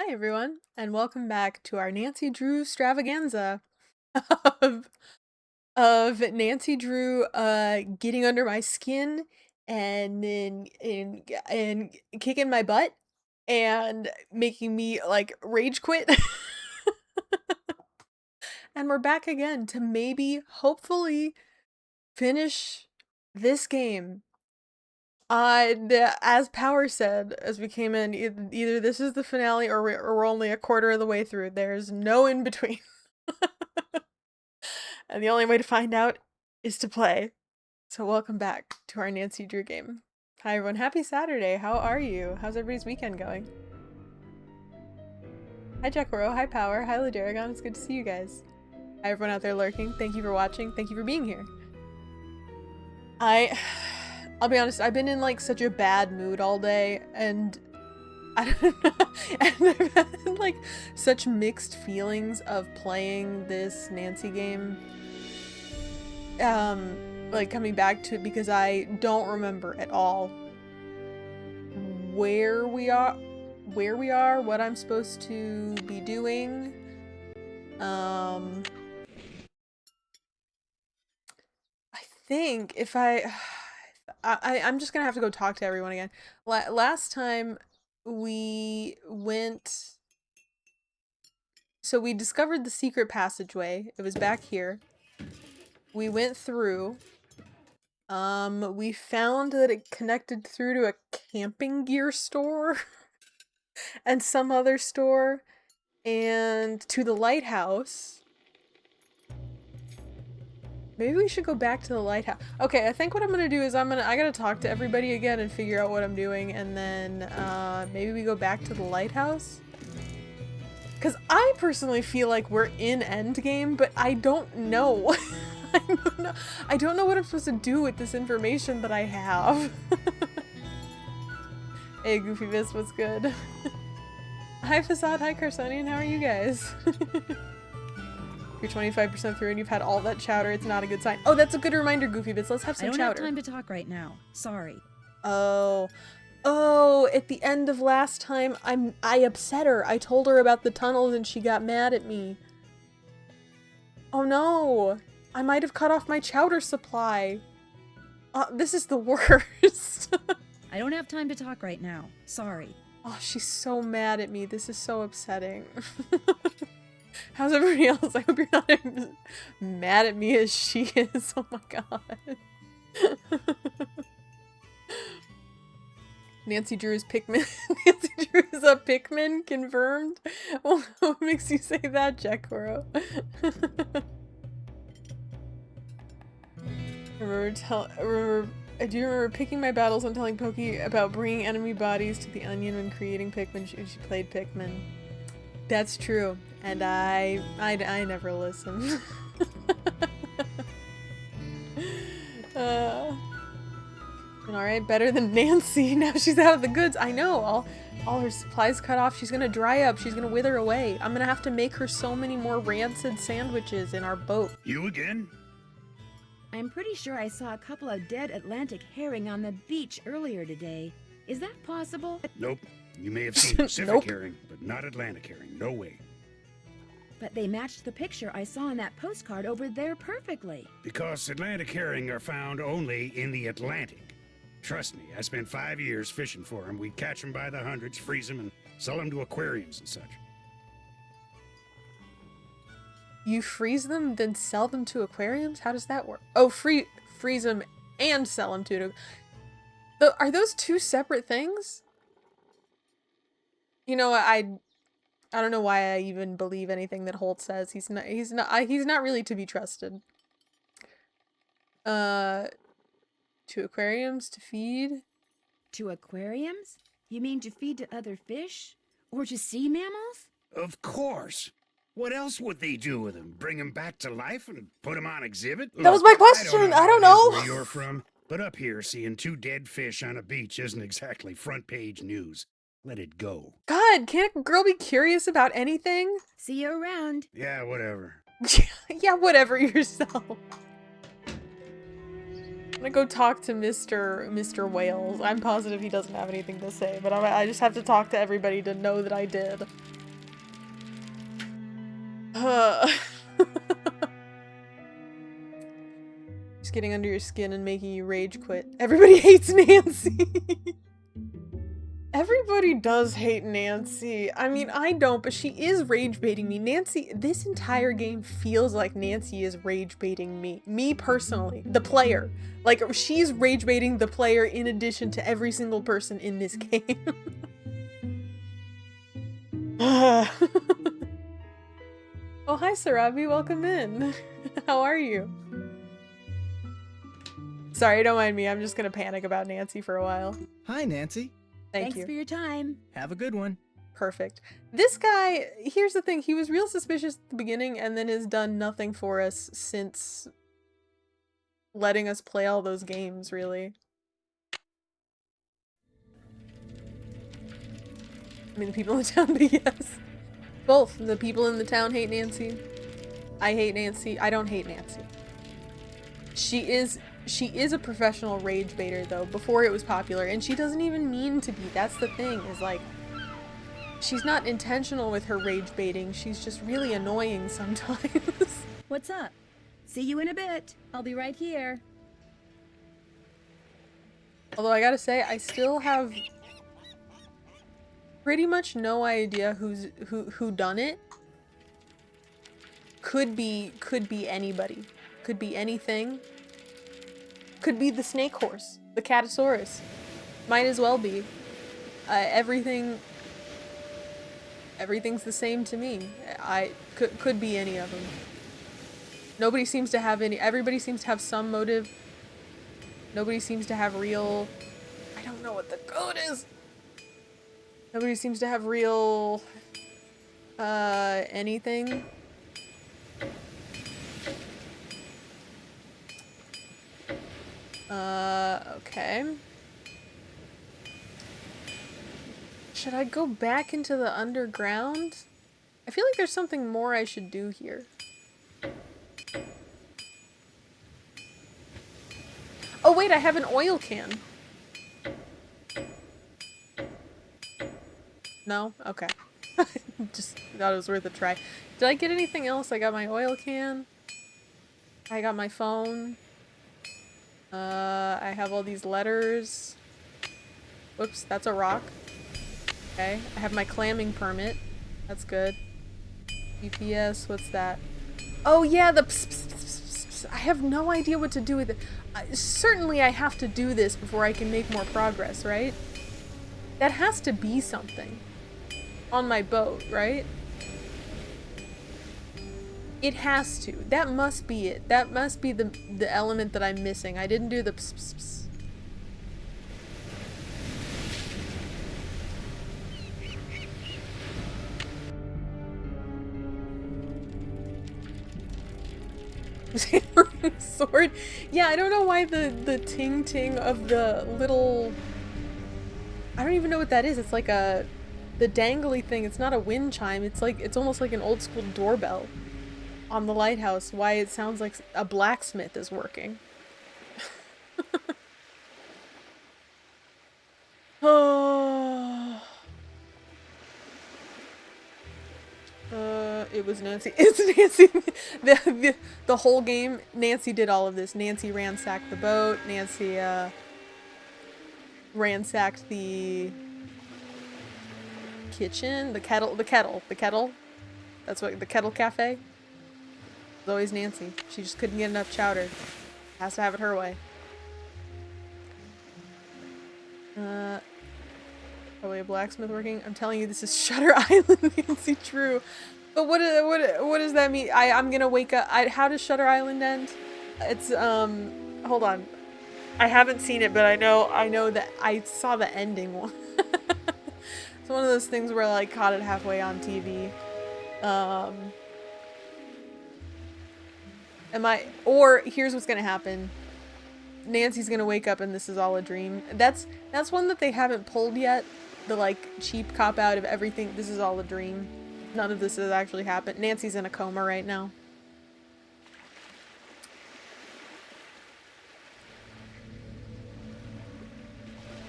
Hi everyone, and welcome back to our Nancy Drew extravaganza of, Nancy Drew getting under my skin and then and kicking my butt and making me like rage quit. And we're back again to maybe hopefully finish this game. As Power said, as we came in, either this is the finale or we're only a quarter of the way through. There's no in between. And the only way to find out is to play. So welcome back to our Nancy Drew game. Hi everyone, happy Saturday. How are you? How's everybody's weekend going? Hi Jekoro, hi Power, hi Ladaragon, it's good to see you guys. Hi everyone out there lurking, thank you for watching, thank you for being here. I'll be honest, I've been in like such a bad mood all day and I don't know, and I've had like such mixed feelings of playing this Nancy game. Like coming back to it because I don't remember at all where we are, what I'm supposed to be doing. I think if I'm just gonna have to go talk to everyone again. Last time we went, so we discovered the secret passageway. It was back here. We went through. We found that it connected through to a camping gear store and some other store and to the lighthouse. Maybe we should go back to the lighthouse. Okay, I think what I'm gonna do is I gotta talk to everybody again and figure out what I'm doing, and then maybe we go back to the lighthouse. Cause I personally feel like we're in endgame, but I don't know. I don't know what I'm supposed to do with this information that I have. Hey Goofy Vis, what's good? Hi Facade, hi Carsonian, how are you guys? You're 25% through and you've had all that chowder, it's not a good sign. Oh, that's a good reminder, Goofy Bits. Let's have some chowder. I don't have time to talk right now. Sorry. Oh, at the end of last time, I upset her. I told her about the tunnels and she got mad at me. Oh no, I might have cut off my chowder supply. This is the worst. I don't have time to talk right now. Sorry. Oh, she's so mad at me. This is so upsetting. How's everybody else? I hope you're not as mad at me as she is. Oh my god. Nancy Drew is Pikmin. Nancy Drew is a Pikmin, confirmed? Well, what makes you say that, Jekoro? Do you remember picking my battles and telling Poky about bringing enemy bodies to the onion when creating Pikmin? She played Pikmin. That's true. And I never listened. Alright, better than Nancy. Now she's out of the goods. I know. All her supplies cut off. She's gonna dry up. She's gonna wither away. I'm gonna have to make her so many more rancid sandwiches in our boat. You again? I'm pretty sure I saw a couple of dead Atlantic herring on the beach earlier today. Is that possible? Nope. You may have seen Pacific Nope. herring, but not Atlantic herring. No way. But they matched the picture I saw on that postcard over there perfectly. Because Atlantic herring are found only in the Atlantic. Trust me, I spent 5 years fishing for them. We'd catch them by the hundreds, freeze them, and sell them to aquariums and such. You freeze them, then sell them to aquariums? How does that work? Oh, freeze them and sell them to... Are those two separate things? You know, I don't know why I even believe anything that Holt says. He's not really to be trusted. To aquariums to feed? To aquariums? You mean to feed to other fish? Or to sea mammals? Of course. What else would they do with them? Bring them back to life and put them on exhibit? That was my question. I don't know. Where you're from, but up here, seeing 2 dead fish on a beach isn't exactly front page news. Let it go. God, can't a girl be curious about anything? See you around. Yeah, whatever. Yeah, whatever yourself. I'm gonna go talk to Mr. Wales. I'm positive he doesn't have anything to say, but I just have to talk to everybody to know that I did. Just getting under your skin and making you rage quit. Everybody hates Nancy. Everybody does hate Nancy. I mean, I don't, but she is rage baiting me. Nancy, this entire game feels like Nancy is rage baiting me. Me personally, the player. Like, she's rage baiting the player in addition to every single person in this game. Oh, hi, Sarabi. Welcome in. How are you? Sorry, don't mind me. I'm just gonna panic about Nancy for a while. Hi, Nancy. Thanks for your time. Have a good one. Perfect. This guy, here's the thing. He was real suspicious at the beginning and then has done nothing for us since letting us play all those games, really. I mean, the people in the town, but yes. Both. The people in the town hate Nancy. I hate Nancy. I don't hate Nancy. She is a professional rage baiter, though, before it was popular, and she doesn't even mean to be. That's the thing, is like, she's not intentional with her rage baiting. She's just really annoying sometimes. What's up? See you in a bit. I'll be right here. Although I gotta say, I still have pretty much no idea who done it. Could be anybody. Could be anything. Could be the snake horse, the catasaurus. Might as well be. Everything's the same to me. Could be any of them. Nobody seems to have any. Everybody seems to have some motive. Nobody seems to have real. I don't know what the code is. Nobody seems to have real. Anything. Okay. Should I go back into the underground? I feel like there's something more I should do here. Oh wait, I have an oil can. No? Okay. Just thought it was worth a try. Did I get anything else? I got my oil can. I got my phone. I have all these letters. Whoops, that's a rock. Okay, I have my clamming permit. That's good. GPS, what's that? Oh yeah, the pss, pss, pss, pss, pss. I have no idea what to do with it. Certainly I have to do this before I can make more progress, right? That has to be something. On my boat, right? It has to. That must be it. That must be the element that I'm missing. I didn't do the pss, pss, pss. Sword. Yeah, I don't know why the ting ting of the little. I don't even know what that is. It's like the dangly thing. It's not a wind chime. It's almost like an old school doorbell on the lighthouse. Why it sounds like a blacksmith is working. Oh. It was Nancy. It's Nancy. The whole game, Nancy did all of this. Nancy ransacked the boat. Nancy, ransacked the kitchen. The kettle. That's what, the kettle cafe. It was always Nancy. She just couldn't get enough chowder. Has to have it her way. Probably a blacksmith working. I'm telling you, this is Shutter Island, Nancy. True. But what does that mean? I'm gonna wake up. How does Shutter Island end? It's hold on. I haven't seen it, but I know that I saw the ending one. It's one of those things where I like caught it halfway on TV. Or here's what's gonna happen. Nancy's gonna wake up and this is all a dream. That's one that they haven't pulled yet. The like cheap cop out of everything. This is all a dream. None of this has actually happened. Nancy's in a coma right now.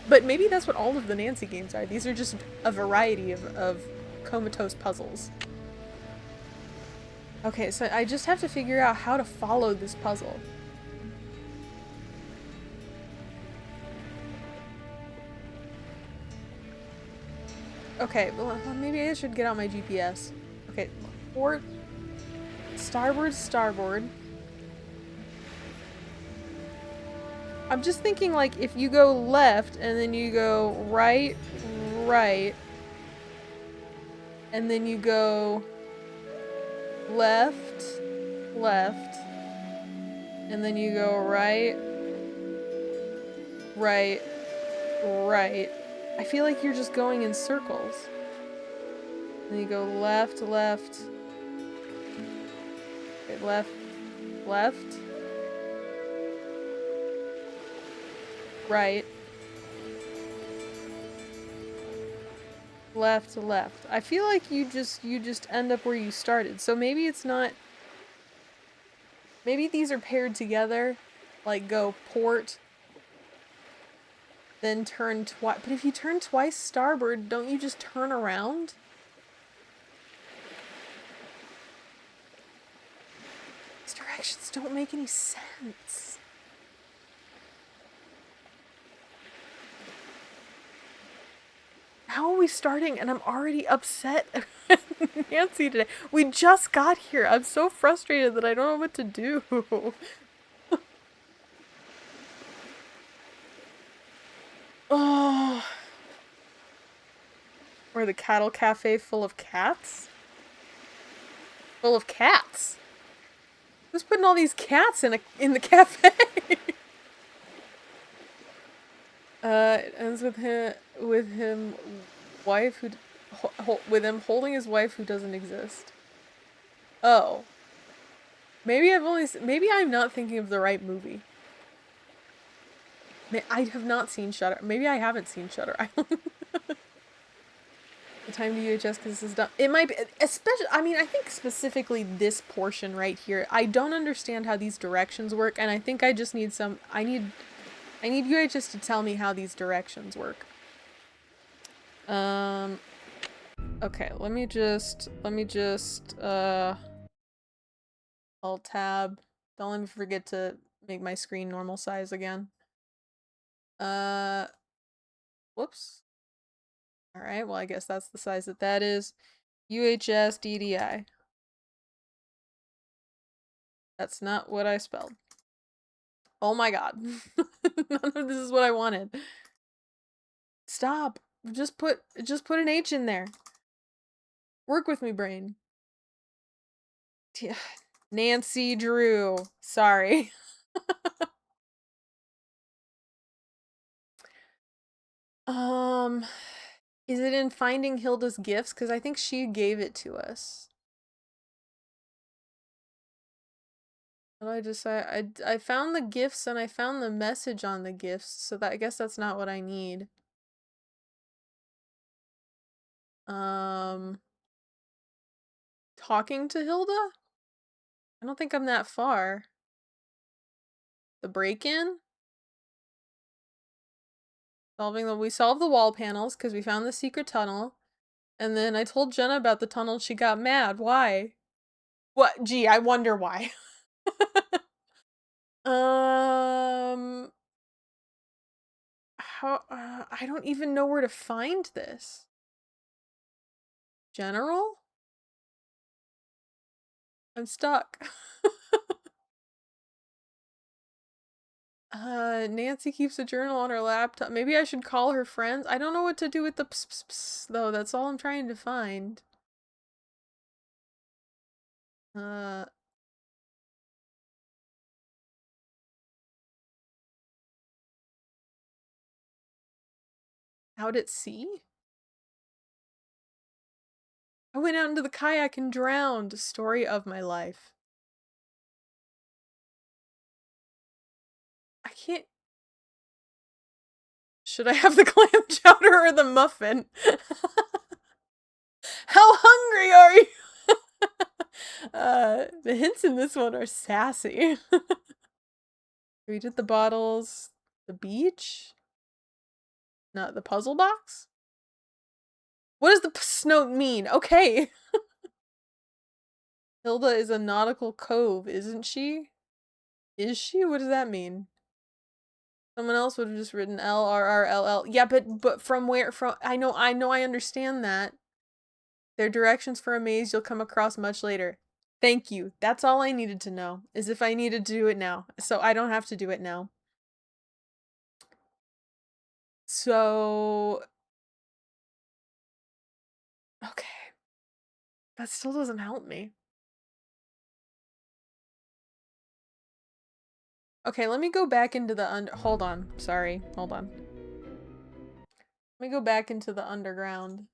But maybe that's what all of the Nancy games are. These are just a variety of comatose puzzles. Okay, so I just have to figure out how to follow this puzzle. Okay, well, maybe I should get out my GPS. Okay, port, starboard, starboard. I'm just thinking, like, if you go left and then you go right, right, and then you go left, left, and then you go right, right, right. I feel like you're just going in circles. Then you go left, left, okay, left, left, right, left, left. I feel like you just end up where you started. So maybe it's not. Maybe these are paired together, like go port, then turn twice. But if you turn twice starboard, don't you just turn around? These directions don't make any sense. How are we starting and I'm already upset at Nancy today? We just got here. I'm so frustrated that I don't know what to do. Oh. Or the cattle cafe full of cats? Full of cats? Who's putting all these cats in the cafe? It ends with him holding his wife who doesn't exist. Oh. Maybe I'm not thinking of the right movie. I have not seen Shutter. Maybe I haven't seen Shutter Island. The time to UHS because this is done. It might be, especially, I mean, I think specifically this portion right here. I don't understand how these directions work, and I think I just need I need UHS to tell me how these directions work. Okay, let me just, Alt tab. Don't let me forget to make my screen normal size again. Whoops. Alright, well I guess that's the size that is. UHS DDI. That's not what I spelled. Oh my god. None of this is what I wanted. Stop. Just put an H in there. Work with me, brain. Nancy Drew. Sorry. Is it in Finding Hilda's Gifts? Because I think she gave it to us. How do I decide? I found the gifts and I found the message on the gifts, so that I guess that's not what I need. Talking to Hilda? I don't think I'm that far. The break-in? We solved the wall panels because we found the secret tunnel. And then I told Jenna about the tunnel. She got mad. Why? What? Gee, I wonder why. I don't even know where to find this. General? I'm stuck. Nancy keeps a journal on her laptop. Maybe I should call her friends. I don't know what to do with the ps, though. That's all I'm trying to find. Out at sea? I went out into the kayak and drowned. Story of my life. I can't... Should I have the clam chowder or the muffin? How hungry are you? The hints in this one are sassy. We did the bottles. The beach? Not the puzzle box? What does the note mean? Okay. Hilda is a nautical cove, isn't she? Is she? What does that mean? Someone else would have just written LRRLL. Yeah, but from where? From I know I understand that. They're directions for a maze you'll come across much later. Thank you. That's all I needed to know, is if I needed to do it now. So I don't have to do it now. So... Okay. That still doesn't help me. Okay, let me go back into the hold on. Sorry. Hold on. Let me go back into the underground.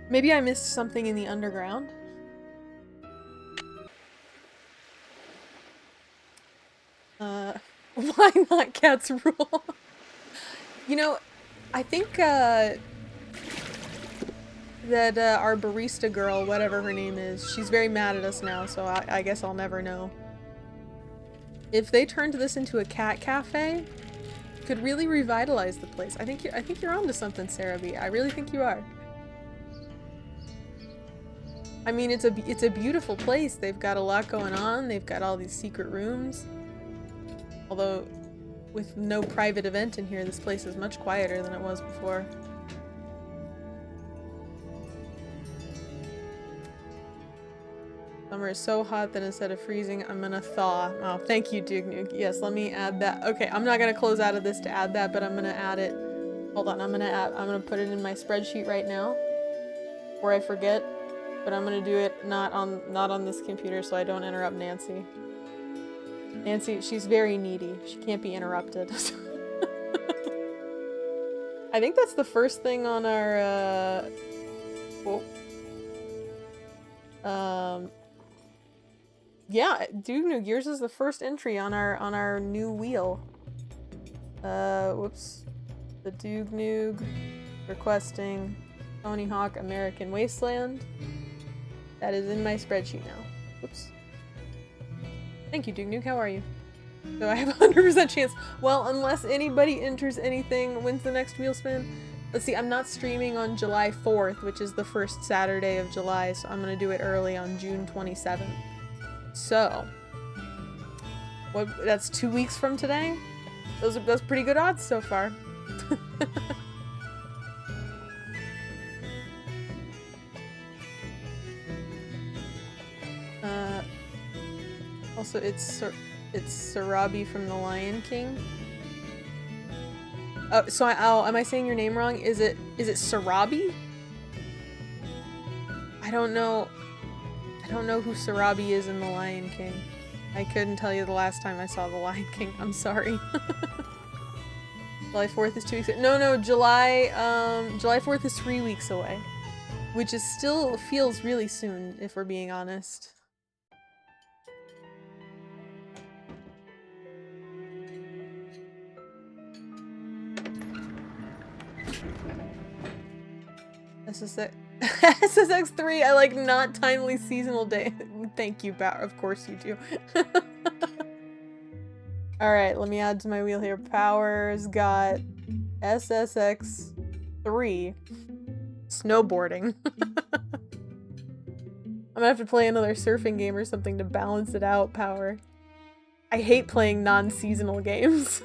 Maybe I missed something in the underground. Why not cats rule? You know, I think, that, our barista girl, whatever her name is, she's very mad at us now, so I guess I'll never know. If they turned this into a cat cafe, it could really revitalize the place. I think you're onto something, Sarah B. I really think you are. I mean, it's a beautiful place. They've got a lot going on. They've got all these secret rooms. Although, with no private event in here, this place is much quieter than it was before. Summer is so hot that instead of freezing, I'm gonna thaw. Oh, thank you, Duke Nuke. Yes, let me add that. Okay, I'm not gonna close out of this to add that, but I'm gonna add it. Hold on, I'm gonna put it in my spreadsheet right now, before I forget. But I'm gonna do it not on this computer, so I don't interrupt Nancy. Nancy, she's very needy. She can't be interrupted. I think that's the first thing on our, yeah, Dugnug, yours is the first entry on our new wheel. Whoops. The Dugnug requesting Tony Hawk American Wasteland. That is in my spreadsheet now. Whoops. Thank you, Dugnug. How are you? So I have a 100% chance. Well, unless anybody enters anything, when's the next wheel spin? Let's see, I'm not streaming on July 4th, which is the first Saturday of July, so I'm gonna do it early on June 27th. So, that's 2 weeks from today? That's pretty good odds so far. Also, it's Sarabi from The Lion King. Oh, so am I saying your name wrong? Is it Sarabi? I don't know who Sarabi is in The Lion King. I couldn't tell you the last time I saw The Lion King. I'm sorry. July 4th is 2 weeks. No, July 4th is 3 weeks away, which is still feels really soon, if we're being honest. SSX3, I like not timely seasonal day. Thank you, Bow. Of course you do. Alright, let me add to my wheel here. Power's got SSX3. Snowboarding. I'm gonna have to play another surfing game or something to balance it out, Power. I hate playing non-seasonal games.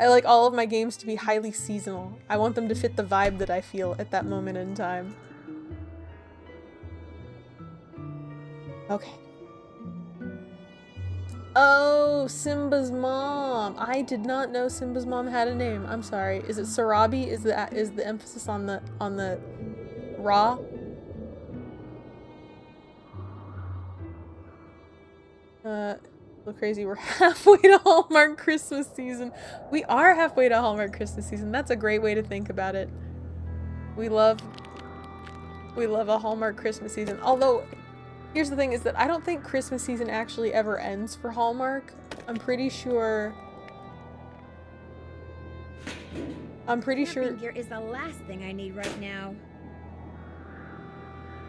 I like all of my games to be highly seasonal. I want them to fit the vibe that I feel at that moment in time. Okay. Oh, Simba's mom. I did not know Simba's mom had a name. I'm sorry. Is it Sarabi? Is the emphasis on the raw? So crazy. We're halfway to Hallmark Christmas season. We are halfway to Hallmark Christmas season. That's a great way to think about it. We love a Hallmark Christmas season. Although, here's the thing is that I don't think Christmas season actually ever ends for Hallmark. I'm pretty sure Camping gear is the last thing I need right now.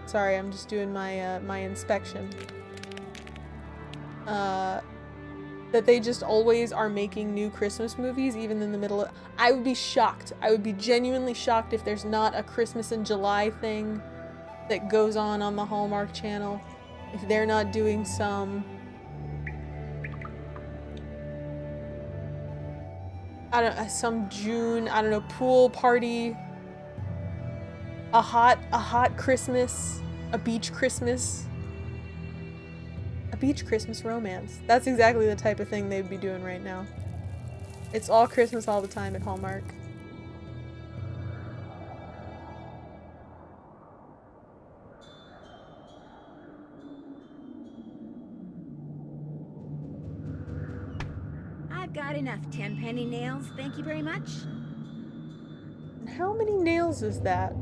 Sorry, I'm just doing my my inspection. That they just always are making new Christmas movies, even in the middle of... I would be shocked. I would be genuinely shocked if there's not a Christmas in July thing that goes on the Hallmark Channel. If they're not doing some... I don't know, some June, I don't know, pool party. A hot Christmas. A beach Christmas. A beach Christmas romance. That's exactly the type of thing they'd be doing right now. It's all Christmas all the time at Hallmark. I've got enough 10-penny nails, thank you very much. How many nails is that,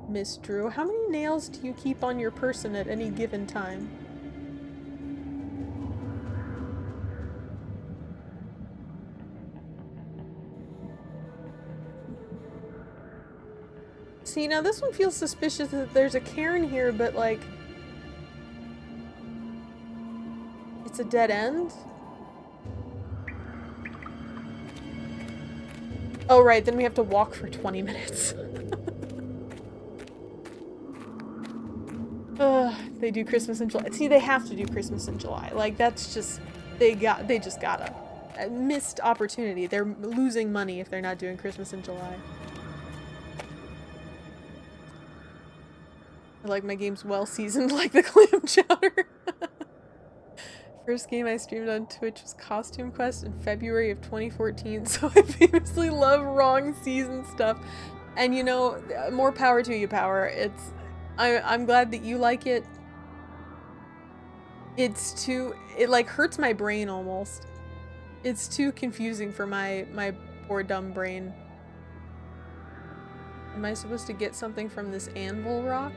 Miss Drew? How many nails do you keep on your person at any given time? See, now this one feels suspicious that there's a cairn here, but like... it's a dead end? Oh right, then we have to walk for 20 minutes. They do Christmas in July. See, they have to do Christmas in July. Like, that's just... they just gotta. A missed opportunity. They're losing money if they're not doing Christmas in July. I like my games well seasoned like the clam chowder. First game I streamed on Twitch was Costume Quest in February of 2014, so I famously love wrong season stuff. And you know, more power to you, Power. I'm glad that you like it. It like hurts my brain almost. It's too confusing for my poor dumb brain. Am I supposed to get something from this anvil rock?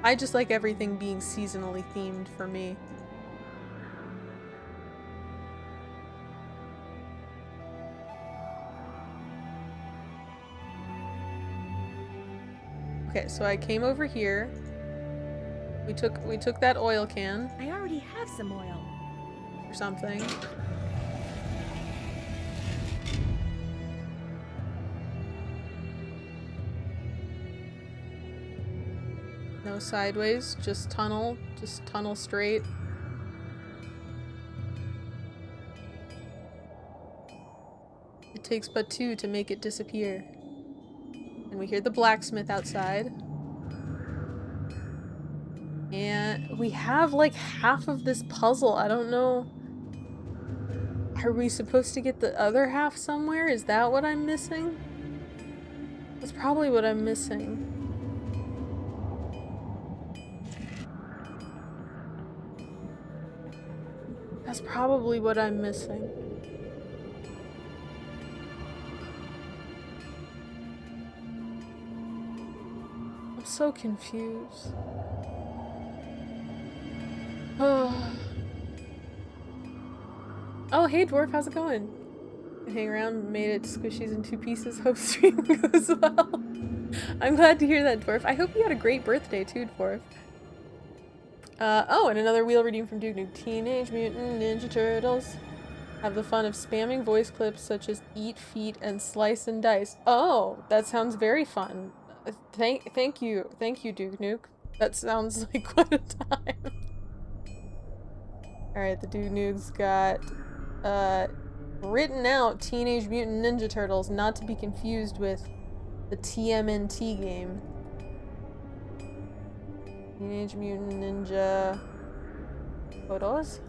I just like everything being seasonally themed for me. Okay, so I came over here. We took that oil can. I already have some oil. Or something. No sideways, just tunnel straight. It takes but two to make it disappear. And we hear the blacksmith outside. And we have like half of this puzzle. I don't know. Are we supposed to get the other half somewhere? Is that what I'm missing? That's probably what I'm missing. That's probably what I'm missing. I'm so confused. Oh, hey Dwarf, how's it going? Hang around, made it squishies in 2 pieces. Hope stream goes well. I'm glad to hear that, Dwarf. I hope you had a great birthday too, Dwarf. Oh, and another wheel redeemed from Duke Nuke. Teenage Mutant Ninja Turtles have the fun of spamming voice clips such as eat feet and slice and dice. Oh, that sounds very fun. Thank you, Duke Nuke. That sounds like quite a time. Alright, the Duke Nuke's got, written out Teenage Mutant Ninja Turtles, not to be confused with the TMNT game. Teenage Mutant Ninja photos.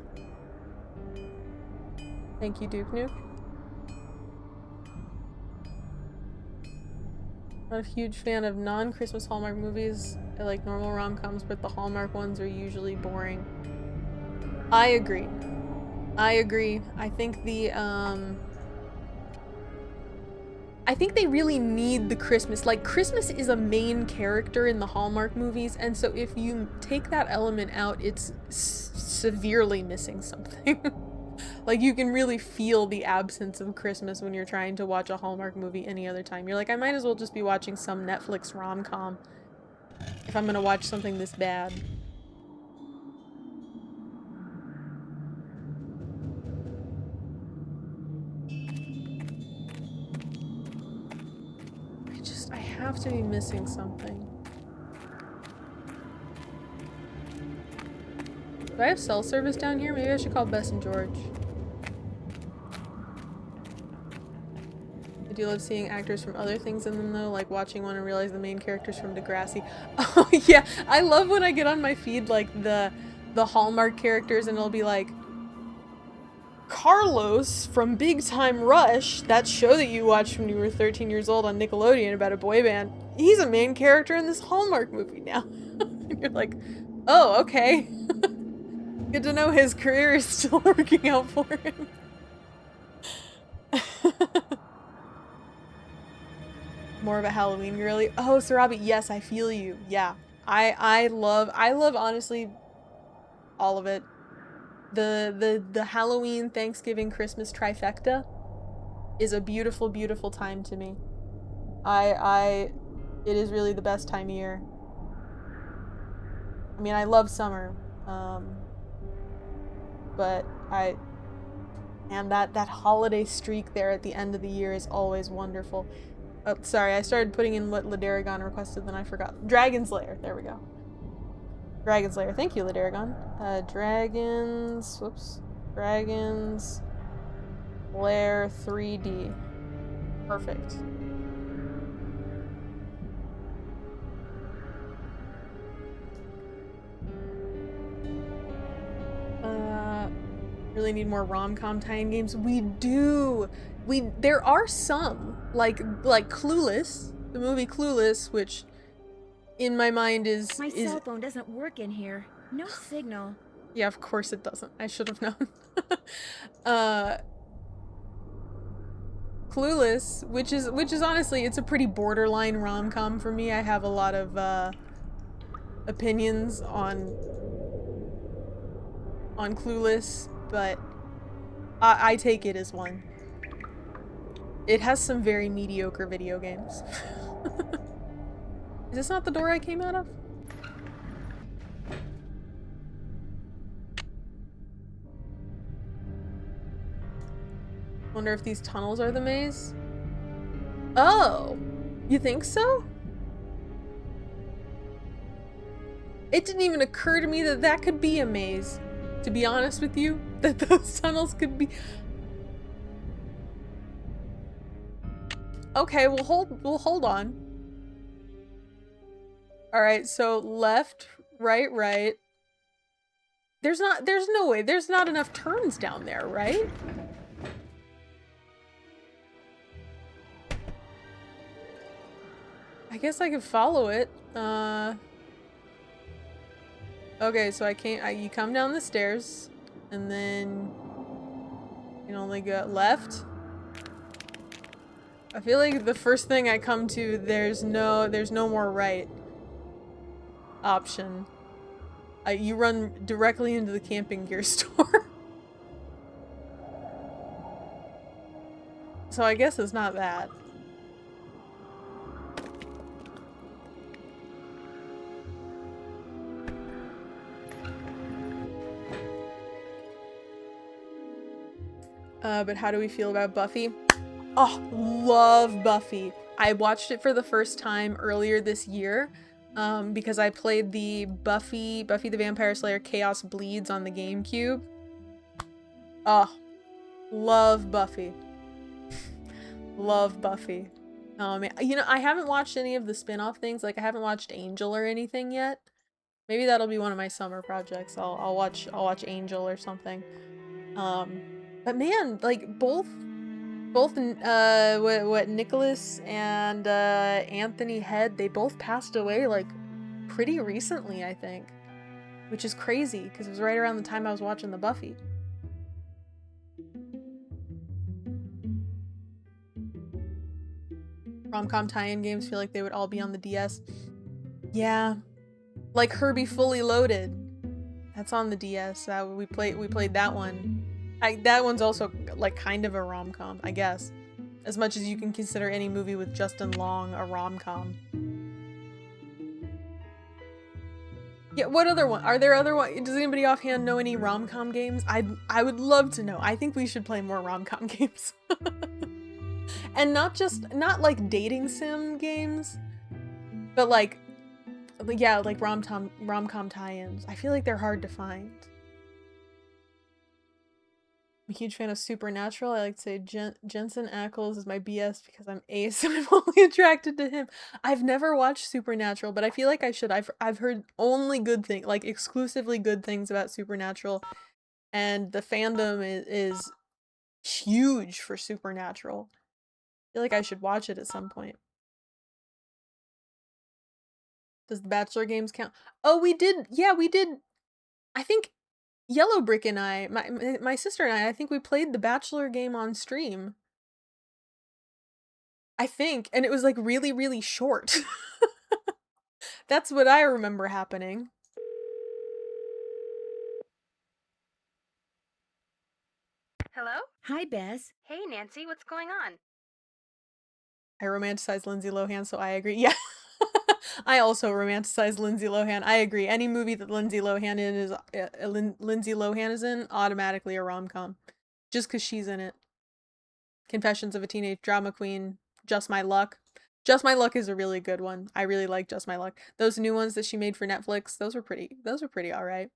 Thank you, Duke Nuke. Not a huge fan of non-Christmas Hallmark movies. I like normal rom-coms, but the Hallmark ones are usually boring. I agree. I think I think they really need the Christmas. Like, Christmas is a main character in the Hallmark movies, and so if you take that element out, it's severely missing something. Like, you can really feel the absence of Christmas when you're trying to watch a Hallmark movie any other time. You're like, I might as well just be watching some Netflix rom-com if I'm gonna watch something this bad. have to be missing something. Do I have cell service down here? Maybe I should call Bess and George. I do love seeing actors from other things in them though, like watching one and realize the main character's from Degrassi. Oh yeah, I love when I get on my feed like the Hallmark characters and it'll be like, Carlos from Big Time Rush, that show that you watched when you were 13 years old on Nickelodeon about a boy band, he's a main character in this Hallmark movie now. And you're like, oh, okay. Good to know his career is still working out for him. More of a Halloween girly. Oh, Sarabi, yes, I feel you. Yeah. I love honestly all of it. The Halloween, Thanksgiving, Christmas trifecta is a beautiful, beautiful time to me. It is really the best time of year. I mean, I love summer, but and that holiday streak there at the end of the year is always wonderful. Oh, sorry, I started putting in what Ladaragon requested, then I forgot. Dragon's Lair, there we go. Dragon's Lair. Thank you, Ladaragon. Dragon's Lair 3D. Perfect. Really need more rom-com tie-in games. We do. There are some, like Clueless, the movie Clueless, which in my mind is My cell phone doesn't work in here. No signal. Yeah, of course it doesn't. I should have known. Clueless, which is honestly, it's a pretty borderline rom-com for me. I have a lot of opinions on Clueless, but I take it as one. It has some very mediocre video games. Is this not the door I came out of? Wonder if these tunnels are the maze? Oh! You think so? It didn't even occur to me that that could be a maze. To be honest with you, that those tunnels could be... Okay, we'll hold on. Alright, so left, right. There's no way, there's not enough turns down there, right? I guess I could follow it. Okay, so you come down the stairs, and then you can only go left. I feel like the first thing I come to, there's no more right option. You run directly into the camping gear store. So I guess it's not that. But how do we feel about Buffy? Oh, love Buffy. I watched it for the first time earlier this year because I played the Buffy the Vampire Slayer Chaos Bleeds on the GameCube. Oh, love Buffy. Love Buffy. You know, I haven't watched any of the spin-off things. Like, I haven't watched Angel or anything yet. Maybe that'll be one of my summer projects. I'll watch Angel or something. But man, like both Nicholas and Anthony Head, they both passed away like pretty recently, I think, which is crazy because it was right around the time I was watching the Buffy. Rom-com tie-in games feel like they would all be on the DS. Yeah, like Herbie Fully Loaded. That's on the DS. We played that one. That one's also like kind of a rom-com, I guess. As much as you can consider any movie with Justin Long a rom-com. Yeah, what other one? Are there other one? Does anybody offhand know any rom-com games? I would love to know. I think we should play more rom-com games. And not like dating sim games, But like, yeah, like rom-com tie-ins. I feel like they're hard to find. I'm a huge fan of Supernatural. I like to say Jensen Ackles is my BS because I'm ace and I'm only attracted to him. I've never watched Supernatural, but I feel like I should. I've heard only good things, like exclusively good things about Supernatural, and the fandom is huge for Supernatural. I feel like I should watch it at some point. Does the Bachelor games count? Oh, we did. Yeah, we did. I think Yellow Brick and I, my sister and I think we played the Bachelor game on stream. I think, and it was like really, really short. That's what I remember happening. Hello? Hi, Bess. Hey, Nancy, what's going on? I romanticize Lindsay Lohan, so I agree. Yeah. I also romanticize Lindsay Lohan. I agree. Any movie that Lindsay Lohan is in, automatically a rom-com. Just because she's in it. Confessions of a Teenage Drama Queen, Just My Luck. Just My Luck is a really good one. I really like Just My Luck. Those new ones that she made for Netflix, those were pretty alright.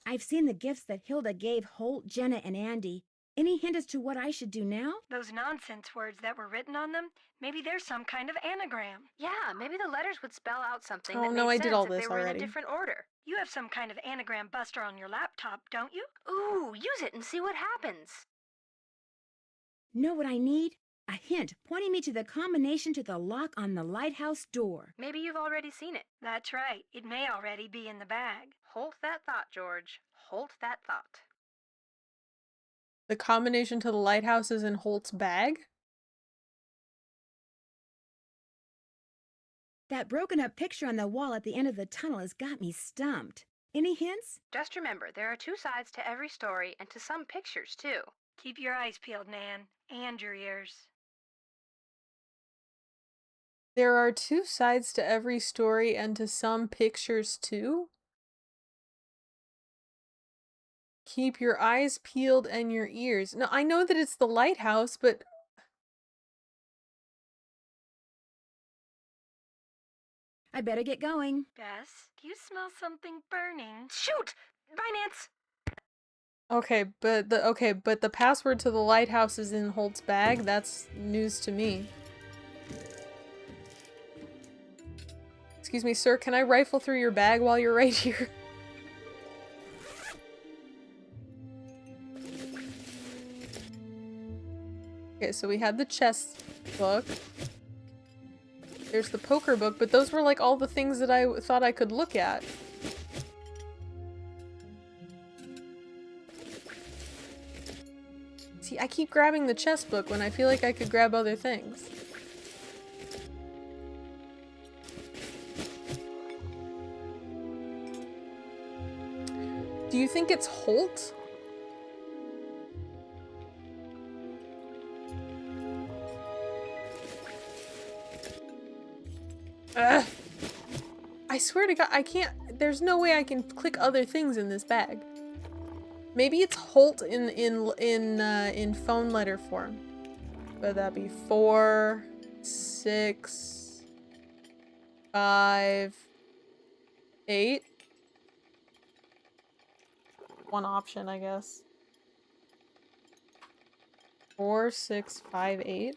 I've seen the gifts that Hilda gave Holt, Jenna, and Andy. Any hint as to what I should do now? Those nonsense words that were written on them, maybe there's some kind of anagram. Yeah, maybe the letters would spell out something Oh, that no, made I sense did all if this they were already. in a different order. You have some kind of anagram buster on your laptop, don't you? Ooh, use it and see what happens. Know what I need? A hint pointing me to the combination to the lock on the lighthouse door. Maybe you've already seen it. That's right. It may already be in the bag. Hold that thought, George. Hold that thought. The combination to the lighthouse is in Holt's bag? That broken up picture on the wall at the end of the tunnel has got me stumped. Any hints? Just remember, there are two sides to every story and to some pictures, too. Keep your eyes peeled, Nan, and your ears. There are two sides to every story and to some pictures too? Keep your eyes peeled and your ears. No, I know that it's the lighthouse, but... I better get going. Bess, do you smell something burning? Shoot! Binance! Okay, but the password to the lighthouse is in Holt's bag. That's news to me. Excuse me, sir, can I rifle through your bag while you're right here? Okay, so we had the chess book. There's the poker book, but those were like all the things that I thought I could look at. See, I keep grabbing the chess book when I feel like I could grab other things. Do you think it's Holt? Ugh. I swear to God, I can't. There's no way I can click other things in this bag. Maybe it's Holt in phone letter form. Would that be 4, 6, 5, 8? One option, I guess. 4, 6, 5, 8.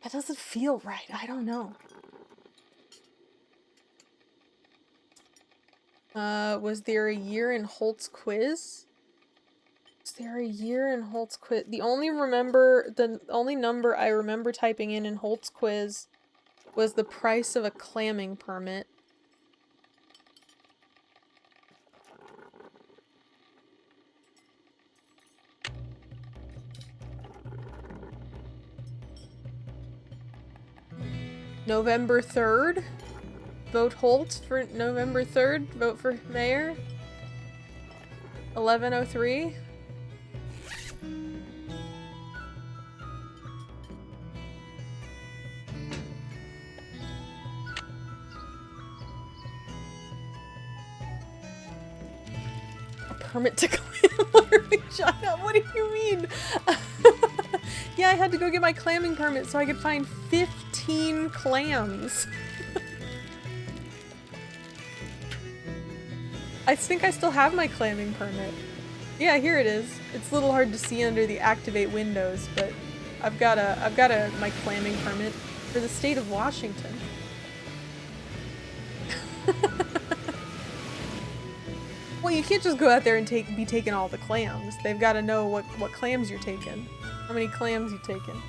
That doesn't feel right. I don't know. Was there a year in Holt's quiz? Was there a year in Holt's quiz? The only number I remember typing in Holt's quiz was the price of a clamming permit. November 3rd? Vote Holt for November 3rd. Vote for mayor. 11:03. permit to clam literally shut up. What do you mean? Yeah, I had to go get my clamming permit so I could find 15 clams. I think I still have my clamming permit. Yeah, here it is. It's a little hard to see under the activate windows, but I've got my clamming permit for the state of Washington. Well, you can't just go out there and be taking all the clams. They've got to know what clams you're taking. How many clams you taking?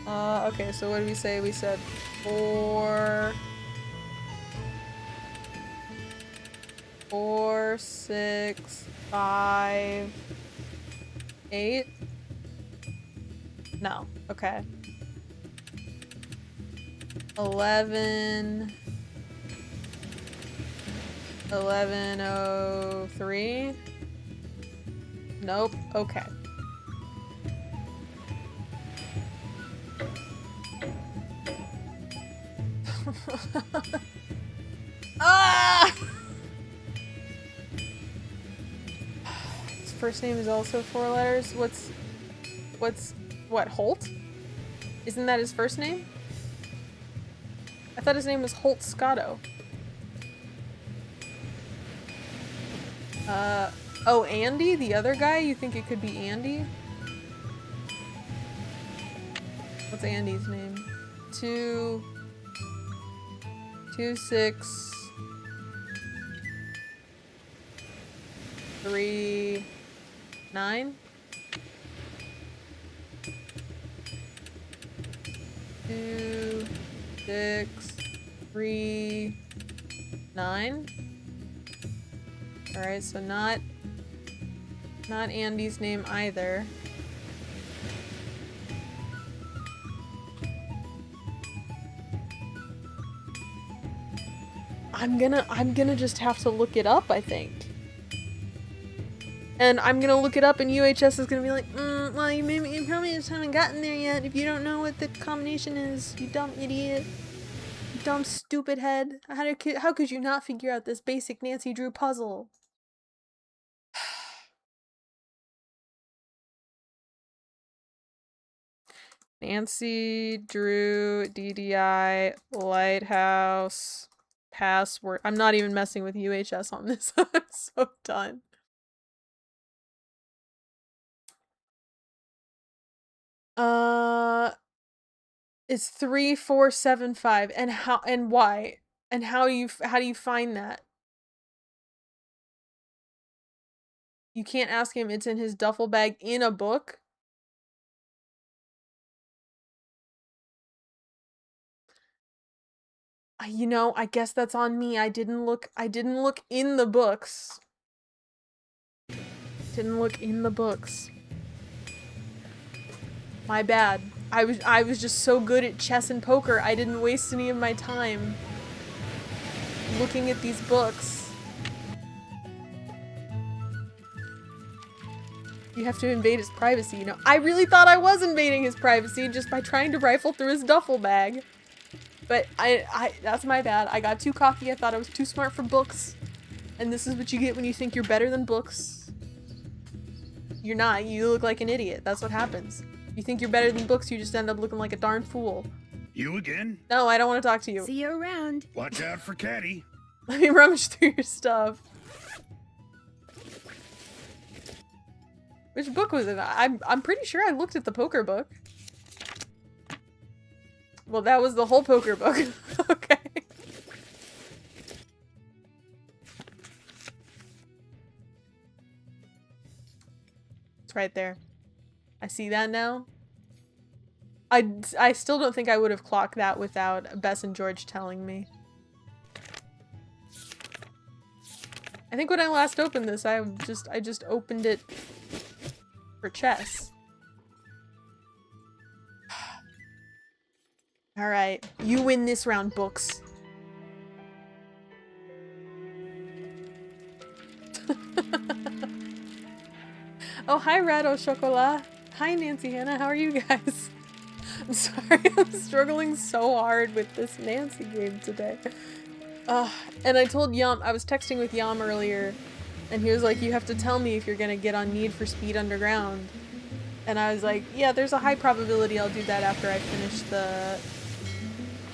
Okay, so what did we say? We said 4, 6, 5, 8. No, okay. 11. 11:03. Nope. Okay. Ah! His first name is also 4 letters. What, Holt? Isn't that his first name? I thought his name was Holt Scotto. Oh, Andy? The other guy? You think it could be Andy? What's Andy's name? 2, 6, 3, 9? 2, 6, 3, 9? Alright, so not Andy's name either. I'm gonna just have to look it up, I think. And I'm gonna look it up and UHS is gonna be like, well, you probably just haven't gotten there yet if you don't know what the combination is, you dumb idiot. You dumb stupid head. How could you not figure out this basic Nancy Drew puzzle? Nancy Drew DDI Lighthouse password. I'm not even messing with UHS on this. I'm so done. It's 3475. And how and why? And how do you find that? You can't ask him. It's in his duffel bag in a book. You know, I guess that's on me. I didn't look in the books. Didn't look in the books. My bad. I was just so good at chess and poker, I didn't waste any of my time looking at these books. You have to invade his privacy, you know. I really thought I was invading his privacy just by trying to rifle through his duffel bag. But that's my bad. I got too cocky. I thought I was too smart for books. And this is what you get when you think you're better than books. You're not. You look like an idiot. That's what happens. You think you're better than books, you just end up looking like a darn fool. You again? No, I don't want to talk to you. See you around. Watch out for Caddy. Let me rummage through your stuff. Which book was it? I'm pretty sure I looked at the poker book. Well, that was the whole poker book. Okay. It's right there. I see that now. I still don't think I would have clocked that without Bess and George telling me. I think when I last opened this, I just opened it for chess. Alright, you win this round, books. Oh, hi, Rado Chocolat. Hi, Nancy Hannah. How are you guys? I'm sorry, I'm struggling so hard with this Nancy game today. And I told Yum, I was texting with Yum earlier, And he was like, you have to tell me if you're gonna get on Need for Speed Underground. And I was like, yeah, there's a high probability I'll do that after I finish the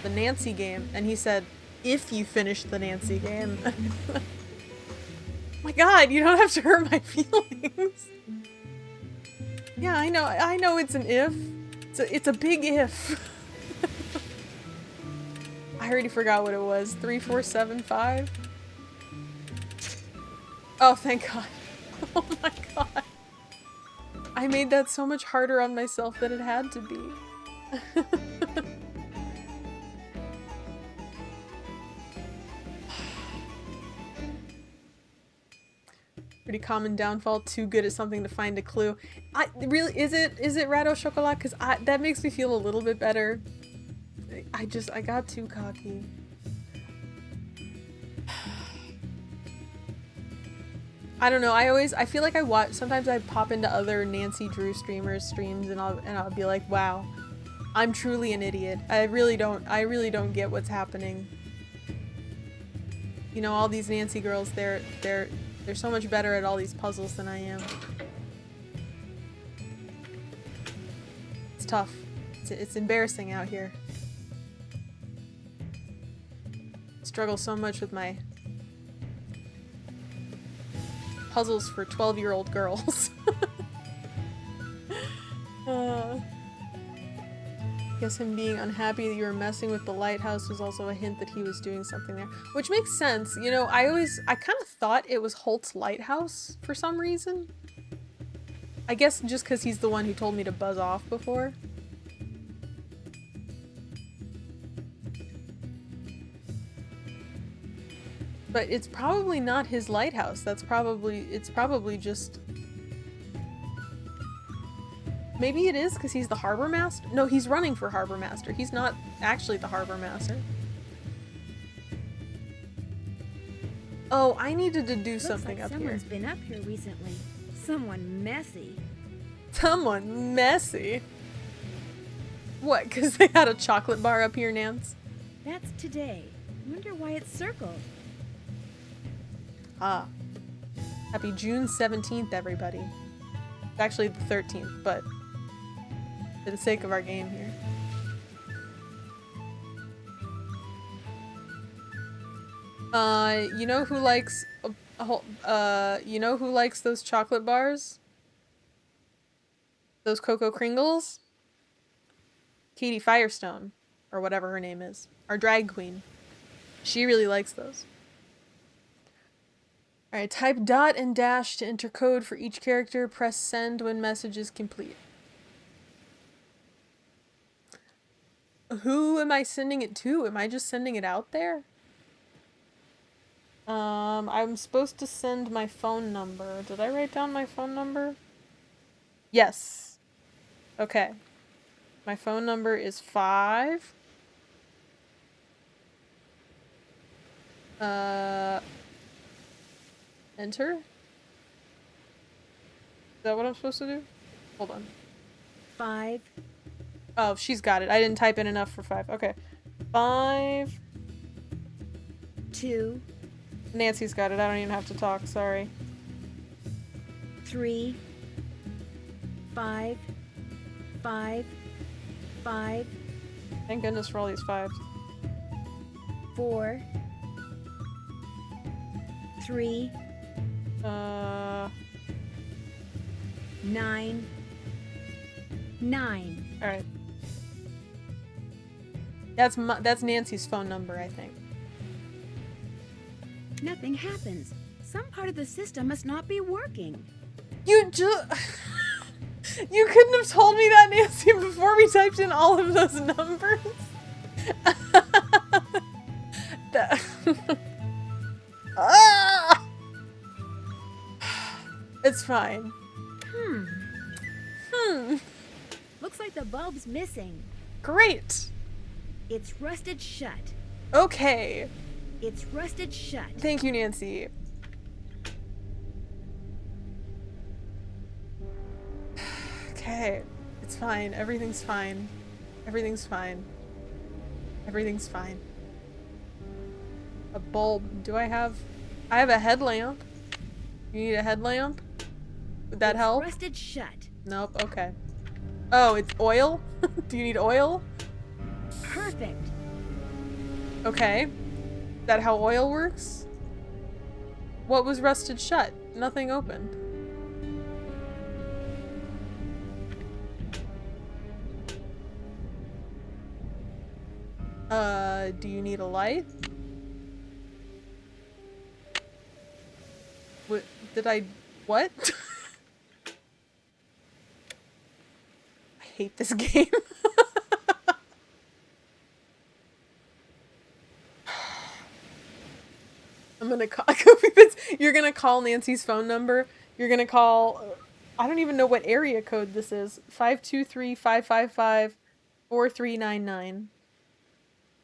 Nancy game. And he said, if you finish the Nancy game. My god, you don't have to hurt my feelings. Yeah, I know it's an if. It's a big if. I already forgot what it was. 3475? Oh, thank god. Oh my god. I made that so much harder on myself than it had to be. Pretty common downfall, too good at something to find a clue. Really, is it Rado Chocolat? Because that makes me feel a little bit better. I got too cocky. I don't know, I feel like sometimes I pop into other Nancy Drew streamers' streams and I'll be like, wow, I'm truly an idiot. I really don't get what's happening. You know, all these Nancy girls, they're so much better at all these puzzles than I am. It's tough. It's embarrassing out here. I struggle so much with my puzzles for 12-year-old girls. Guess him being unhappy that you were messing with the lighthouse was also a hint that he was doing something there. Which makes sense. You know, I kind of thought it was Holt's lighthouse for some reason. I guess just because he's the one who told me to buzz off before. But it's probably not his lighthouse. It's probably just... Maybe it is because he's the harbor master? No, he's running for harbor master. He's not actually the harbor master. Oh, I needed to do something up here. Someone's been up here recently. Someone messy. Someone messy? What, because they had a chocolate bar up here, Nance? That's today. Wonder why it's circled. Ah. Happy June 17th, everybody. It's actually the 13th, but for the sake of our game here. You know who likes you know who likes those chocolate bars? Those Cocoa Kringles? Katie Firestone, or whatever her name is. Our drag queen. She really likes those. Alright, type dot and dash to enter code for each character. Press send when message is complete. Who am I sending it to? Am I just sending it out there? I'm supposed to send my phone number. Did I write down my phone number? Yes. Okay. My phone number is 5. Enter? Is that what I'm supposed to do? Hold on. 5. Oh, she's got it. I didn't type in enough for 5. Okay. 5. 2. Nancy's got it. I don't even have to talk. Sorry. 3. 5. 5. 5. Thank goodness for all these 5s. 4. 3. 9. 9. Alright. That's Nancy's phone number, I think. Nothing happens. Some part of the system must not be working. You couldn't have told me that, Nancy, before we typed in all of those numbers. It's fine. Looks like the bulb's missing. Great. It's rusted shut. Okay. It's rusted shut. Thank you, Nancy. Okay. It's fine. Everything's fine. Everything's fine. Everything's fine. A bulb. Do I have... I have a headlamp. You need a headlamp? Would that help? Rusted shut. Nope, okay. Oh, it's oil? Do you need oil? Perfect. Okay. Is that how oil works? What was rusted shut? Nothing opened. Do you need a light? What did I... What? I hate this game. I'm gonna call... You're gonna call Nancy's phone number. You're gonna call... I don't even know what area code this is. 523-555-4399.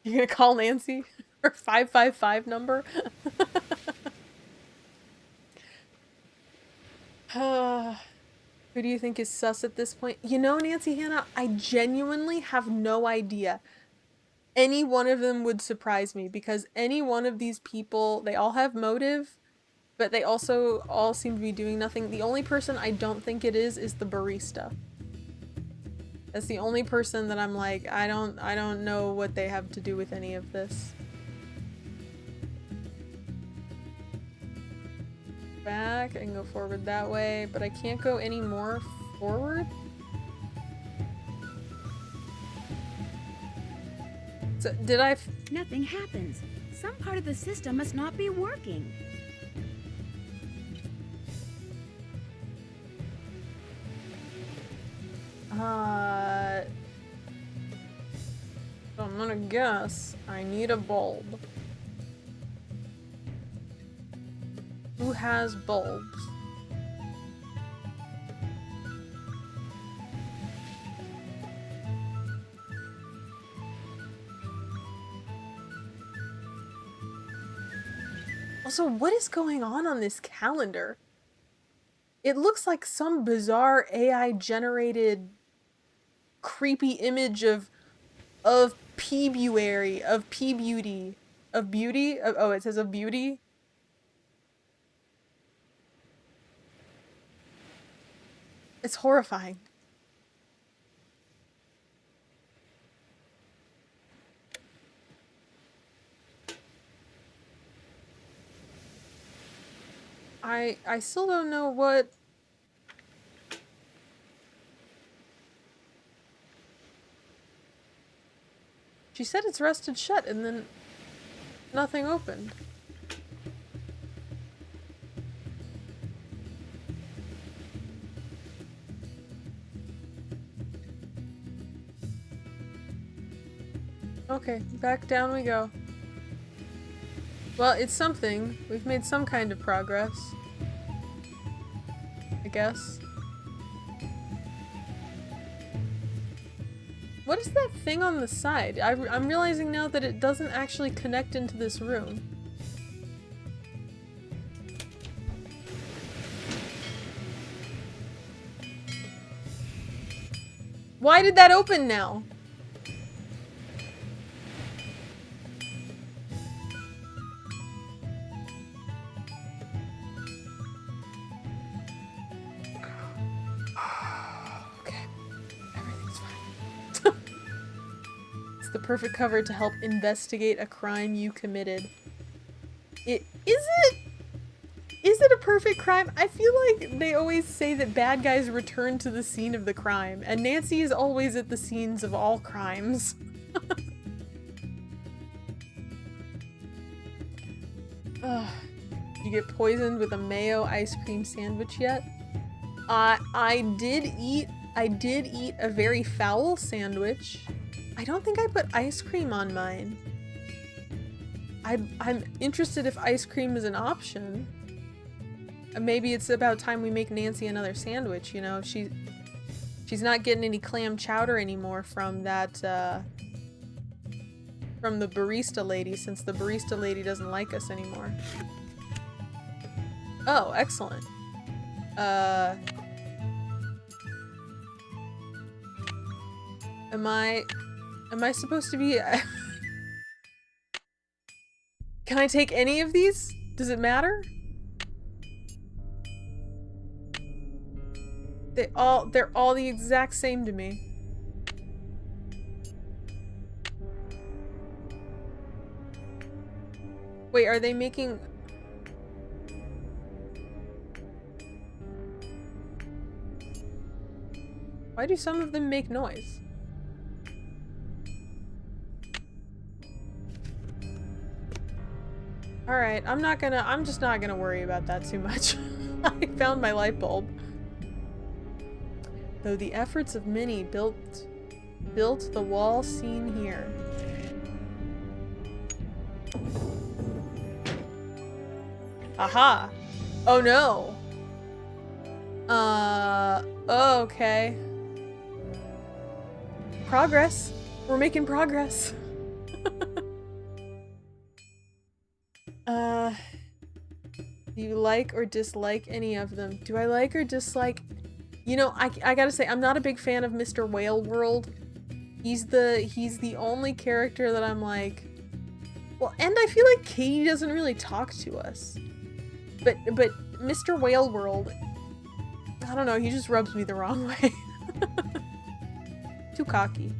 You're gonna call Nancy? Her 555 number? Who do you think is sus at this point? You know, Nancy Hannah, I genuinely have no idea. Any one of them would surprise me because any one of these people, they all have motive, but they also all seem to be doing nothing. The only person I don't think it is the barista. That's the only person that I'm like, I don't know what they have to do with any of this. Back, I can go forward that way, but I can't go any more forward? So, did I... Nothing happens. Some part of the system must not be working. So I'm gonna guess I need a bulb. Who has bulbs? Also, what is going on this calendar? It looks like some bizarre AI generated creepy image of P-Buary, of P-Beauty. Of beauty? Oh, it says of beauty? It's horrifying. I still don't know what... She said it's rusted shut and then nothing opened. Okay, back down we go. Well, it's something. We've made some kind of progress. I guess. What is that thing on the side? I'm realizing now that it doesn't actually connect into this room. Why did that open now? Perfect cover to help investigate a crime you committed. Is it a perfect crime? I feel like they always say that bad guys return to the scene of the crime, and Nancy is always at the scenes of all crimes. Did you get poisoned with a mayo ice cream sandwich yet? I did eat a very foul sandwich. I don't think I put ice cream on mine. I'm interested if ice cream is an option. Maybe it's about time we make Nancy another sandwich, you know? She's not getting any clam chowder anymore from that, from the barista lady, since the barista lady doesn't like us anymore. Oh, excellent. Am I supposed to be... Can I take any of these? Does it matter? They're all the exact same to me. Wait, are they making... Why do some of them make noise? Alright, I'm just not gonna worry about that too much. I found my light bulb. Though the efforts of many built the wall seen here. Aha! Oh no! Oh, okay. Progress! We're making progress! Do you like or dislike any of them? Do I like or dislike? You know, I gotta say, I'm not a big fan of Mr. Whale World. He's the only character that I'm like... Well, and I feel like Katie doesn't really talk to us. But Mr. Whale World, I don't know, he just rubs me the wrong way. Too cocky.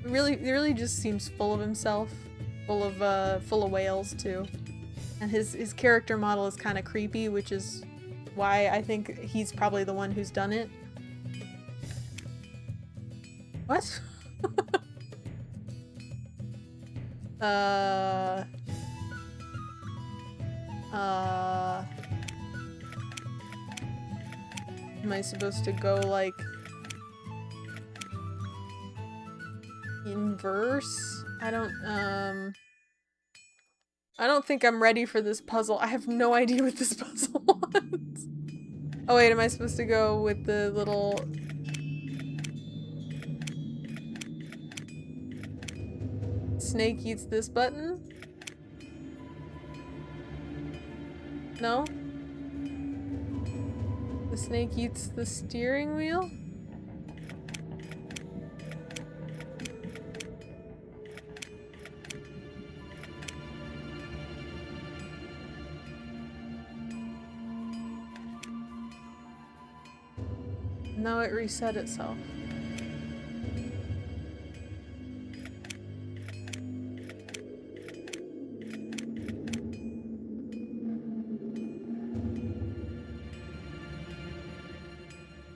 He really just seems full of himself. Full of whales too. And his character model is kind of creepy, which is why I think he's probably the one who's done it. What? Am I supposed to go like inverse? I don't think I'm ready for this puzzle. I have no idea what this puzzle wants. Oh wait, am I supposed to go with the little... Snake eats this button? No? The snake eats the steering wheel? No, it reset itself.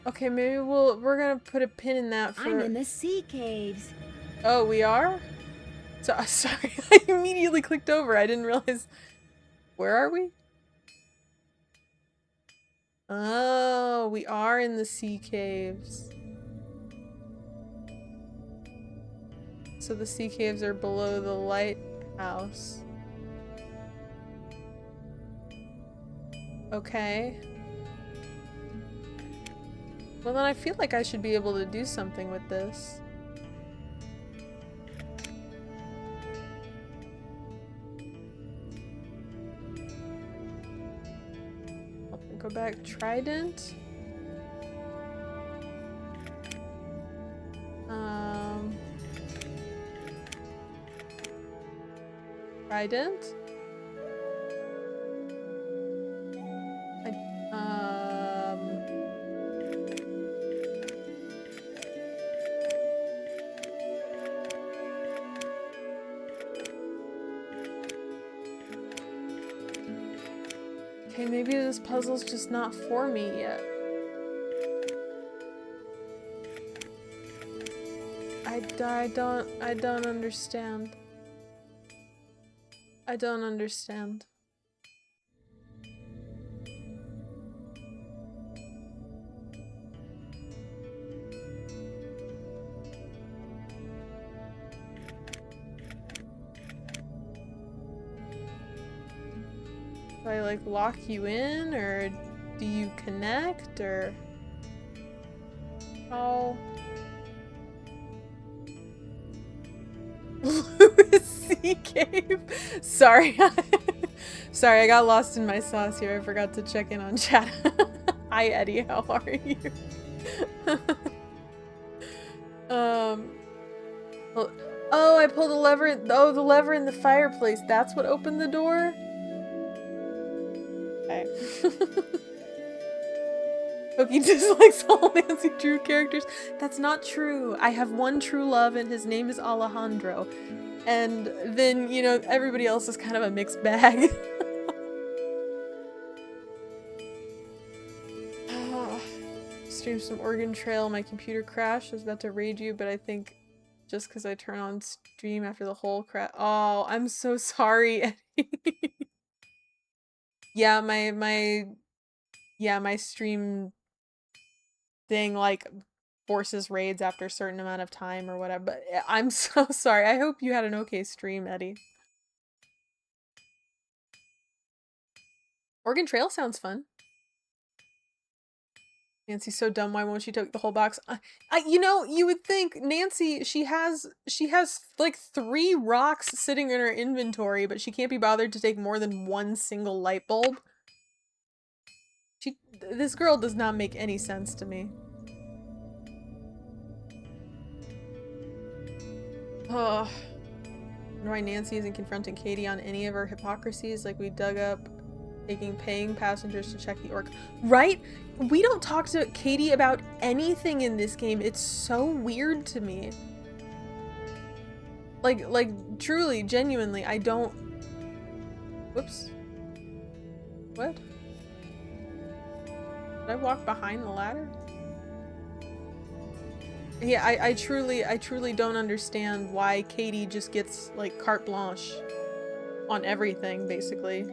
Okay, maybe we're gonna put a pin in that for... I'm in the sea caves. Oh, we are? So, sorry, I immediately clicked over. I didn't realize... Where are we? Oh, we are in the sea caves. So the sea caves are below the lighthouse. Okay. Well, then I feel like I should be able to do something with this. Go back. Trident. Trident. Okay, maybe this puzzle's just not for me yet. I don't understand. I don't understand. Do I like lock you in, or do you connect, or how? Sea cave. Sorry. Sorry, I got lost in my sauce here. I forgot to check in on chat. Hi Eddie, how are you? Well, oh, I pulled a lever. Oh, the lever in the fireplace. That's what opened the door? Okay. Poky dislikes all Nancy Drew characters. That's not true. I have one true love and his name is Alejandro. And then, you know, everybody else is kind of a mixed bag. Stream some Oregon Trail. My computer crashed. I was about to raid you, but I think just because I turn on stream after the whole crash. Oh, I'm so sorry, Eddie. Yeah, my stream thing like forces raids after a certain amount of time or whatever. But I'm so sorry. I hope you had an okay stream, Eddie. Oregon Trail sounds fun. Nancy's so dumb. Why won't she take the whole box? You know, you would think Nancy, she has like 3 rocks sitting in her inventory, but she can't be bothered to take more than one single light bulb. This girl does not make any sense to me. Oh, I wonder why Nancy isn't confronting Katie on any of her hypocrisies, like we dug up taking paying passengers to check the orc. Right? We don't talk to Katie about anything in this game. It's so weird to me. Like truly, genuinely, I don't... Whoops. What? Did I walk behind the ladder? Yeah, I truly don't understand why Katie just gets, like, carte blanche on everything, basically.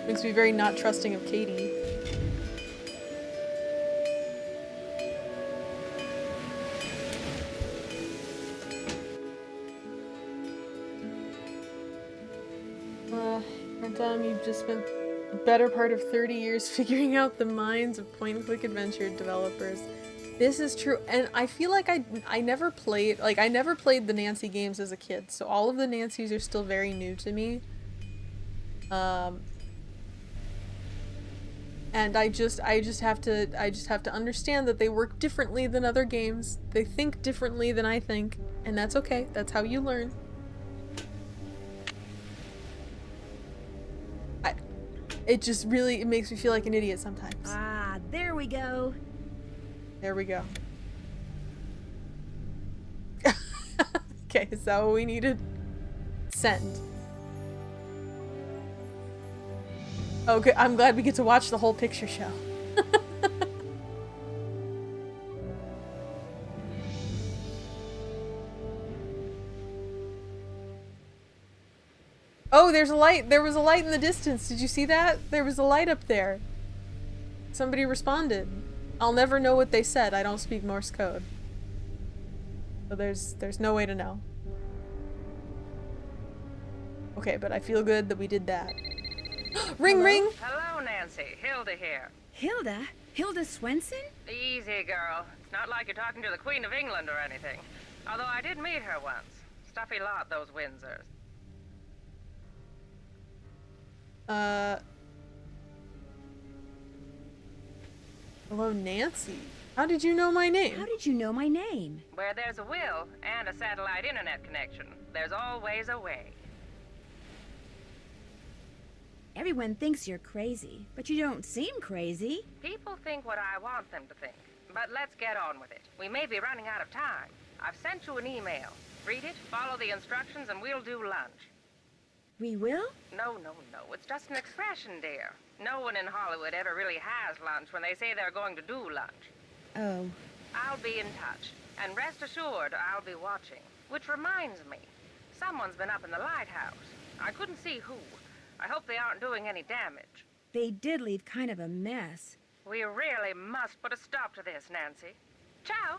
Makes me very not trusting of Katie. You've just spent the better part of 30 years figuring out the minds of point-and-click adventure developers. This is true, and I feel like I never played the Nancy games as a kid, so all of the Nancys are still very new to me. And I just have to understand that they work differently than other games. They think differently than I think, and that's okay. That's how you learn. It just really, it makes me feel like an idiot sometimes. Ah, there we go. There we go. Okay, is that what we needed? Send. Okay, I'm glad we get to watch the whole picture show. Oh, there's a light. There was a light in the distance. Did you see that? There was a light up there. Somebody responded. I'll never know what they said. I don't speak Morse code. So there's no way to know. Okay, but I feel good that we did that. Ring, Hello? ring! Hello, Nancy. Hilda here. Hilda? Hilda Swenson? Easy, girl. It's not like you're talking to the Queen of England or anything. Although I did meet her once. Stuffy lot, those Windsors. Hello, Nancy. How did you know my name? How did you know my name? Where there's a will and a satellite internet connection, there's always a way. Everyone thinks you're crazy, but you don't seem crazy. People think what I want them to think. But let's get on with it. We may be running out of time. I've sent you an email. Read it, follow the instructions, and we'll do lunch. We will? No. It's just an expression, dear. No one in Hollywood ever really has lunch when they say they're going to do lunch. Oh. I'll be in touch. And rest assured, I'll be watching. Which reminds me, someone's been up in the lighthouse. I couldn't see who. I hope they aren't doing any damage. They did leave kind of a mess. We really must put a stop to this, Nancy. Ciao!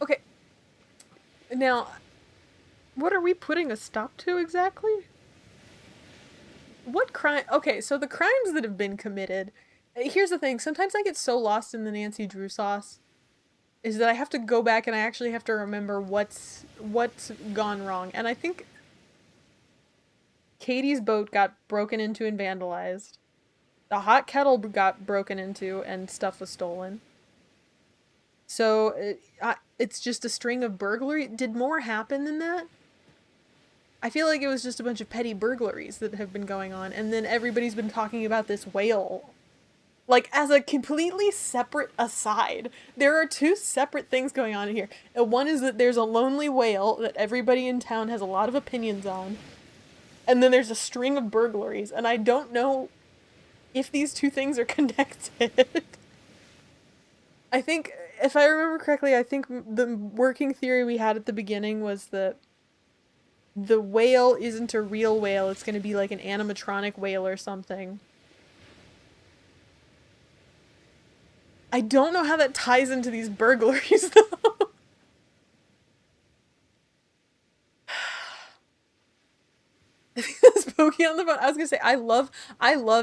Okay. Now, what are we putting a stop to exactly? What crime? Okay, so the crimes that have been committed. Here's the thing. Sometimes I get so lost in the Nancy Drew sauce is that I have to go back and I actually have to remember what's gone wrong. And I think Katie's boat got broken into and vandalized. The hot kettle got broken into and stuff was stolen. So it's just a string of burglary. Did more happen than that? I feel like it was just a bunch of petty burglaries that have been going on, and then everybody's been talking about this whale. Like, as a completely separate aside. There are two separate things going on here. One is that there's a lonely whale that everybody in town has a lot of opinions on. And then there's a string of burglaries, and I don't know if these two things are connected. I think, if I remember correctly, I think the working theory we had at the beginning was that the whale isn't a real whale, it's going to be like an animatronic whale or something. I don't know how that ties into these burglaries, though. I think that's Poky on the phone. I was gonna say, I love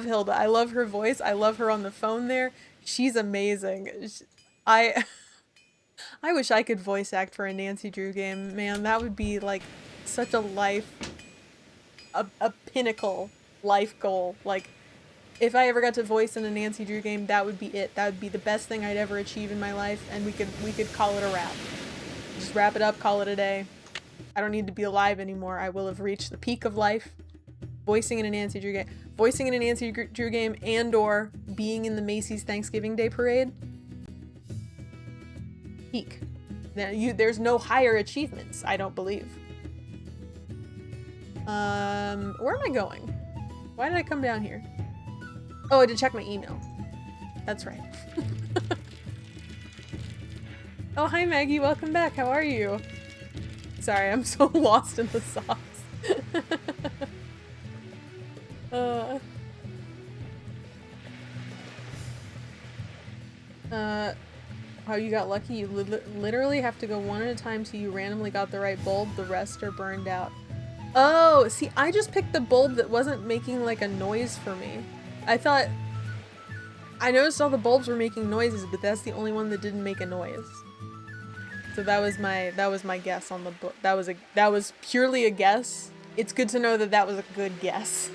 Hilda. I love her voice. I love her on the phone there. She's amazing. I wish I could voice act for a Nancy Drew game. Man, that would be like such a pinnacle life goal. Like, if I ever got to voice in a Nancy Drew game, that would be it. That would be the best thing I'd ever achieve in my life, and we could call it a wrap. Just wrap it up, call it a day. I don't need to be alive anymore. I will have reached the peak of life. Voicing in a Nancy Drew game. Voicing in a Nancy Drew game and or being in the Macy's Thanksgiving Day Parade. Peak. There's no higher achievements, I don't believe. Where am I going? Why did I come down here? Oh, I did check my email. That's right. Oh, hi Maggie, welcome back. How are you? Sorry, I'm so lost in the sauce. How you got lucky? You literally have to go one at a time till you randomly got the right bulb. The rest are burned out. Oh, see, I just picked the bulb that wasn't making like a noise for me. I noticed all the bulbs were making noises, but that's the only one that didn't make a noise. So that was my guess on the book. That was purely a guess. It's good to know that that was a good guess.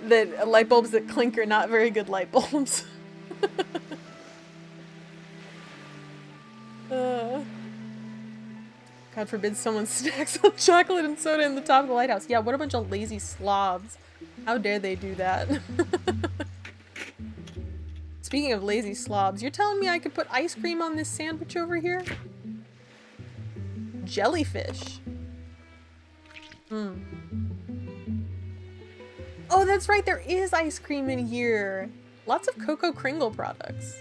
That light bulbs that clink are not very good light bulbs. God forbid someone snacks on chocolate and soda in the top of the lighthouse. Yeah, what a bunch of lazy slobs. How dare they do that? Speaking of lazy slobs, you're telling me I could put ice cream on this sandwich over here? Jellyfish. Oh, that's right, there is ice cream in here. Lots of Cocoa Kringle products.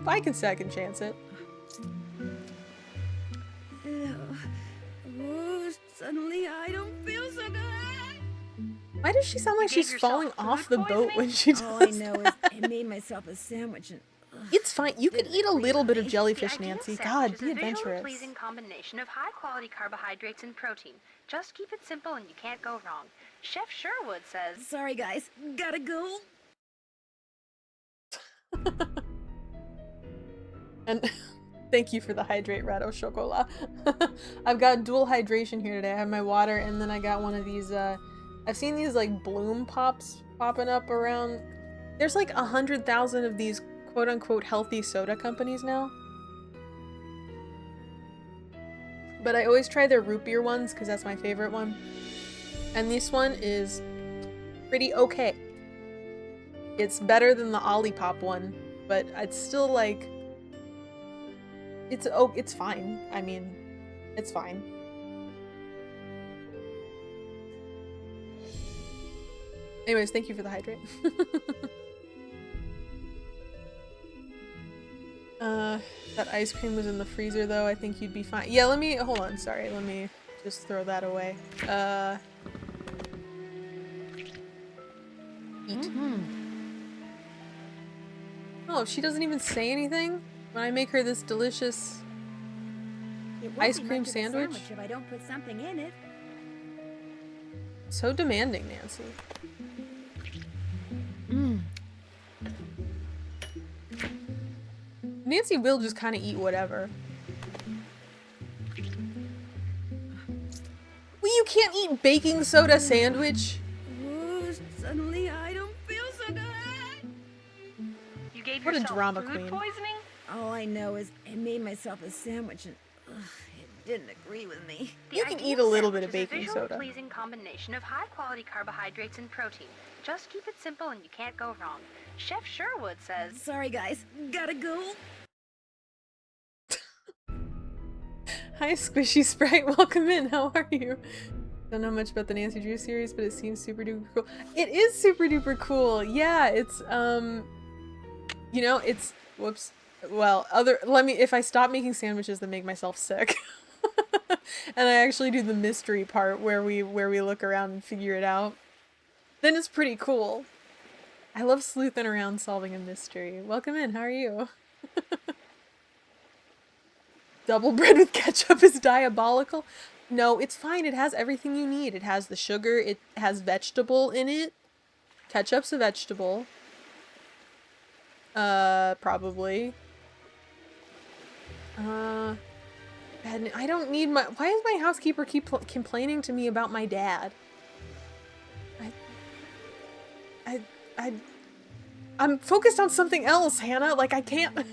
I can second chance it. Oh, suddenly I don't feel so good. Why does she sound like she's falling off the boat when she does All I know is I made myself a sandwich and... It's fine. You can eat a little bit of jellyfish, The ideal Nancy. sandwich God, is be a visually adventurous. pleasing combination of high-quality carbohydrates and protein. Just keep it simple and you can't go wrong. Chef Sherwood says... Sorry guys, gotta go. And thank you for the hydrate, Rado Chocolat. I've got dual hydration here today. I have my water, and then I got one of these, I've seen these, like, bloom pops popping up around. There's, like, 100,000 of these quote-unquote healthy soda companies now. But I always try their root beer ones, because that's my favorite one. And this one is pretty okay. It's better than the Olipop one, but it's still, like... It's fine. I mean, it's fine. Anyways, thank you for the hydrate. That ice cream was in the freezer though. I think you'd be fine. Yeah, hold on, sorry. Let me just throw that away. Eat. Oh, she doesn't even say anything? When I make her this delicious ice cream sandwich? If I don't put something in it. So demanding, Nancy. Nancy will just kind of eat whatever. Well, you can't eat baking soda sandwich. Oh, suddenly I don't feel so good. You gave What a yourself drama food queen. poisoning? All I know is I made myself a sandwich and it didn't agree with me. You can eat a little bit of baking soda. soda. A pleasing combination of high-quality carbohydrates and protein. Just keep it simple and you can't go wrong. Chef Sherwood says... Sorry, guys. Gotta go. Hi, Squishy Sprite. Welcome in. How are you? Don't know much about the Nancy Drew series, but it seems super duper cool. It is super duper cool. Yeah, it's, you know, it's, whoops. Well, if I stop making sandwiches that make myself sick. And I actually do the mystery part where we look around and figure it out, then it's pretty cool. I love sleuthing around solving a mystery. Welcome in. How are you? Double bread with ketchup is diabolical. No, it's fine. It has everything you need. It has the sugar. It has vegetable in it. Ketchup's a vegetable. Probably. And I don't need my... Why does my housekeeper keep complaining to me about my dad? I'm focused on something else, Hannah. Like, I can't...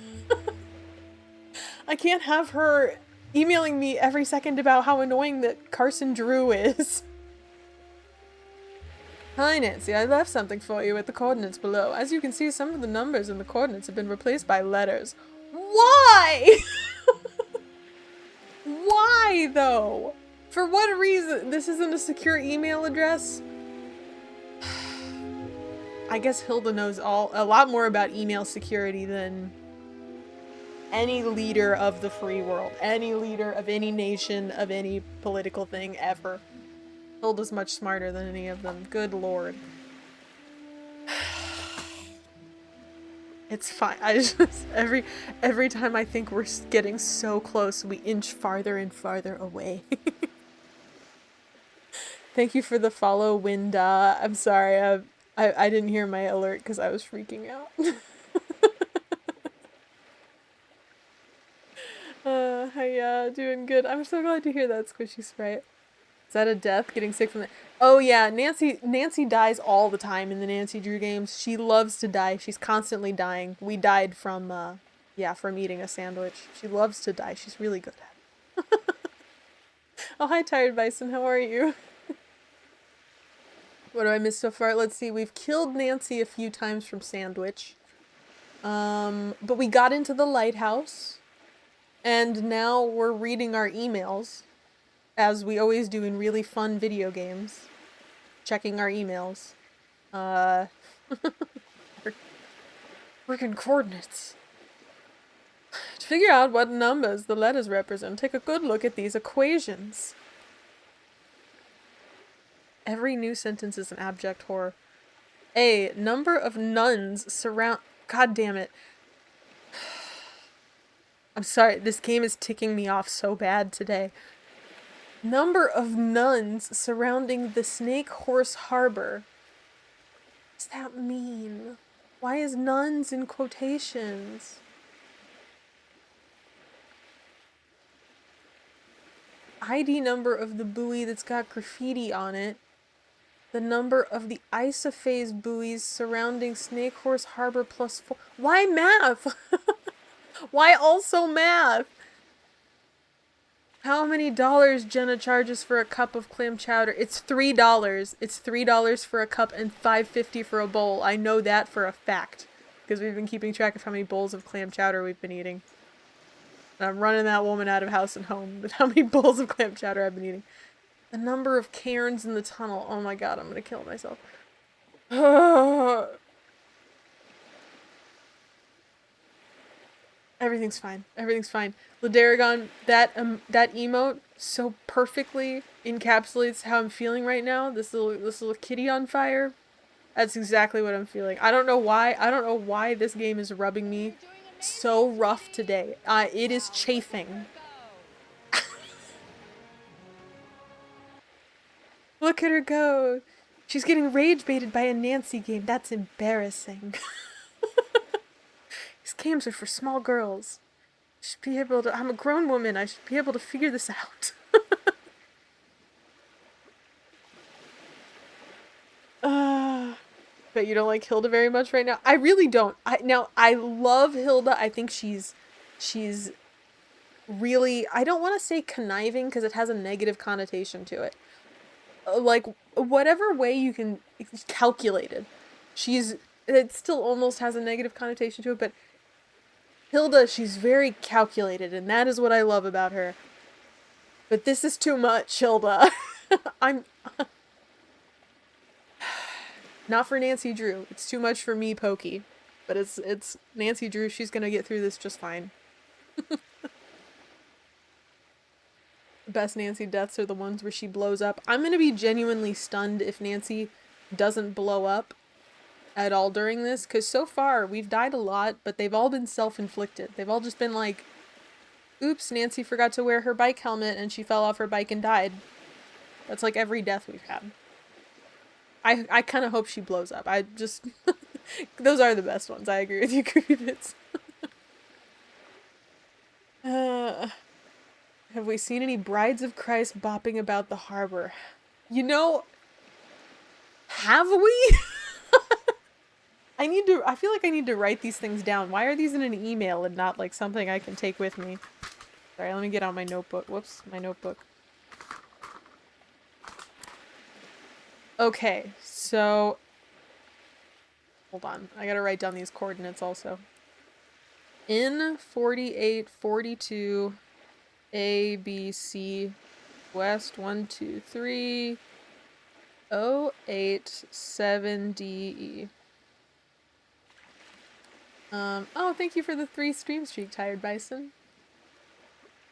I can't have her emailing me every second about how annoying that Carson Drew is. Hi, Nancy. I left something for you at the coordinates below. As you can see, some of the numbers in the coordinates have been replaced by letters. Why? Why, though? For what reason? This isn't a secure email address? I guess Hilda knows a lot more about email security than any leader of the free world. Any leader of any nation, of any political thing ever. Hilda's much smarter than any of them. Good lord. It's fine. I just every time I think we're getting so close, we inch farther and farther away. Thank you for the follow, Winda. I'm sorry. I didn't hear my alert because I was freaking out. Hi, doing good. I'm so glad to hear that, Squishy Sprite. Is that a death? Getting sick from it? Oh yeah, Nancy dies all the time in the Nancy Drew games. She loves to die. She's constantly dying. We died from, from eating a sandwich. She loves to die. She's really good at it. Oh, hi, Tired Bison. How are you? What do I miss so far? Let's see. We've killed Nancy a few times from sandwich. But we got into the lighthouse. And now we're reading our emails. As we always do in really fun video games. Checking our emails. Freaking coordinates. To figure out what numbers the letters represent, take a good look at these equations. Every new sentence is an abject horror. A number of nuns surround... God damn it. I'm sorry, this game is ticking me off so bad today. Number of nuns surrounding the Snake Horse Harbor. What does that mean? Why is nuns in quotations? ID number of the buoy that's got graffiti on it. The number of the isophase buoys surrounding Snake Horse Harbor plus 4. Why math? Why also math? How many dollars Jenna charges for a cup of clam chowder? It's $3. It's $3 for a cup and $5.50 for a bowl. I know that for a fact. Because we've been keeping track of how many bowls of clam chowder we've been eating. And I'm running that woman out of house and home with how many bowls of clam chowder I've been eating. The number of cairns in the tunnel. Oh my god, I'm gonna kill myself. Everything's fine. Everything's fine. Ladaragon, that emote so perfectly encapsulates how I'm feeling right now. This little kitty on fire. That's exactly what I'm feeling. I don't know why. I don't know why this game is rubbing me so rough today. It is chafing. Look at her go. She's getting rage baited by a Nancy game. That's embarrassing. These games are for small girls. I should be able to... I'm a grown woman. I should be able to figure this out. But you don't like Hilda very much right now? I really don't. I love Hilda. I think she's She's really, I don't want to say conniving because it has a negative connotation to it. Like, whatever way you can calculate it. It still almost has a negative connotation to it, but Hilda, she's very calculated, and that is what I love about her. But this is too much, Hilda. I'm... Not for Nancy Drew. It's too much for me, Poky. But it's Nancy Drew, she's gonna get through this just fine. Best Nancy deaths are the ones where she blows up. I'm gonna be genuinely stunned if Nancy doesn't blow up at all during this, because so far we've died a lot, but they've all been self-inflicted. They've all just been like, oops, Nancy forgot to wear her bike helmet and she fell off her bike and died. That's like every death we've had. I kind of hope she blows up. I just... Those are the best ones. I agree with you, Creepy Bits. Have we seen any Brides of Christ bopping about the harbor? You know, have we? I feel like I need to write these things down. Why are these in an email and not like something I can take with me? Sorry, let me get out my notebook. Whoops, my notebook. Okay, so... Hold on, I gotta write down these coordinates also. In 48, 42, A, B, C, west, 1, 2, 3, 08, 7, D, E. Oh, thank you for the 3 stream streak, Tired Bison.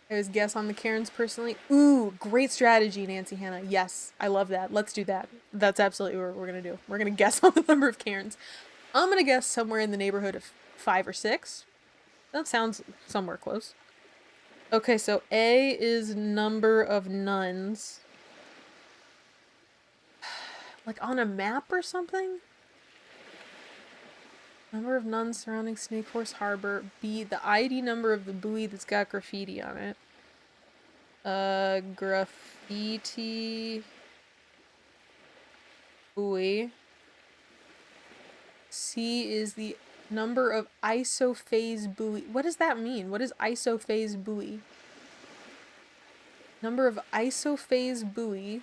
I always guess on the Karens personally. Ooh, great strategy, Nancy Hannah. Yes, I love that. Let's do that. That's absolutely what we're gonna do. We're gonna guess on the number of Karens. I'm gonna guess somewhere in the neighborhood of 5 or 6. That sounds somewhere close. Okay, so A is number of nuns. Like on a map or something? Number of nuns surrounding Snake Horse Harbor. B, the ID number of the buoy that's got graffiti on it. Graffiti buoy. C is the number of isophase buoy. What does that mean? What is isophase buoy? Number of isophase buoy.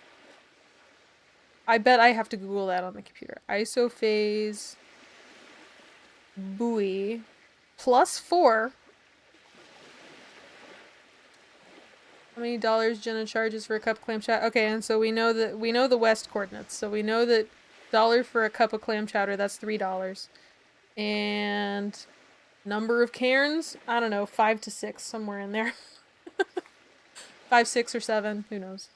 I bet I have to Google that on the computer. Isophase buoy plus 4. How many dollars Jenna charges for a cup of clam chowder? Okay, and so we know the west coordinates. So we know that $1 for a cup of clam chowder, that's $3. And number of cairns, I don't know, 5 to 6, somewhere in there. 5, 6, or 7, who knows.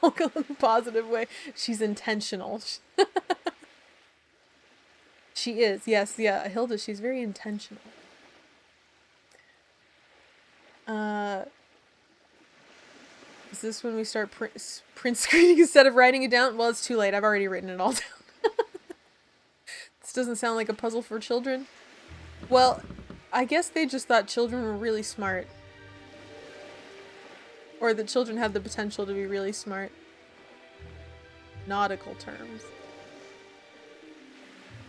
I'll go in a positive way. She's intentional. She is, yes, yeah. Hilda, she's very intentional. Is this when we start print screening instead of writing it down? Well, it's too late. I've already written it all down. This doesn't sound like a puzzle for children. Well, I guess they just thought children were really smart. Or that children had the potential to be really smart. Nautical terms.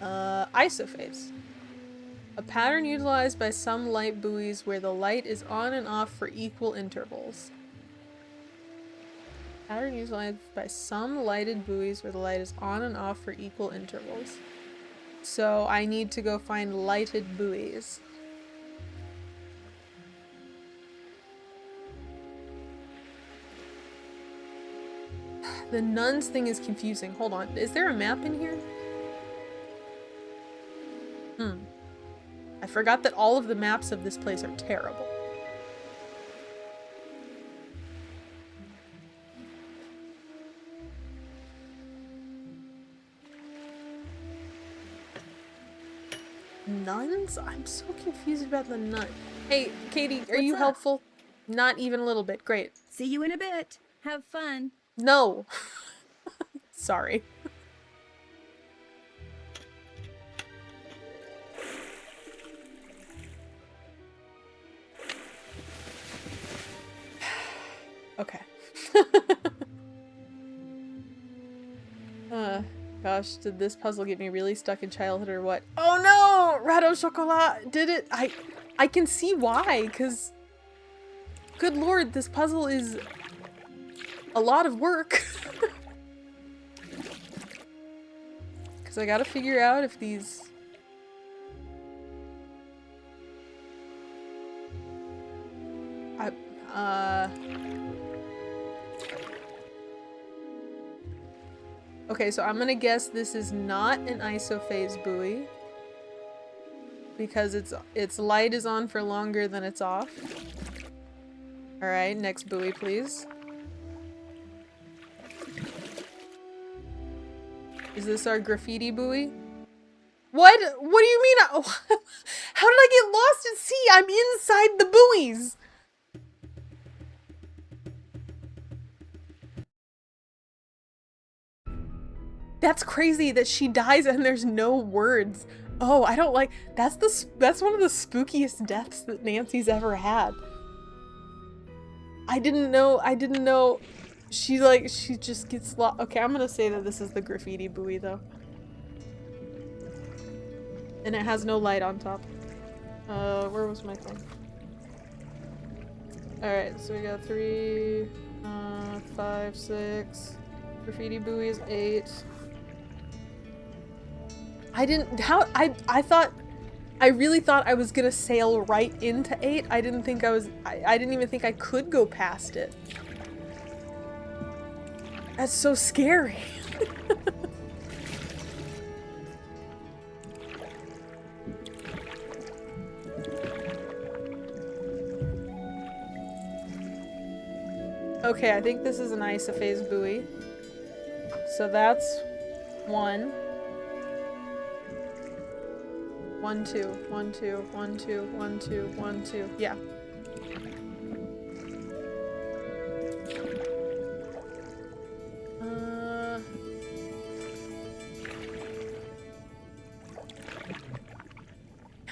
Isophase. A pattern utilized by some light buoys where the light is on and off for equal intervals. Pattern utilized by some lighted buoys where the light is on and off for equal intervals. So I need to go find lighted buoys. The nuns thing is confusing. Hold on. Is there a map in here? I forgot that all of the maps of this place are terrible. Nuns? I'm so confused about the nun. Hey, Katie, are you helpful? Not even a little bit. Great. See you in a bit. Have fun. No. Sorry. Okay. Gosh, did this puzzle get me really stuck in childhood or what? Oh no! Rato Chocolat did it! I can see why, because good lord, this puzzle is a lot of work. Because I gotta figure out if these... Okay, so I'm gonna guess this is not an isophase buoy. Because its light is on for longer than it's off. Alright, next buoy, please. Is this our graffiti buoy? What? What do you mean? How did I get lost at sea? I'm inside the buoys! That's crazy that she dies and there's no words. Oh, I don't like... That's one of the spookiest deaths that Nancy's ever had. I didn't know she just gets lost. Okay, I'm gonna say that this is the graffiti buoy though. And it has no light on top. Where was my thing? Alright, so we got 3, 5, 6. Graffiti buoy is 8. I really thought I was gonna sail right into 8. I didn't even think I could go past it. That's so scary. Okay, I think this is an isophase buoy. So that's 1. 1, 2, 1, 2, 1, 2, 1, 2, 1, 2. Yeah. Man,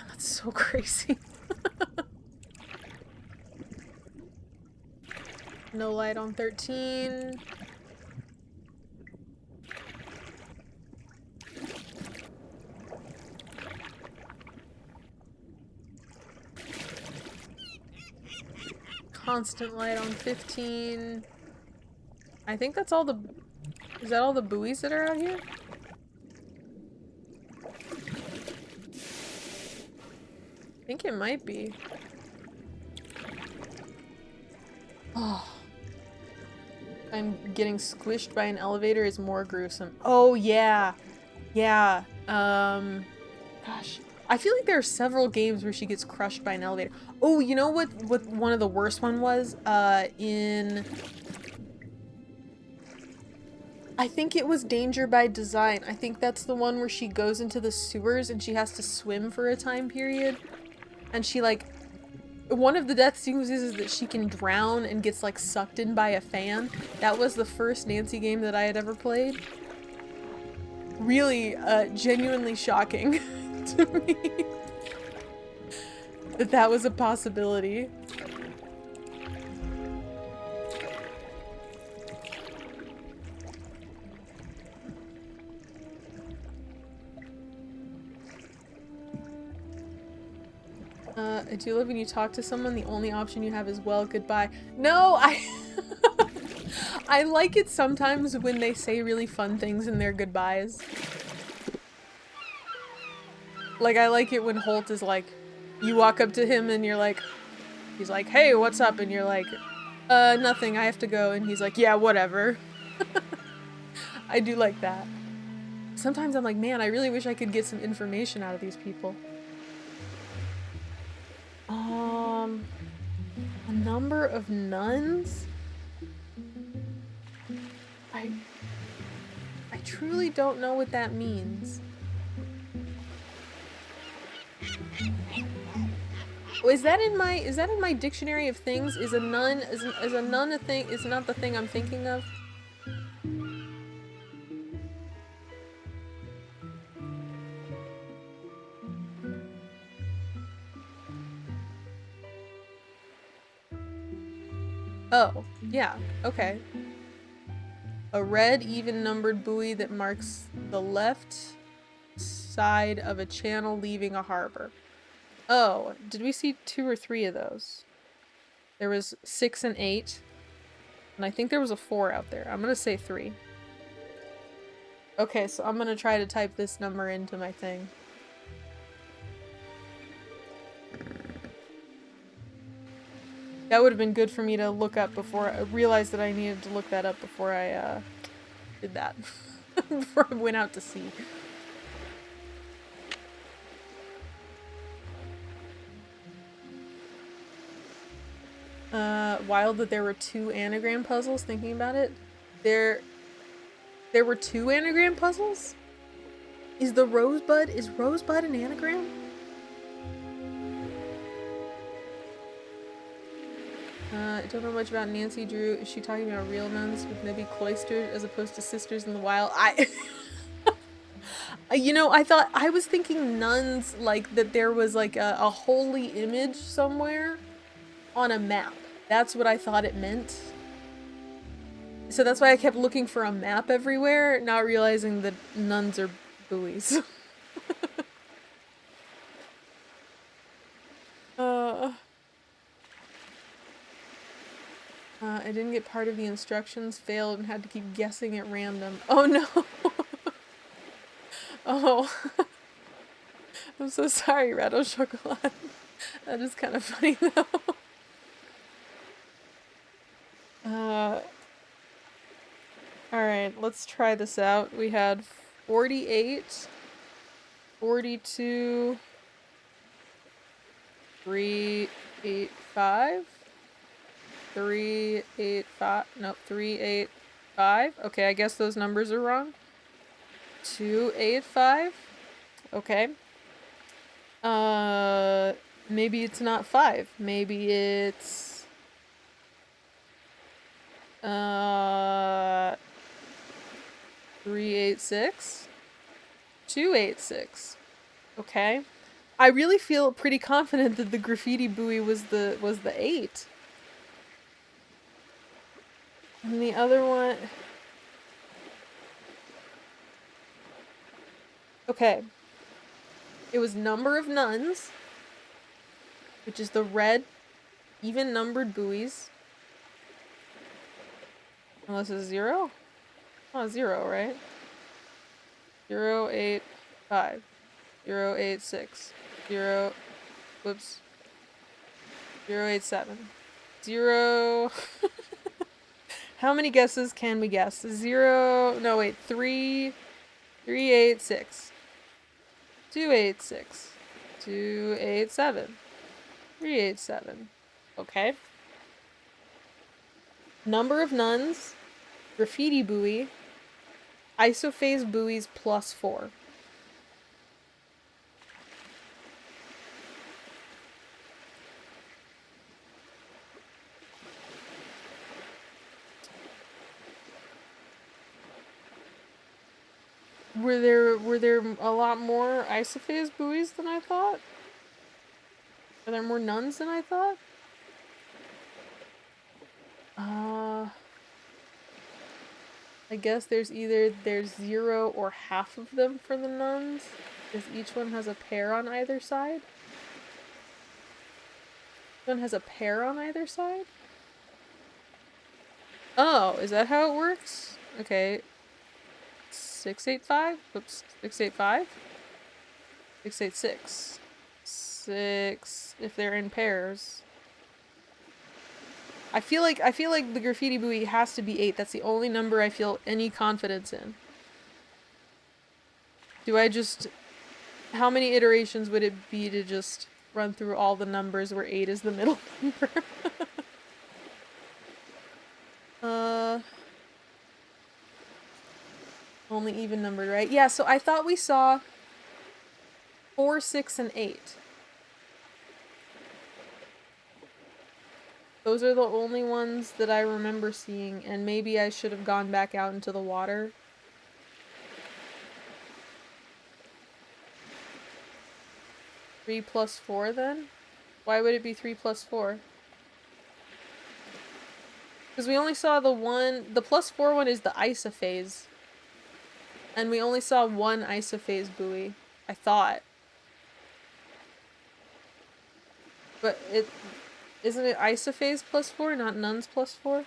that's so crazy. No light on 13. Constant light on 15. I think that's all the... Is that all the buoys that are out here? I think it might be. Oh. I'm getting squished by an elevator is more gruesome. Oh, yeah. Yeah. Gosh. I feel like there are several games where she gets crushed by an elevator. Oh, you know what one of the worst one was? In... I think it was Danger by Design. I think that's the one where she goes into the sewers and she has to swim for a time period. And she, like... One of the death sequences is that she can drown and gets, like, sucked in by a fan. That was the first Nancy game that I had ever played. Really, genuinely shocking to me that was a possibility. I do love when you talk to someone, the only option you have is, well, goodbye. No, I like it sometimes when they say really fun things in their goodbyes. Like, I like it when Holt is like, you walk up to him and you're like, he's like, hey, what's up? And you're like, nothing, I have to go. And he's like, yeah, whatever. I do like that. Sometimes I'm like, man, I really wish I could get some information out of these people. A number of nuns? I truly don't know what that means. Is that in my dictionary of things? Is a nun a thing? Is not the thing I'm thinking of? Oh, Yeah, okay. A red even numbered buoy that marks the left side of a channel leaving a harbor. Oh, did we see 2 or 3 of those? There was 6 and 8. And I think there was a 4 out there. I'm gonna say 3. Okay, so I'm gonna try to type this number into my thing. That would have been good for me to look up before I realized that I needed to look that up before I did that. Before I went out to sea. Wild that there were 2 anagram puzzles, thinking about it. There were 2 anagram puzzles? Is Rosebud an anagram? I don't know much about Nancy Drew. Is she talking about real nuns with maybe cloistered as opposed to sisters in the wild? You know, I was thinking nuns, like that there was like a holy image somewhere on a map. That's what I thought it meant. So that's why I kept looking for a map everywhere, not realizing that nuns are buoys. I didn't get part of the instructions, failed, and had to keep guessing at random. Oh no! Oh. I'm so sorry, Red Au Chocolat. That is kind of funny though. Alright, let's try this out. We had 48, 42, 385, 385, nope, 385. Okay, I guess those numbers are wrong. 285. Okay. Maybe it's not 5. Maybe it's 386, 286. Okay. I really feel pretty confident that the graffiti buoy was the 8. And the other one. Okay. It was number of nuns, which is the red even numbered buoys. Unless it's 0? Oh, 0, right? 0, 8, 5. 0, 8, 6. 0, whoops. 0, 8, 7. 0. How many guesses can we guess? 0, no wait, 3, 3, 8, 6. 2, 8, 6. 2, 8, 7. 3, 8, 7. Okay. Number of nuns, graffiti buoy, isophase buoys plus 4. Were there a lot more isophase buoys than I thought? Are there more nuns than I thought? I guess there's 0 or half of them for the nuns, because each one has a pair on either side. One has a pair on either side? Oh, is that how it works? Okay. 685? Whoops. 685? 686. 6 if they're in pairs. I feel like the graffiti buoy has to be 8. That's the only number I feel any confidence in. Do I just... How many iterations would it be to just run through all the numbers where 8 is the middle number? Only even numbered, right? Yeah, so I thought we saw 4, 6, and 8. Those are the only ones that I remember seeing, and maybe I should have gone back out into the water. Three plus 4 then? Why would it be 3 plus 4? Because we only saw the one, the +4 one is the isophase. And we only saw one isophase buoy, I thought. But isn't it isophase +4, not nuns +4?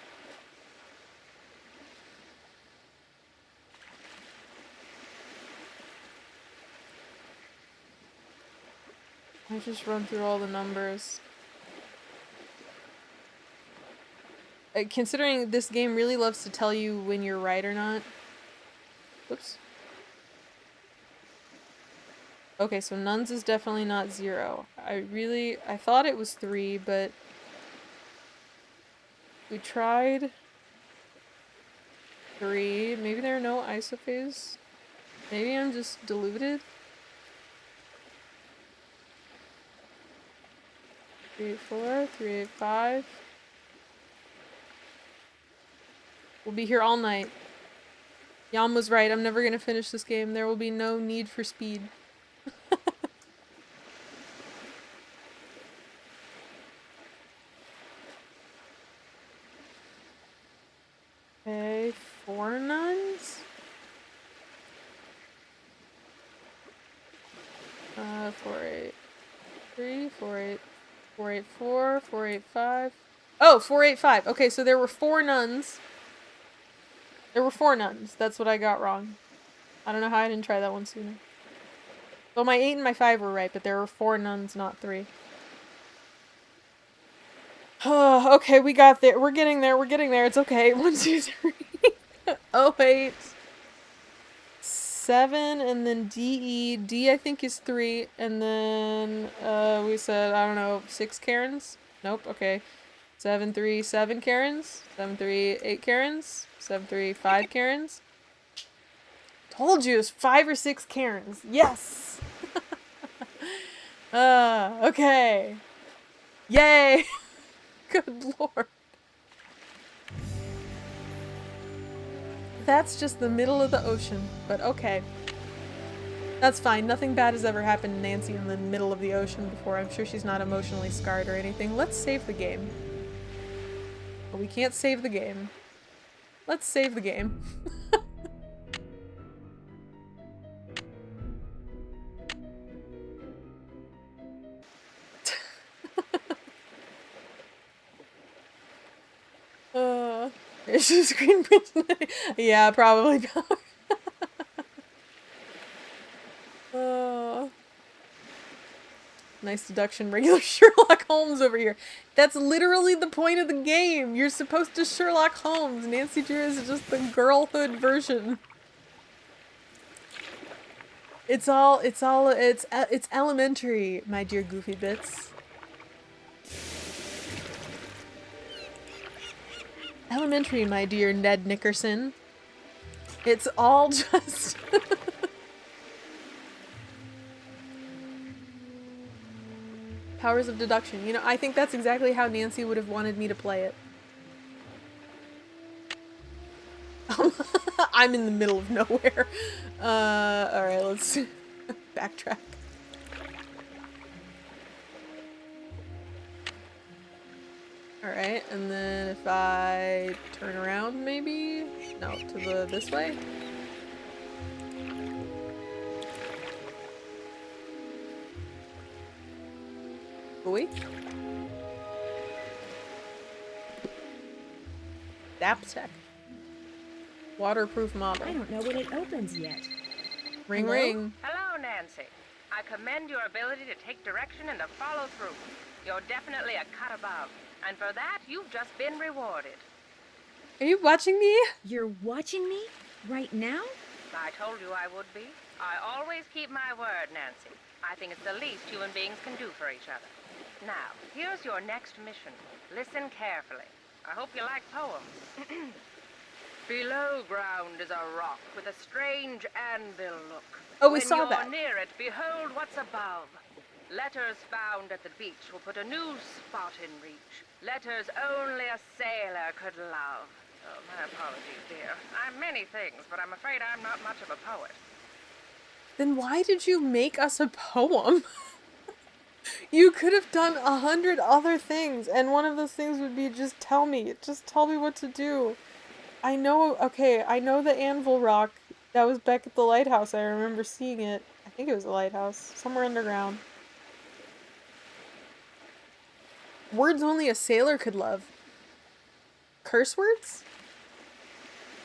I just run through all the numbers. Considering this game really loves to tell you when you're right or not. Whoops. Okay, so nuns is definitely not 0. I thought it was 3, but we tried 3. Maybe there are no isophase. Maybe I'm just deluded. 384, 385. We'll be here all night. Yam was right, I'm never gonna finish this game. There will be no need for speed. Okay, 4 nuns? 483, 484, 485. Oh, 485. Okay, so there were 4 nuns. There were 4 nuns. That's what I got wrong. I don't know how I didn't try that one sooner. Well, my 8 and my 5 were right, but there were 4 nuns, not 3. Oh, okay, we got there. We're getting there. We're getting there. It's okay. 1, 2, 3. 08. 7, and then DE. D, I think, is 3. And then, we said, I don't know, 6 Karens? Nope, okay. 7, 3, 7 Karens. 7, 3, 8 Karens. 7, 3, 5 Karens. Told you, it was 5 or 6 Karens. Yes! Okay. Yay! Good lord. That's just the middle of the ocean, but okay. That's fine. Nothing bad has ever happened to Nancy in the middle of the ocean before. I'm sure she's not emotionally scarred or anything. Let's save the game. But we can't save the game. Let's save the game. Is she screen printing? Yeah, probably. Nice deduction, regular Sherlock Holmes over here. That's literally the point of the game. You're supposed to Sherlock Holmes. Nancy Drew is just the girlhood version. It's elementary, my dear Goofy Bits. Elementary, my dear Ned Nickerson. It's all just... Powers of deduction. You know, I think that's exactly how Nancy would have wanted me to play it. I'm in the middle of nowhere. Alright, let's backtrack. Alright, and then if I turn around maybe? No, to this way? Buoy? Daptech. Waterproof model. I don't know when it opens yet. Ring Hello? ring. Hello, Nancy. I commend your ability to take direction and to follow through. You're definitely a cut above. And for that, you've just been rewarded. Are you watching me? You're watching me? Right now? I told you I would be. I always keep my word, Nancy. I think it's the least human beings can do for each other. Now, here's your next mission. Listen carefully. I hope you like poems. Below ground is a rock with a strange anvil look. Oh, we saw that. When you're near it, behold what's above. Letters found at the beach will put a new spot in reach. Letters only a sailor could love. Oh, my apologies, dear. I'm many things, but I'm afraid I'm not much of a poet. Then why did you make us a poem? You could have done 100 other things, and one of those things would be just tell me what to do. I know, okay, I know the anvil rock. That was back at the lighthouse. I remember seeing it. I think it was a lighthouse, somewhere underground. Words only a sailor could love. Curse words?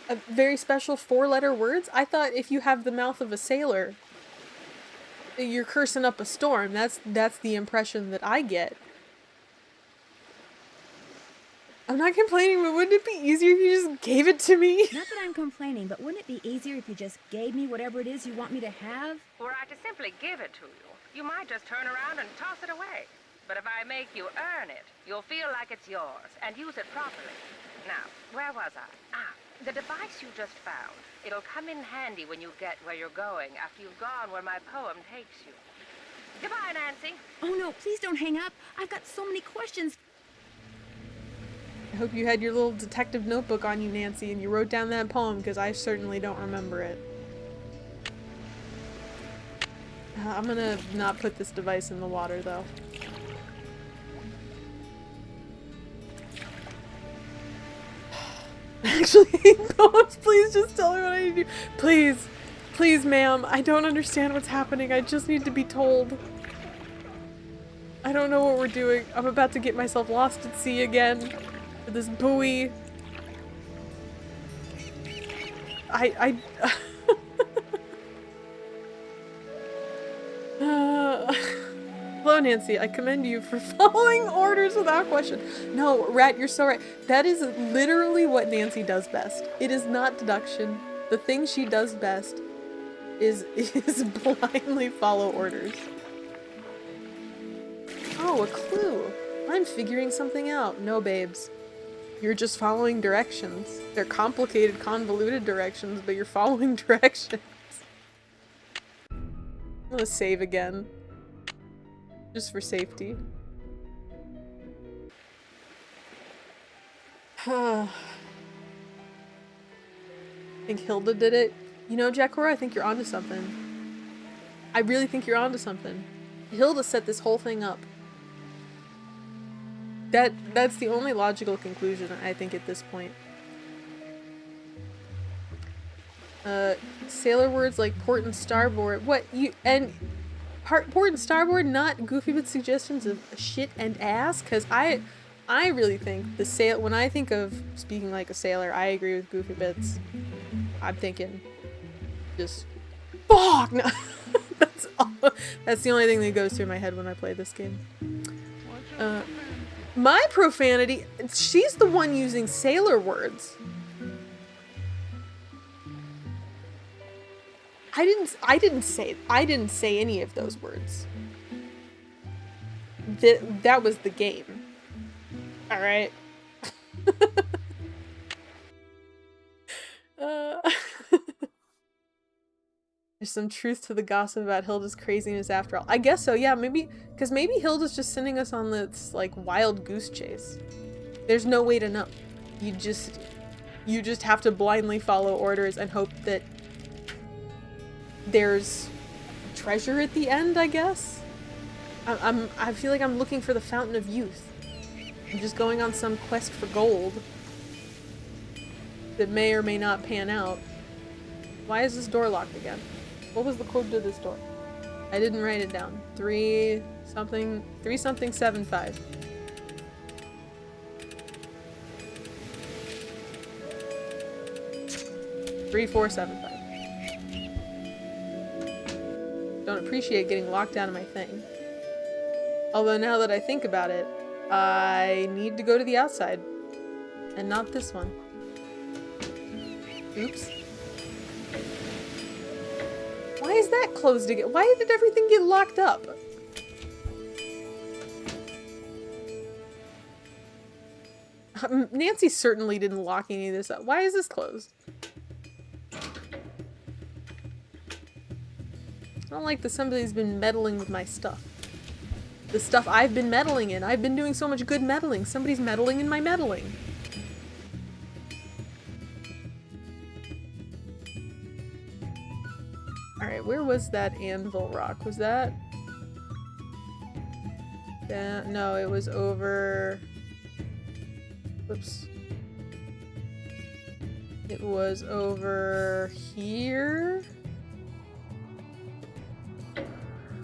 A very special 4-letter words? I thought if you have the mouth of a sailor, you're cursing up a storm. That's the impression that I get. I'm not complaining, but wouldn't it be easier if you just gave it to me? Not that I'm complaining, but wouldn't it be easier if you just gave me whatever it is you want me to have? Were I to simply give it to you, you might just turn around and toss it away. But if I make you earn it, you'll feel like it's yours and use it properly. Now, where was I? The device you just found. It'll come in handy when you get where you're going after you've gone where my poem takes you. Goodbye, Nancy. Oh no, please don't hang up. I've got so many questions. I hope you had your little detective notebook on you, Nancy, and you wrote down that poem, because I certainly don't remember it. I'm gonna not put this device in the water, though. Actually, poems, please just tell me what I need to do. Please. Please, ma'am. I don't understand what's happening. I just need to be told. I don't know what we're doing. I'm about to get myself lost at sea again. With this buoy. Hello, Nancy. I commend you for following orders without question. No, Rat, you're so right. That is literally what Nancy does best. It is not deduction. The thing she does best is blindly follow orders. Oh, a clue. I'm figuring something out. No, babes. You're just following directions. They're complicated, convoluted directions, but you're following directions. I'm gonna save again. Just for safety. I think Hilda did it. You know, Jakora, I think you're onto something. I really think you're onto something. Hilda set this whole thing up. That's the only logical conclusion, I think, at this point. Sailor words like port and starboard. What? Port and starboard, not Goofy Bits suggestions of shit and ass? Because I really think when I think of speaking like a sailor, I agree with Goofy Bits. I'm thinking just fuck! No. That's the only thing that goes through my head when I play this game. My profanity, she's the one using sailor words. I didn't say any of those words. That was the game. All right. There's some truth to the gossip about Hilda's craziness after all. I guess so, yeah, maybe Hilda's just sending us on this, like, wild goose chase. There's no way to know. You just have to blindly follow orders and hope that there's treasure at the end, I guess? I feel like I'm looking for the fountain of youth. I'm just going on some quest for gold that may or may not pan out. Why is this door locked again? What was the code to this door? I didn't write it down. 3 something 75. Three, 4, 7, 5. Don't appreciate getting locked out of my thing. Although now that I think about it, I need to go to the outside. And not this one. Oops. Why is that closed again? Why did everything get locked up? Nancy certainly didn't lock any of this up. Why is this closed? I don't like that somebody's been meddling with my stuff. The stuff I've been meddling in. I've been doing so much good meddling. Somebody's meddling in my meddling. Alright, where was that anvil rock? Was that... No, it was over... Whoops. It was over here?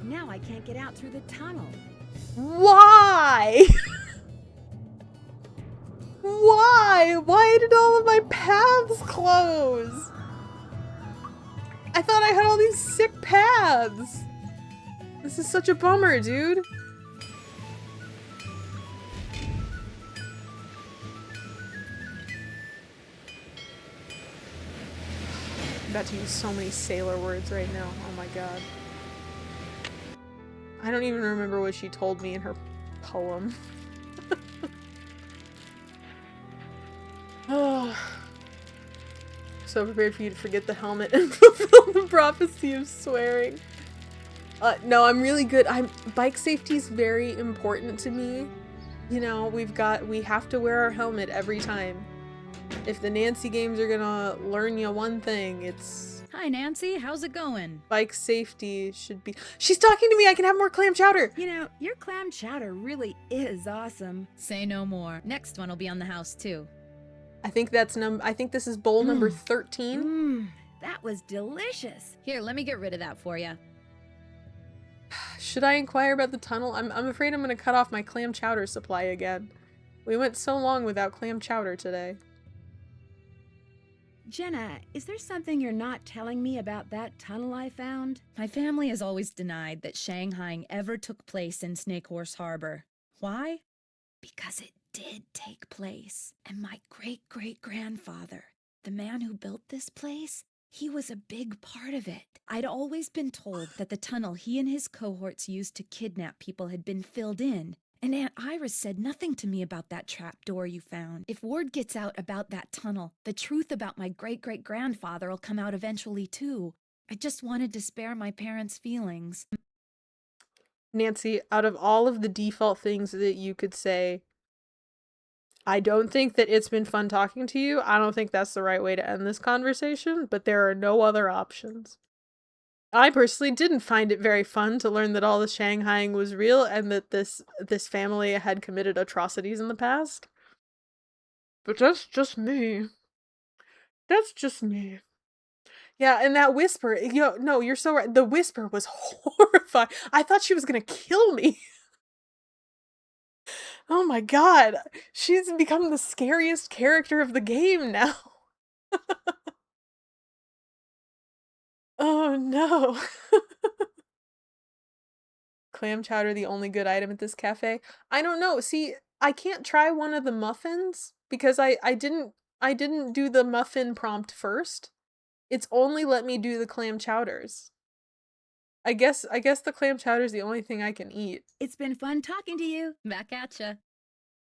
Now I can't get out through the tunnel. Why? Why? Why did all of my paths close? I thought I had all these sick paths. This is such a bummer, dude. I'm about to use so many sailor words right now. Oh my god. I don't even remember what she told me in her poem. Oh. So prepared for you to forget the helmet and fulfill the prophecy of swearing. No, I'm really good. Bike safety is very important to me. You know, we have to wear our helmet every time. If the Nancy games are gonna learn you one thing, it's... Hi, Nancy. How's it going? Bike safety should be... She's talking to me! I can have more clam chowder! You know, your clam chowder really is awesome. Say no more. Next one will be on the house, too. I think this is bowl number 13. That was delicious. Here, let me get rid of that for you. Should I inquire about the tunnel? I'm afraid I'm gonna cut off my clam chowder supply again. We went so long without clam chowder today. Jenna, is there something you're not telling me about that tunnel I found? My family has always denied that Shanghaiing ever took place in Snake Horse Harbor. Why? Because it did take place. And my great-great-grandfather, the man who built this place, he was a big part of it. I'd always been told that the tunnel he and his cohorts used to kidnap people had been filled in. And Aunt Iris said nothing to me about that trap door you found. If word gets out about that tunnel, the truth about my great-great-grandfather will come out eventually too. I just wanted to spare my parents' feelings. Nancy, out of all of the default things that you could say, I don't think that it's been fun talking to you. I don't think that's the right way to end this conversation, but there are no other options. I personally didn't find it very fun to learn that all the Shanghaiing was real and that this family had committed atrocities in the past. But that's just me. That's just me. Yeah, and that whisper, no, you're so right. The whisper was horrifying. I thought she was gonna kill me. Oh my god. She's become the scariest character of the game now. Oh no. Clam chowder, the only good item at this cafe? I don't know. See, I can't try one of the muffins because I didn't do the muffin prompt first. It's only let me do the clam chowders. I guess the clam chowder is the only thing I can eat. It's been fun talking to you. Back at ya.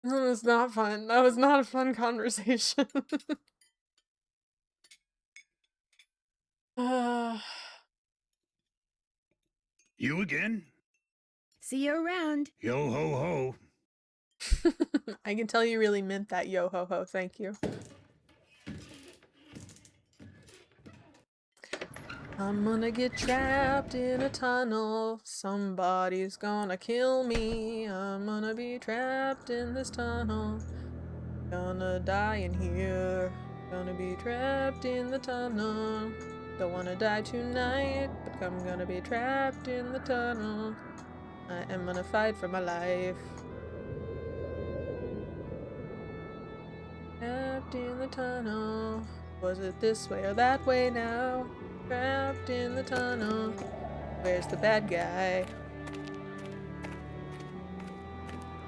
That was not fun. That was not a fun conversation. You again? See you around. Yo ho ho. I can tell you really meant that yo ho ho. Thank you. I'm gonna get trapped in a tunnel. Somebody's gonna kill me. I'm gonna be trapped in this tunnel. Gonna die in here. Gonna be trapped in the tunnel. Don't wanna die tonight, but I'm gonna be trapped in the tunnel. I am gonna fight for my life. Trapped in the tunnel. Was it this way or that way now? Trapped in the tunnel. Where's the bad guy?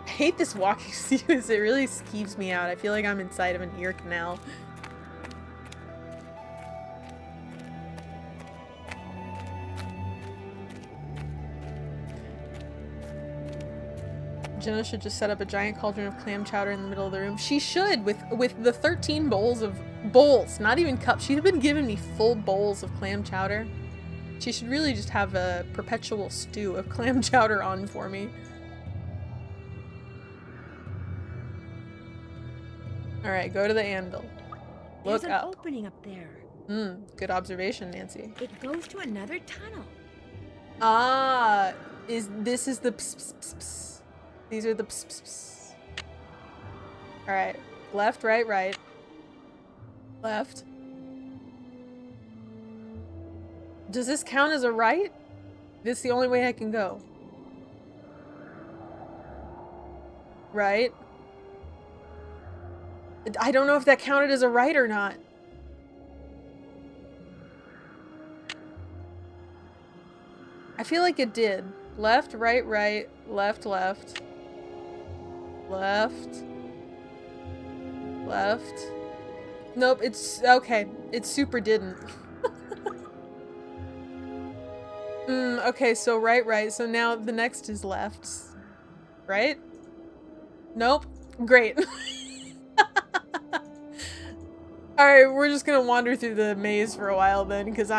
I hate this walking sequence. It really skeeves me out. I feel like I'm inside of an ear canal. Jenna should just set up a giant cauldron of clam chowder in the middle of the room. She should, with the 13 bowls, not even cups. She's been giving me full bowls of clam chowder. She should really just have a perpetual stew of clam chowder on for me. Alright, go to the anvil. Look There's up. an opening up there. Good observation, Nancy. It goes to another tunnel. Ah, this is the ps, ps, ps, ps. These are the ps, ps, ps. Alright. Left, right, right. Left. Does this count as a right? This is the only way I can go. Right? I don't know if that counted as a right or not. I feel like it did. Left, right, right, left, left. Left. Left. Nope, it's okay. It super didn't. Okay, so right, right. So now the next is left. Right? Nope. Great. Alright, we're just gonna wander through the maze for a while then, because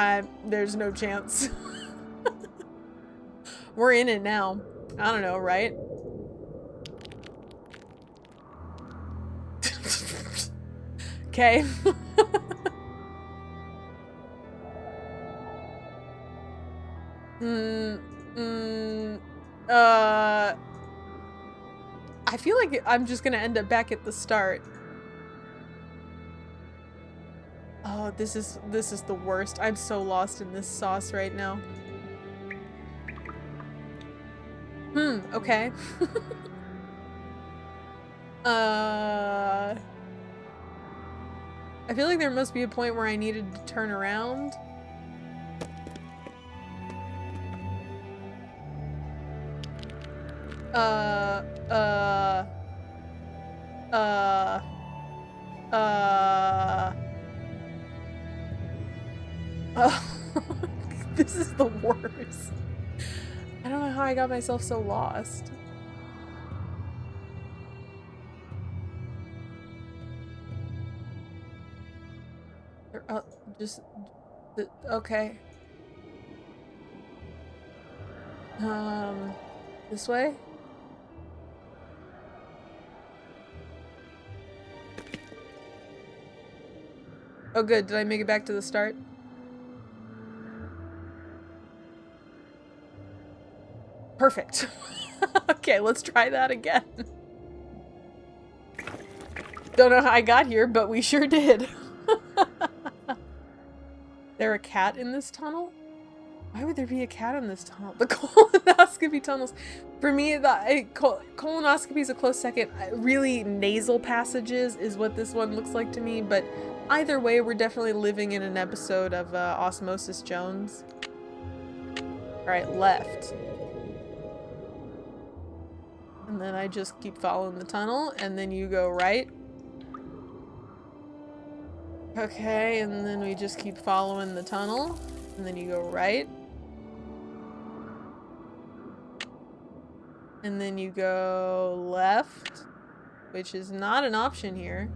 there's no chance. We're in it now. I don't know, right? Okay. I feel like I'm just gonna end up back at the start. Oh, this is the worst. I'm so lost in this sauce right now. Okay. I feel like there must be a point where I needed to turn around. This is the worst. I don't know how I got myself so lost. Okay. This way? Oh good, did I make it back to the start? Perfect. Okay, let's try that again. Don't know how I got here, but we sure did. There a cat in this tunnel? Why would there be a cat in this tunnel? The colonoscopy tunnels. For me, colonoscopy is a close second. Really, nasal passages is what this one looks like to me, but either way, we're definitely living in an episode of Osmosis Jones. Alright, left. And then I just keep following the tunnel, and then you go right. Okay, and then we just keep following the tunnel, and then you go right. And then you go left, which is not an option here.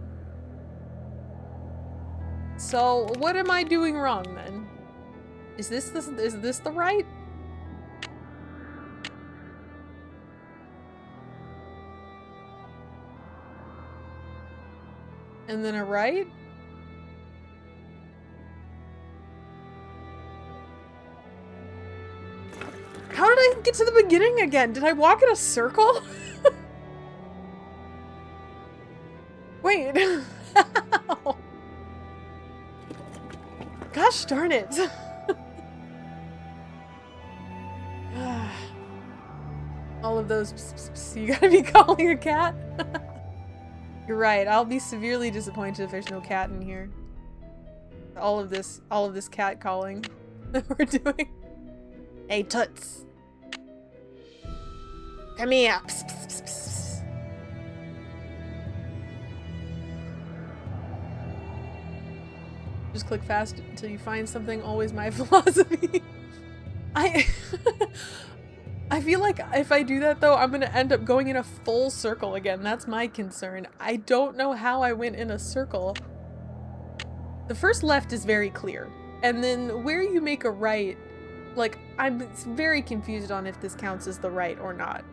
So, what am I doing wrong then? Is this the right? And then a right? How did I get to the beginning again? Did I walk in a circle? Wait. How? Gosh darn it. All of those you gotta be calling a cat? You're right, I'll be severely disappointed if there's no cat in here. All of this cat calling that we're doing. Hey, Toots. Come here. Psst, psst, psst, psst. Just click fast until you find something, always my philosophy. I feel like if I do that though, I'm gonna end up going in a full circle again. That's my concern. I don't know how I went in a circle. The first left is very clear. And then where you make a right, like, I'm very confused on if this counts as the right or not.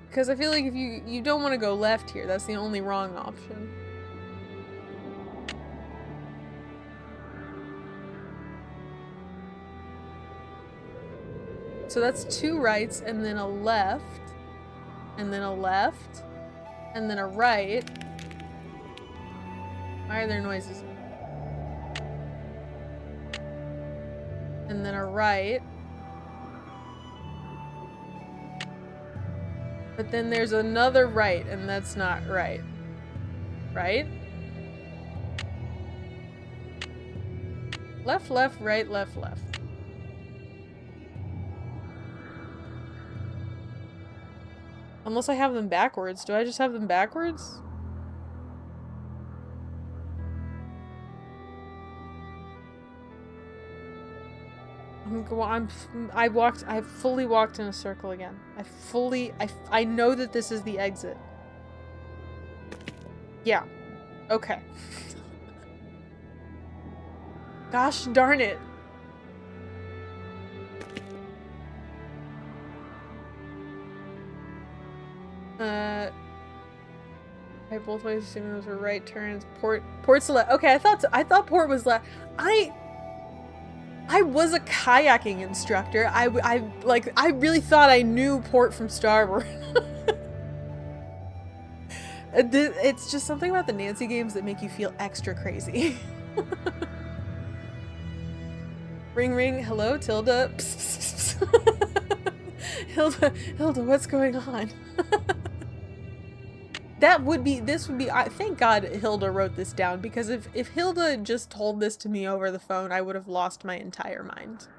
Because I feel like if you don't want to go left here, that's the only wrong option. So that's 2 rights, and then a left, and then a left, and then a right. Why are there noises? And then a right. But then there's another right, and that's not right. Right? Left, left, right, left, left. Unless I have them backwards. Do I just have them backwards? I fully walked in a circle again. I know that this is the exit. Yeah. Okay. Gosh darn it. Right, both ways, assuming those were right turns. Port's left. Okay, I thought port was left. I was a kayaking instructor. I really thought I knew port from starboard. It's just something about the Nancy games that make you feel extra crazy. Ring ring, hello Tilda. Psst, psst, psst. Hilda, what's going on? This would be, thank God Hilda wrote this down, because if Hilda just told this to me over the phone, I would have lost my entire mind.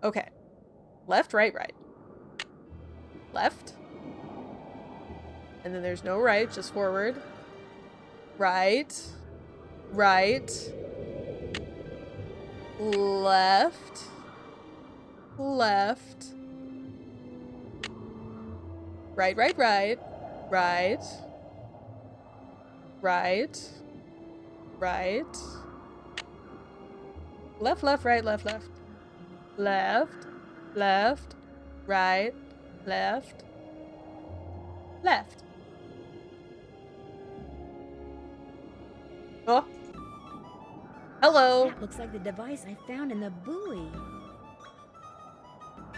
Okay. Left, right, right. Left. And then there's no right, just forward. Right. Right. Left. Left. Right, right, right. Right. Right. Right. Left, left, right, left, left. Left. Left. Right. Left. Left. Oh. Hello. That looks like the device I found in the buoy.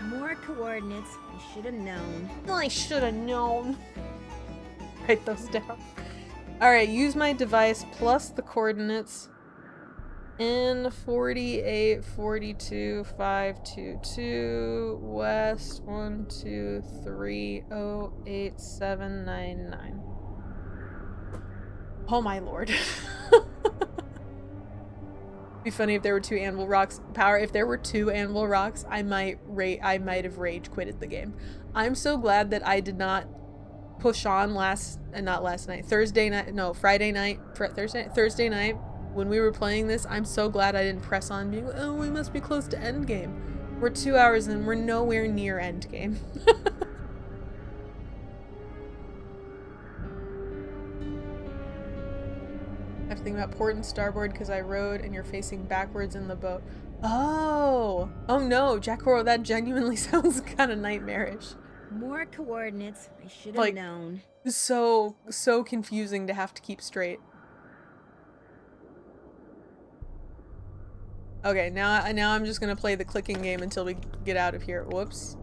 More coordinates. I should have known. I should have known. Write those down. Alright, use my device plus the coordinates. N48, 42, 522, west, 123, 08799. Oh my lord. Be funny if there were 2 anvil rocks. Power, if there were 2 anvil rocks, I might have rage quitted the game. I'm so glad that I did not push on Thursday night when we were playing this. I'm so glad I didn't press on being, oh, we must be close to endgame. We're 2 hours in, we're nowhere near endgame. I have to think about port and starboard because I rowed and you're facing backwards in the boat. Oh! Oh no, Jack Coral, that genuinely sounds kind of nightmarish. More coordinates. I should have known. So confusing to have to keep straight. Okay, now I'm just gonna play the clicking game until we get out of here. Whoops.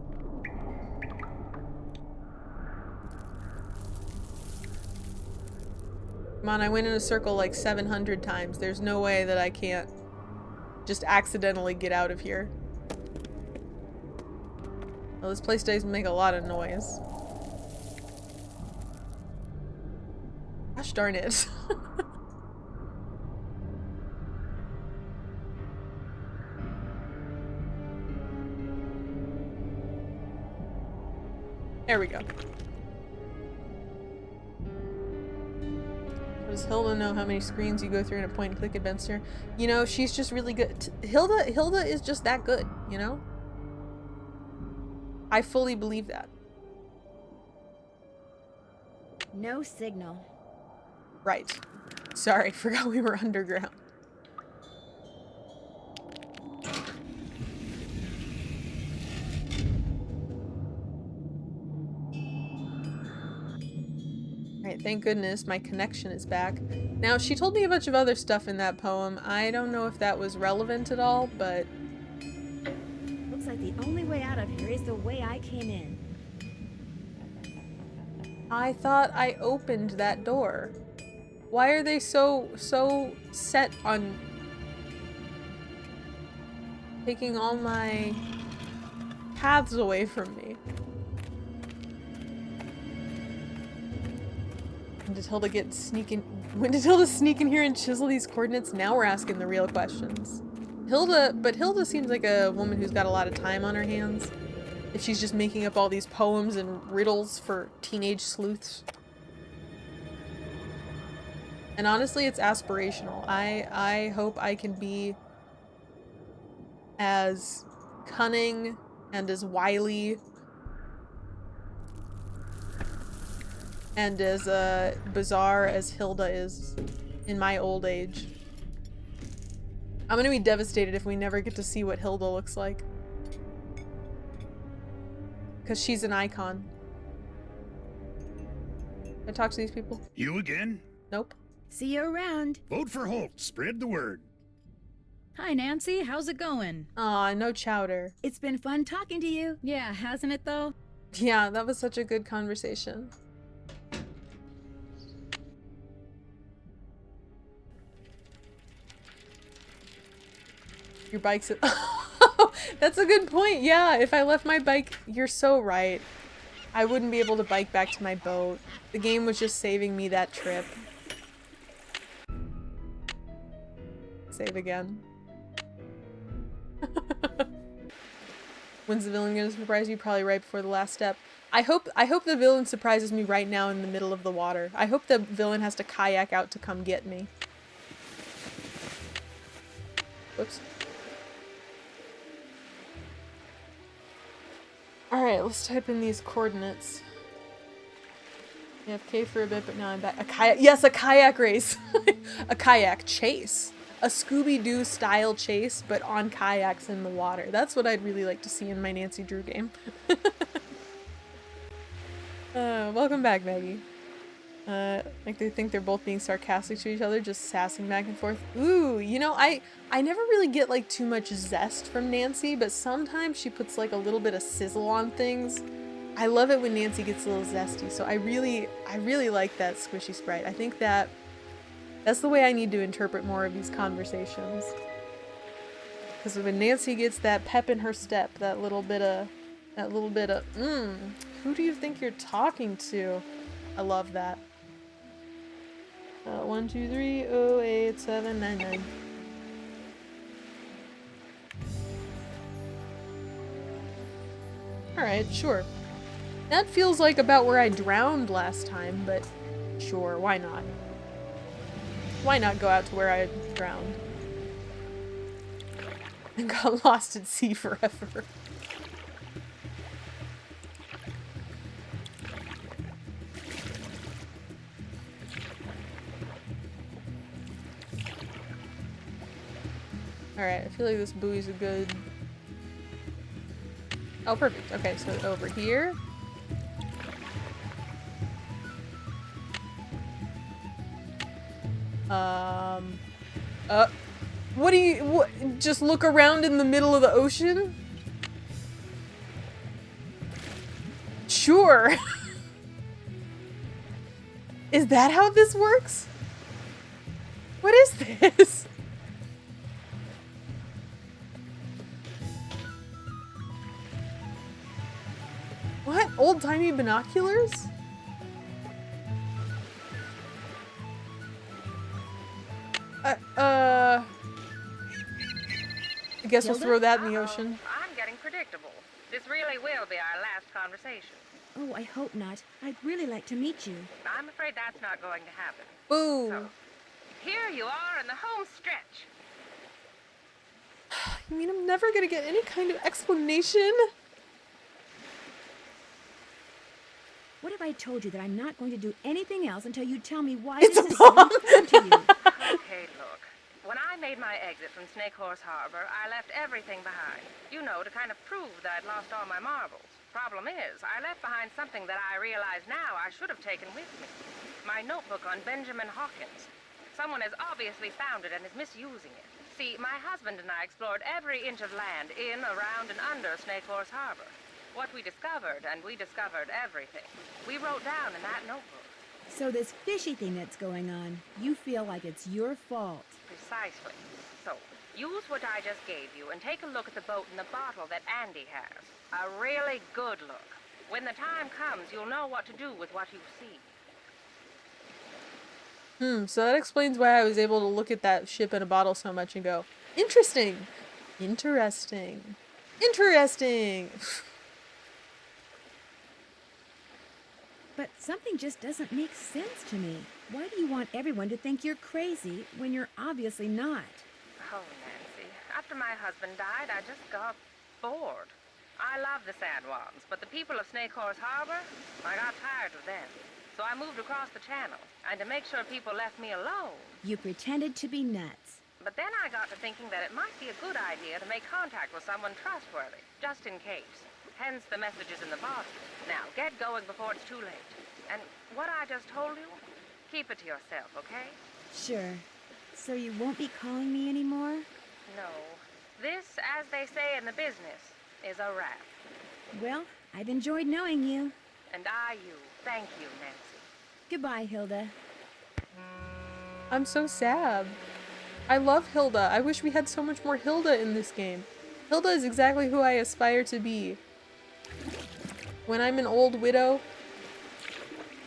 Come on, I went in a circle like 700 times. There's no way that I can't just accidentally get out of here. Well, this place does make a lot of noise. Gosh darn it. There we go. Does Hilda know how many screens you go through in a point-and-click adventure? You know, she's just really good. Hilda is just that good, you know? I fully believe that. No signal. Right. Sorry, forgot we were underground. Alright, Alright, thank goodness my connection is back. Now, she told me a bunch of other stuff in that poem. I don't know if that was relevant at all, but... Looks like the only way out of here is the way I came in. I thought I opened that door. Why are they so set on taking all my paths away from me? When did Hilda when did Hilda sneak in here and chisel these coordinates? Now we're asking the real questions. Hilda seems like a woman who's got a lot of time on her hands. If she's just making up all these poems and riddles for teenage sleuths. And honestly, it's aspirational. I hope I can be as cunning and as wily and as bizarre as Hilda is in my old age. I'm gonna be devastated if we never get to see what Hilda looks like. Because she's an icon. Can I talk to these people? You again? Nope. See you around. Vote for Holt. Spread the word. Hi, Nancy. How's it going? Aw, no chowder. It's been fun talking to you. Yeah, hasn't it though? Yeah, that was such a good conversation. Your bike's at That's a good point. Yeah, if I left my bike, you're so right. I wouldn't be able to bike back to my boat. The game was just saving me that trip. Save again. When's the villain gonna surprise you? Probably right before the last step. I hope the villain surprises me right now in the middle of the water. I hope the villain has to kayak out to come get me. Whoops. Alright, let's type in these coordinates. AFK for a bit, but now I'm back. A kayak. Yes, a kayak race. A kayak chase. A Scooby-Doo style chase, but on kayaks in the water. That's what I'd really like to see in my Nancy Drew game. Welcome back, Maggie. Like they think they're both being sarcastic to each other, just sassing back and forth. Ooh, you know, I never really get like too much zest from Nancy, but sometimes she puts like a little bit of sizzle on things. I love it when Nancy gets a little zesty, so I really like that squishy sprite. I think that's the way I need to interpret more of these conversations. Because when Nancy gets that pep in her step, that little bit of, who do you think you're talking to? I love that. 1, 2, 3, 0, 8, 7, 9, 9. Alright, sure. That feels like about where I drowned last time, but sure, why not? Why not go out to where I drowned? And got lost at sea forever. Alright, I feel like this buoy's a good... Oh, perfect. Okay, so over here. What do you... just look around in the middle of the ocean? Sure. Is that how this works? What is this? What? Old-timey binoculars? I guess we'll throw that in the ocean. I'm getting predictable. This really will be our last conversation. Oh, I hope not. I'd really like to meet you. I'm afraid that's not going to happen. Boo! So, here you are in the home stretch. You mean I'm never gonna get any kind of explanation? What if I told you that I'm not going to do anything else until you tell me why It's this a is so bomb. important to you? Okay, look. When I made my exit from Snake Horse Harbor, I left everything behind. You know, to kind of prove that I'd lost all my marbles. Problem is, I left behind something that I realize now I should have taken with me. My notebook on Benjamin Hawkins. Someone has obviously found it and is misusing it. See, my husband and I explored every inch of land in, around, and under Snake Horse Harbor. What we discovered, and we discovered everything, we wrote down in that notebook. So this fishy thing that's going on, you feel like it's your fault. Precisely. So, use what I just gave you and take a look at the boat and the bottle that Andy has. A really good look. When the time comes, you'll know what to do with what you see. So that explains why I was able to look at that ship in a bottle so much and go, interesting, interesting, interesting. But something just doesn't make sense to me. Why do you want everyone to think you're crazy when you're obviously not? Oh, Nancy, after my husband died, I just got bored. I love the San Juans, but the people of Snake Horse Harbor, I got tired of them. So I moved across the channel, and to make sure people left me alone. You pretended to be nuts. But then I got to thinking that it might be a good idea to make contact with someone trustworthy, just in case. Hence the messages in the bottle. Now, get going before it's too late. And what I just told you, keep it to yourself, okay? Sure. So you won't be calling me anymore? No. This, as they say in the business, is a wrap. Well, I've enjoyed knowing you. And I you. Thank you, Nancy. Goodbye, Hilda. I'm so sad. I love Hilda. I wish we had so much more Hilda in this game. Hilda is exactly who I aspire to be. When I'm an old widow,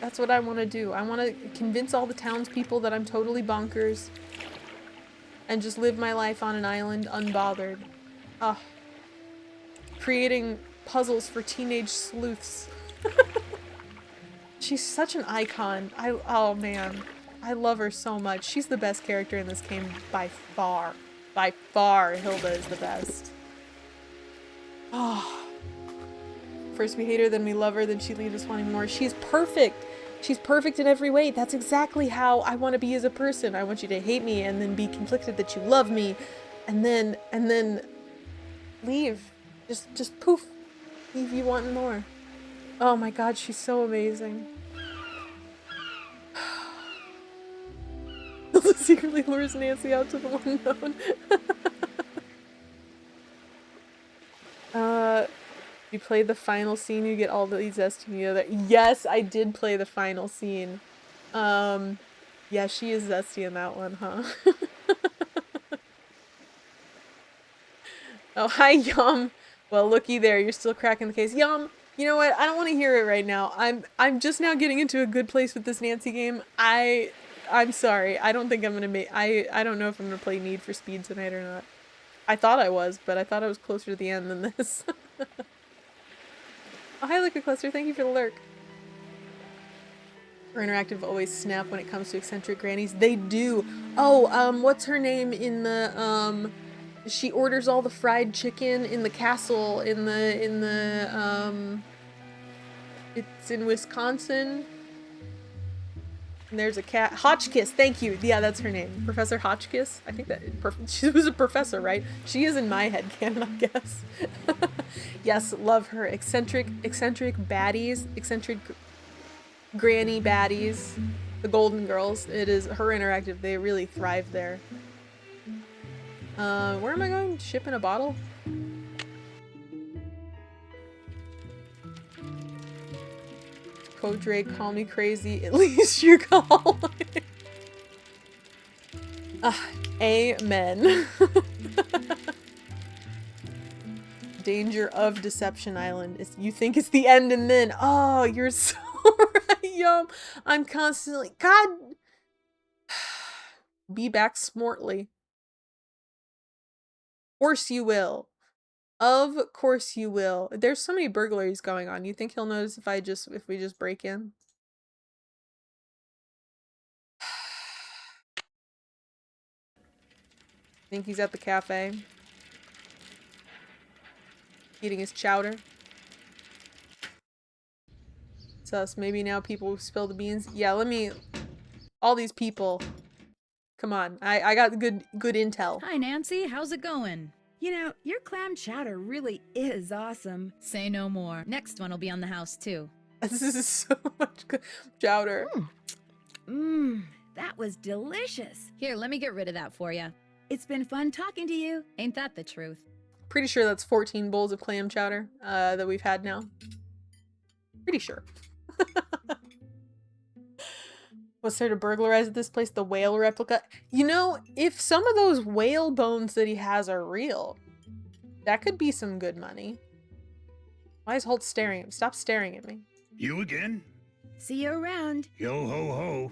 that's what I want to do. I want to convince all the townspeople that I'm totally bonkers and just live my life on an island unbothered. Creating puzzles for teenage sleuths. She's such an icon. Oh man. I love her so much. She's the best character in this game by far. By far, Hilda is the best. Oh. First we hate her, then we love her, then she leaves us wanting more. She's perfect. She's perfect in every way. That's exactly how I want to be as a person. I want you to hate me and then be conflicted that you love me and then leave. Just poof. Leave you wanting more. Oh my god, she's so amazing. Hilda secretly lures Nancy out to the unknown. You play the final scene, you get all these zesty together. Yes, I did play the final scene. Yeah, she is zesty in that one, huh? Oh, hi, Yum. Well, looky there, you're still cracking the case. Yum, you know what? I don't want to hear it right now. I'm just now getting into a good place with this Nancy game. I'm sorry. I don't think I'm gonna make. I don't know if I'm gonna play Need for Speed tonight or not. I thought I was, but I thought I was closer to the end than this. Oh, hi, Liquid Cluster. Thank you for the lurk. Or Interactive always snap when it comes to eccentric grannies. They do. Oh, what's her name in the she orders all the fried chicken in the castle in the it's in Wisconsin. And there's a cat. Hotchkiss, thank you. Yeah, that's her name. Professor Hotchkiss. I think that she was a professor, right? She is in my head canon, I guess. Yes, love her. Eccentric baddies. Eccentric granny baddies. The Golden Girls. It is her Interactive. They really thrive there. Where am I going? Ship in a bottle? Code Drake, call me crazy. At least you're calling. Amen. Danger of Deception Island. You think it's the end and then, oh, you're so right, Yum. I'm constantly, God. Be back smortly. Of course you will. Of course you will. There's so many burglaries going on. You think he'll notice if we just break in? Think he's at the cafe. Eating his chowder. Sus, maybe now people will spill the beans. Yeah, let me... All these people. Come on. I got good intel. Hi, Nancy. How's it going? You know, your clam chowder really is awesome. Say no more. Next one will be on the house, too. This is so much good chowder. That was delicious. Here, let me get rid of that for you. It's been fun talking to you. Ain't that the truth? Pretty sure that's 14 bowls of clam chowder that we've had now. Pretty sure. What's there to burglarize at this place? The whale replica? You know, if some of those whale bones that he has are real, that could be some good money. Why is Holt staring at me? Stop staring at me. You again? See you around. Yo ho ho.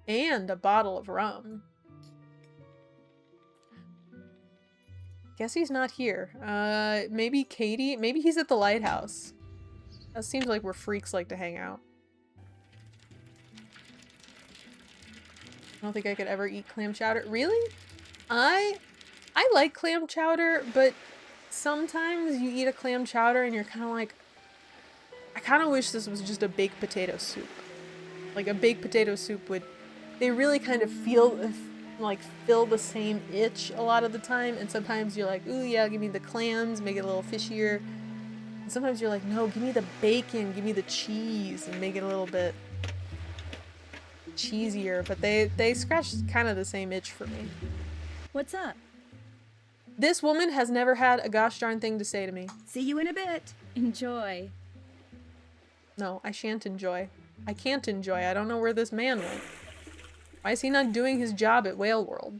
And a bottle of rum. Guess he's not here. Maybe Katie? Maybe he's at the lighthouse. That seems like where freaks like to hang out. I don't think I could ever eat clam chowder. Really? I like clam chowder, but sometimes you eat a clam chowder and you're kind of like, I kind of wish this was just a baked potato soup. Like a baked potato soup would, they really kind of fill the same itch a lot of the time, and sometimes you're like, ooh yeah, give me the clams, make it a little fishier. And sometimes you're like, no, give me the bacon, give me the cheese, and make it a little bit cheesier. But they scratch kind of the same itch for me. What's up? This woman has never had a gosh darn thing to say to me. See you in a bit. Enjoy. No, I shan't enjoy. I can't enjoy. I don't know where this man went. Why is he not doing his job at Whale World?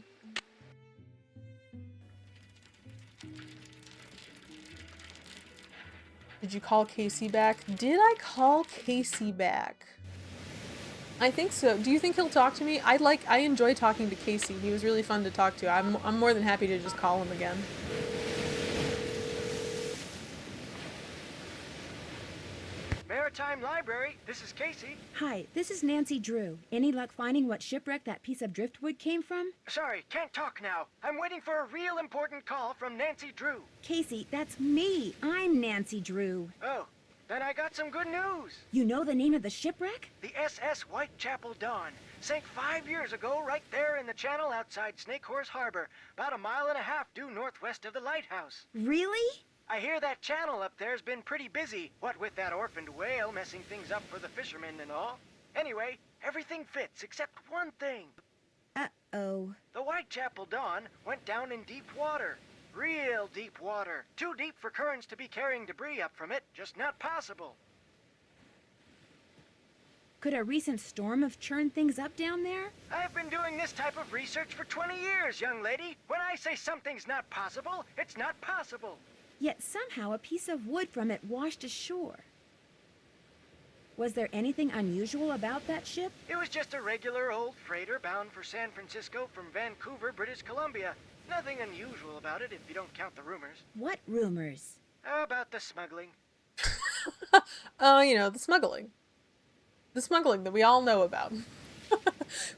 Did you call Casey back? Did I call Casey back? I think so. Do you think he'll talk to me? I enjoy talking to Casey. He was really fun to talk to. I'm more than happy to just call him again. Maritime Library, this is Casey. Hi, this is Nancy Drew. Any luck finding what shipwreck that piece of driftwood came from? Sorry, can't talk now. I'm waiting for a real important call from Nancy Drew. Casey, that's me. I'm Nancy Drew. Oh, then I got some good news. You know the name of the shipwreck? The SS Whitechapel Dawn sank 5 years ago right there in the channel outside Snake Horse Harbor, about 1.5 miles due northwest of the lighthouse. Really? I hear that channel up there's been pretty busy, what with that orphaned whale messing things up for the fishermen and all. Anyway, everything fits except one thing. Uh-oh. The Whitechapel Dawn went down in deep water. Real deep water. Too deep for currents to be carrying debris up from it. Just not possible. Could a recent storm have churned things up down there? I've been doing this type of research for 20 years, young lady. When I say something's not possible, it's not possible. Yet somehow a piece of wood from it washed ashore. Was there anything unusual about that ship? It was just a regular old freighter bound for San Francisco from Vancouver, British Columbia. Nothing unusual about it if you don't count the rumors. What rumors? About the smuggling. Oh, you know, the smuggling. The smuggling that we all know about.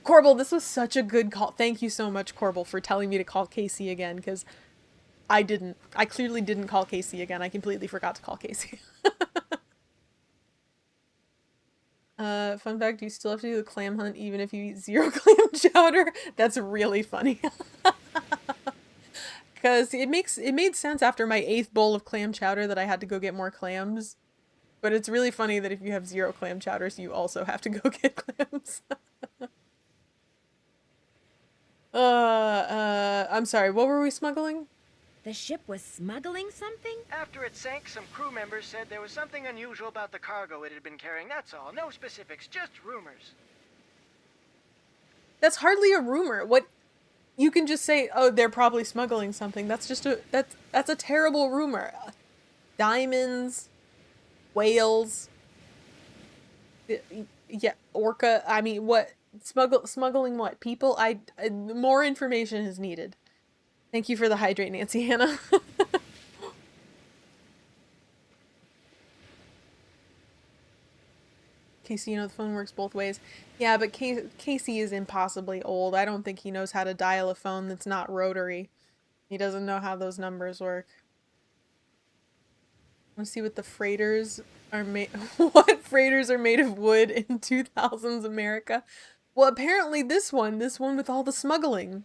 Corbel, this was such a good call. Thank you so much, Corbel, for telling me to call Casey again, because I didn't. I clearly didn't call Casey again. I completely forgot to call Casey. Fun fact, you still have to do the clam hunt even if you eat 0 clam chowder. That's really funny. Because it made sense after my 8th bowl of clam chowder that I had to go get more clams. But it's really funny that if you have 0 clam chowders, you also have to go get clams. I'm sorry, what were we smuggling? The ship was smuggling something? After it sank, some crew members said there was something unusual about the cargo it had been carrying. That's all. No specifics, just rumors. That's hardly a rumor. What you can just say, oh, they're probably smuggling something. That's just that's a terrible rumor. Diamonds, whales, yeah, orca. I mean, what smuggling? What people? More information is needed. Thank you for the hydrate, Nancy Hannah. Casey, you know the phone works both ways. Yeah, but Casey is impossibly old. I don't think he knows how to dial a phone that's not rotary. He doesn't know how those numbers work. Let's see what the freighters are made. What freighters are made of wood in 2000s America? Well, apparently this one with all the smuggling.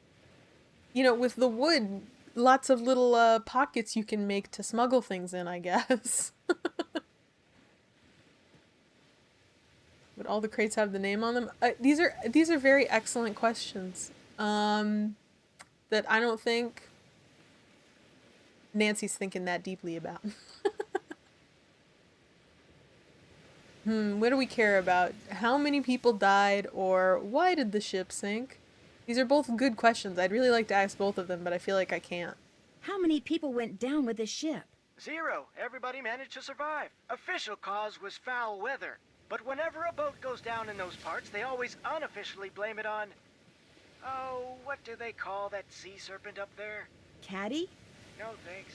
You know, with the wood, lots of little pockets you can make to smuggle things in, I guess. Would all the crates have the name on them? These are very excellent questions. That I don't think Nancy's thinking that deeply about. What do we care about? How many people died, or why did the ship sink? These are both good questions. I'd really like to ask both of them, but I feel like I can't. How many people went down with the ship? 0. Everybody managed to survive. Official cause was foul weather. But whenever a boat goes down in those parts, they always unofficially blame it on... Oh, what do they call that sea serpent up there? Caddy? No, thanks.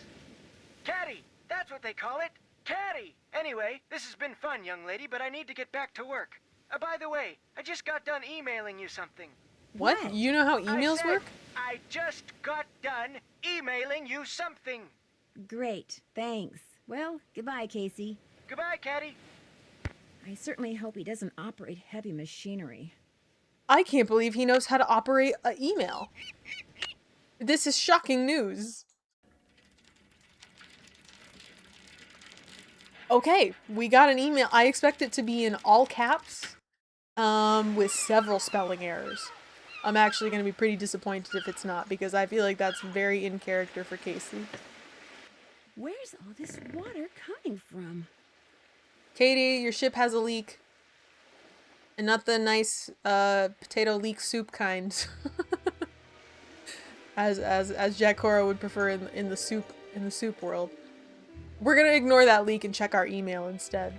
Caddy! That's what they call it! Caddy! Anyway, this has been fun, young lady, but I need to get back to work. By the way, I just got done emailing you something. What? You know how emails work? I just got done emailing you something. Great, thanks. Well, goodbye, Casey. Goodbye, Caddy. I certainly hope he doesn't operate heavy machinery. I can't believe he knows how to operate an email. This is shocking news. Okay, we got an email. I expect it to be in all caps, with several spelling errors. I'm actually going to be pretty disappointed if it's not, because I feel like that's very in character for Casey. Where's all this water coming from? Katie, your ship has a leak. And not the nice, potato leek soup kind. as Jack Cora would prefer in the soup world. We're gonna ignore that leak and check our email instead.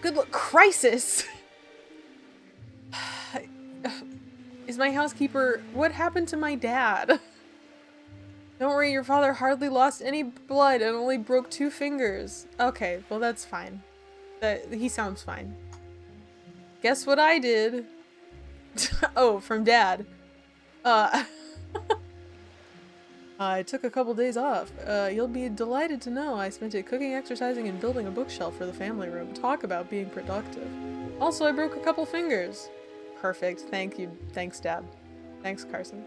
Good luck. Crisis! Is my housekeeper... What happened to my dad? Don't worry, your father hardly lost any blood and only broke 2 fingers. Okay, well that's fine. He sounds fine. Guess what I did? Oh, from Dad. I took a couple days off. You'll be delighted to know I spent it cooking, exercising, and building a bookshelf for the family room. Talk about being productive. Also, I broke a couple fingers. Perfect. Thank you. Thanks, Dad. Thanks, Carson.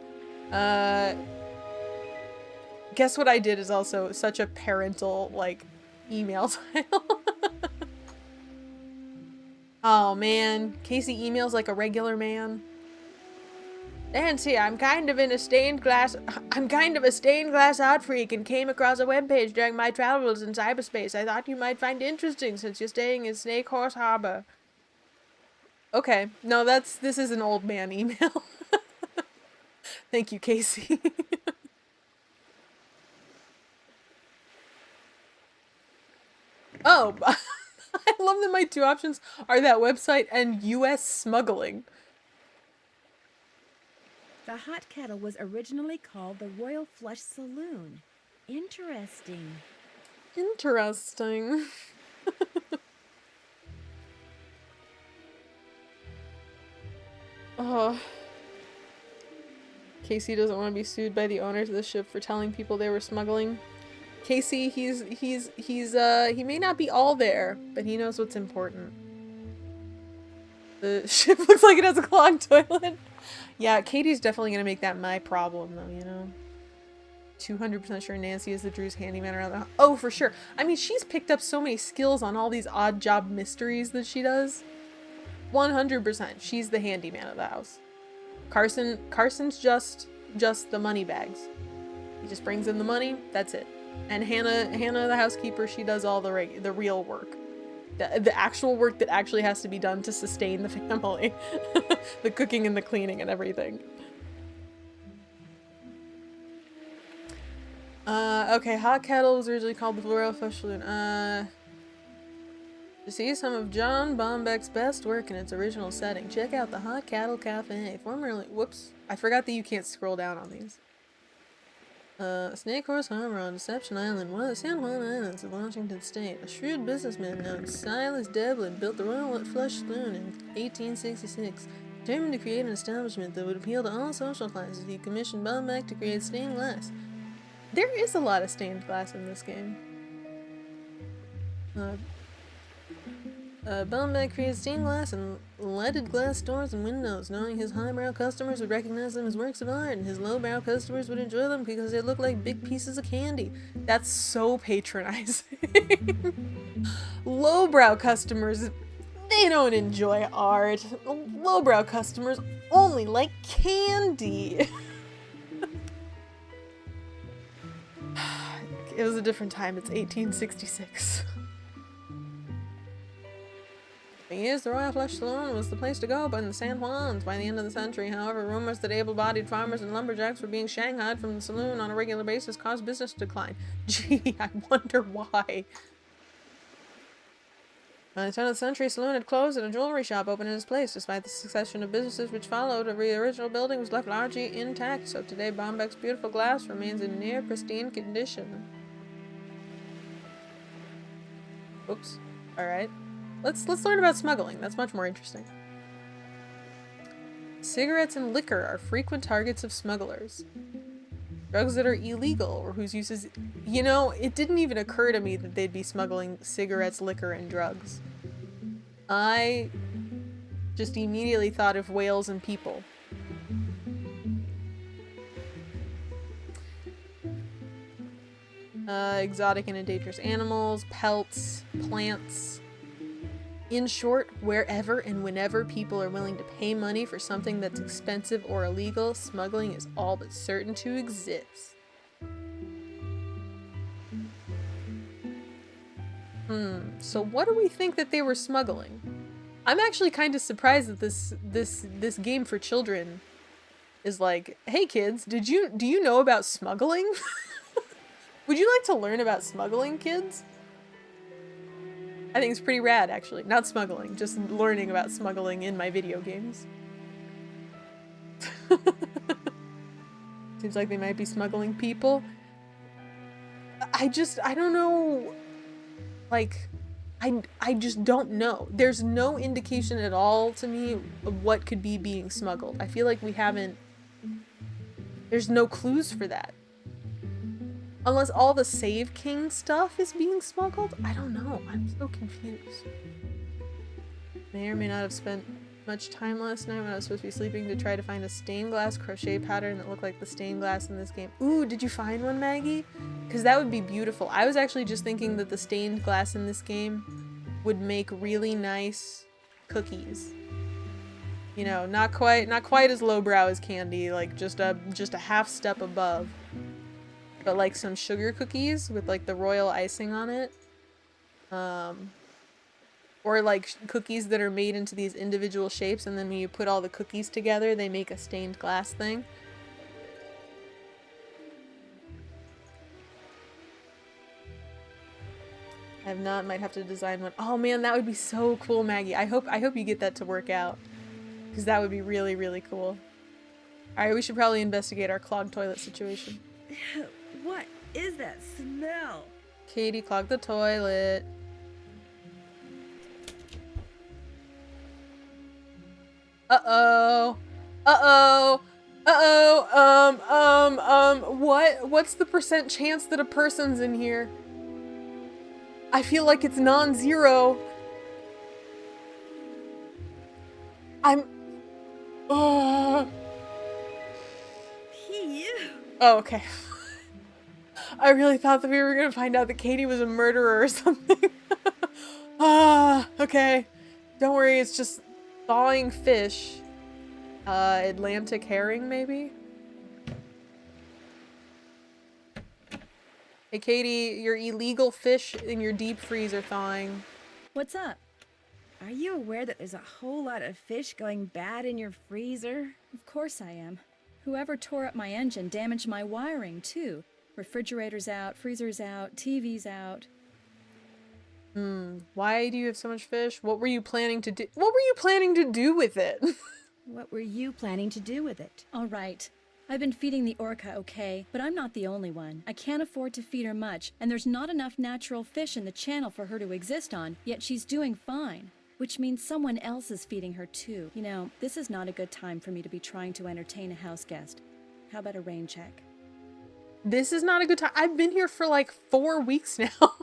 Guess what I did is also such a parental, like, email title. Oh, man. Casey emails like a regular man. Nancy, I'm kind of a stained glass art freak and came across a webpage during my travels in cyberspace. I thought you might find interesting since you're staying in Snake Horse Harbor. Okay. No, this is an old man email. Thank you, Casey. Oh, I love that my 2 options are that website and US smuggling. The hot kettle was originally called the Royal Flush Saloon. Interesting. Interesting. Oh. Casey doesn't want to be sued by the owners of the ship for telling people they were smuggling. Casey, he may not be all there, but he knows what's important. The ship looks like it has a clogged toilet. Yeah, Katie's definitely gonna make that my problem, though, you know? 200% sure Nancy is the Drew's handyman around the house. Oh, for sure. I mean, she's picked up so many skills on all these odd job mysteries that she does. 100%. She's the handyman of the house. Carson's just the money bags. He just brings in the money, that's it. And Hannah, the housekeeper, she does all the real work. The actual work that actually has to be done to sustain the family. The cooking and the cleaning and everything. Okay, Hot Kettle was originally called the Royal Flush Saloon. To see some of John Bombeck's best work in its original setting, check out the Hot Kettle Cafe, formerly... Whoops. I forgot that you can't scroll down on these. Snake Horse Harbor on Deception Island, one of the San Juan Islands of Washington State. A shrewd businessman named Silas Devlin built the Royal Flush Saloon in 1866. Determined to create an establishment that would appeal to all social classes, he commissioned Bombeck to create stained glass. There is a lot of stained glass in this game. Bombeck created stained glass and leaded glass doors and windows, knowing his highbrow customers would recognize them as works of art, and his lowbrow customers would enjoy them because they looked like big pieces of candy. That's so patronizing. Lowbrow customers, They don't enjoy art. Lowbrow customers only like candy. It was a different time. It's 1866. For years, the Royal Flush Saloon was the place to go, but in the San Juans, by the end of the century, however, rumors that able-bodied farmers and lumberjacks were being shanghaied from the saloon on a regular basis caused business to decline. Gee, I wonder why. By the turn of the century, a saloon had closed and a jewelry shop opened in its place. Despite the succession of businesses which followed, the original building was left largely intact, so today Bombeck's beautiful glass remains in near pristine condition. Oops. Alright. Let's learn about smuggling. That's much more interesting. Cigarettes and liquor are frequent targets of smugglers. Drugs that are illegal or whose use is... You know, it didn't even occur to me that they'd be smuggling cigarettes, liquor, and drugs. I just immediately thought of whales and people. Exotic and endangered animals, pelts, plants. In short, wherever and whenever people are willing to pay money for something that's expensive or illegal, smuggling is all but certain to exist. So what do we think that they were smuggling? I'm actually kind of surprised that this game for children is like, hey kids, do you know about smuggling? Would you like to learn about smuggling, kids? I think it's pretty rad, actually. Not smuggling, just learning about smuggling in my video games. Seems like they might be smuggling people. I don't know. Like, I just don't know. There's no indication at all to me of what could be being smuggled. I feel like we haven't... There's no clues for that. Unless all the Save King stuff is being smuggled? I don't know. I'm so confused. May or may not have spent much time last night when I was supposed to be sleeping to try to find a stained glass crochet pattern that looked like the stained glass in this game. Ooh, did you find one, Maggie? Because that would be beautiful. I was actually just thinking that the stained glass in this game would make really nice cookies. You know, not quite as lowbrow as candy, like just a half step above. But like some sugar cookies with like the royal icing on it. Or like cookies that are made into these individual shapes, and then when you put all the cookies together, they make a stained glass thing. I have not, might have to design one. Oh man, that would be so cool, Maggie. I hope you get that to work out. Because that would be really, really cool. Alright, we should probably investigate our clogged toilet situation. What is that smell? Katie clogged the toilet. Uh-oh. Uh-oh. Uh-oh. What's the % chance that a person's in here? I feel like it's non-zero. Oh, okay. I really thought that we were gonna find out that Katie was a murderer or something. Okay. Don't worry, it's just thawing fish. Atlantic herring, maybe? Hey, Katie, your illegal fish in your deep freeze are thawing. What's up? Are you aware that there's a whole lot of fish going bad in your freezer? Of course I am. Whoever tore up my engine damaged my wiring, too. Refrigerator's out, freezer's out, TV's out. Why do you have so much fish? What were you planning to do? What were you planning to do with it? What were you planning to do with it? All right. I've been feeding the orca okay, but I'm not the only one. I can't afford to feed her much, and there's not enough natural fish in the channel for her to exist on, yet she's doing fine. Which means someone else is feeding her too. You know, this is not a good time for me to be trying to entertain a house guest. How about a rain check? This is not a good time. I've been here for like 4 weeks now.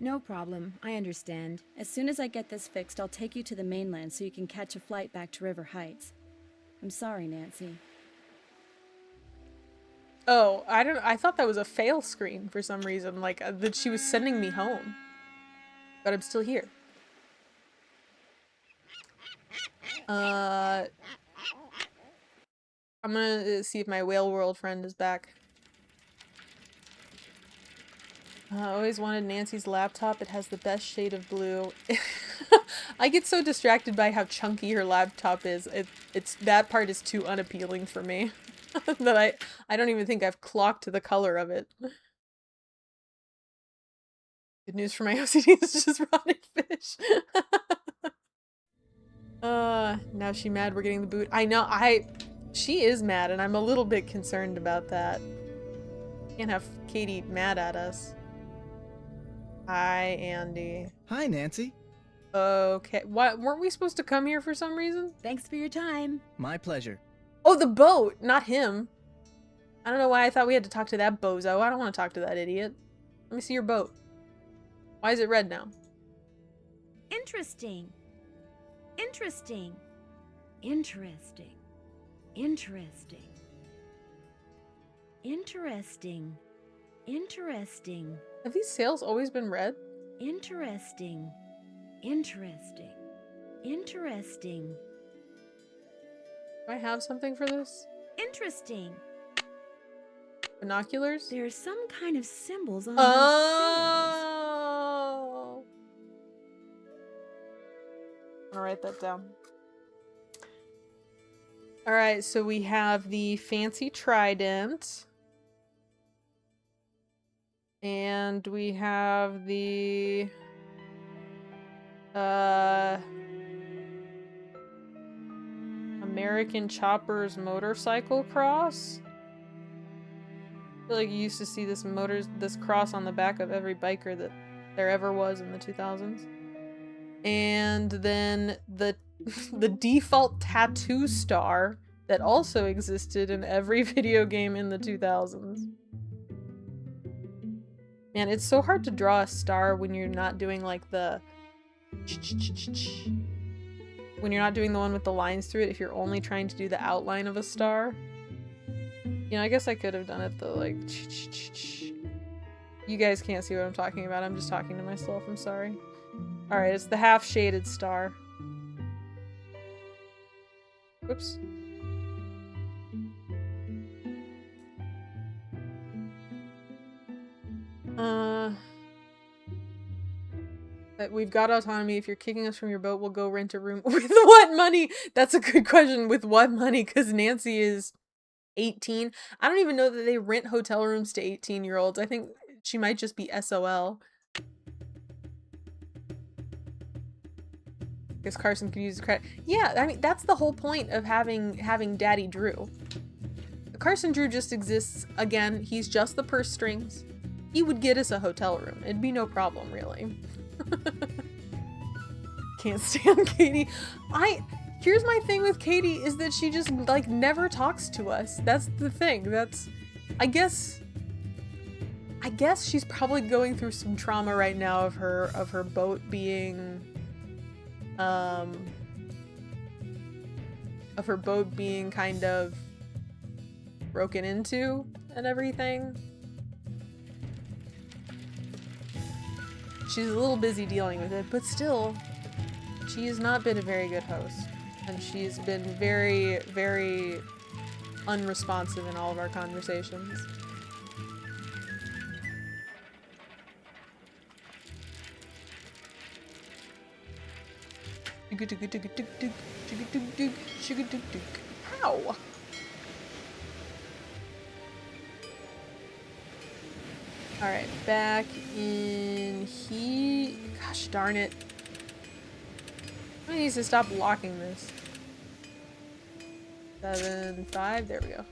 No problem. I understand. As soon as I get this fixed, I'll take you to the mainland so you can catch a flight back to River Heights. I'm sorry, Nancy. Oh, I thought that was a fail screen for some reason, like that she was sending me home. But I'm still here. I'm gonna see if my whale world friend is back. I always wanted Nancy's laptop. It has the best shade of blue. I get so distracted by how chunky her laptop is. It's that part is too unappealing for me. That I don't even think I've clocked the color of it. Good news for my OCD is just rotting fish. Now she mad we're getting the boot. I know, she is mad and I'm a little bit concerned about that. Can't have Katie mad at us. Hi, Andy. Hi, Nancy. Okay, what, weren't we supposed to come here for some reason? Thanks for your time. My pleasure. Oh, the boat, not him. I don't know why I thought we had to talk to that bozo. I don't want to talk to that idiot. Let me see your boat. Why is it red now? Interesting. Interesting. Interesting. Interesting. Interesting. Interesting. Have these sails always been red? Interesting. Interesting. Interesting. Do I have something for this? Interesting. Binoculars? There's some kind of symbols on those sails. Oh! I'll write that down. Alright, so we have the fancy trident. And we have the American Choppers motorcycle cross. I feel like you used to see this cross on the back of every biker that there ever was in the 2000s. And then the default tattoo star that also existed in every video game in the 2000s. Man, it's so hard to draw a star when you're not doing like the when you're not doing the one with the lines through it, if you're only trying to do the outline of a star. You know, I guess I could have done it though, like you guys can't see what I'm talking about. I'm just talking to myself. I'm sorry. Alright, it's the half-shaded star. Whoops. We've got autonomy. If you're kicking us from your boat, we'll go rent a room. With what money? That's a good question. With what money? Because Nancy is 18. I don't even know that they rent hotel rooms to 18-year-olds. I think she might just be SOL. Guess Carson could use his credit. Yeah, I mean, that's the whole point of having Daddy Drew. Carson Drew just exists. Again, he's just the purse strings. He would get us a hotel room. It'd be no problem, really. Can't stand Katie. Here's my thing with Katie is that she just like never talks to us. That's the thing. I guess she's probably going through some trauma right now of her boat being kind of broken into and everything. She's a little busy dealing with it, but still, she has not been a very good host. And she's been very, very unresponsive in all of our conversations. Ow! Alright, back in he. Gosh darn it. I need to stop locking this. 7, 5, there we go.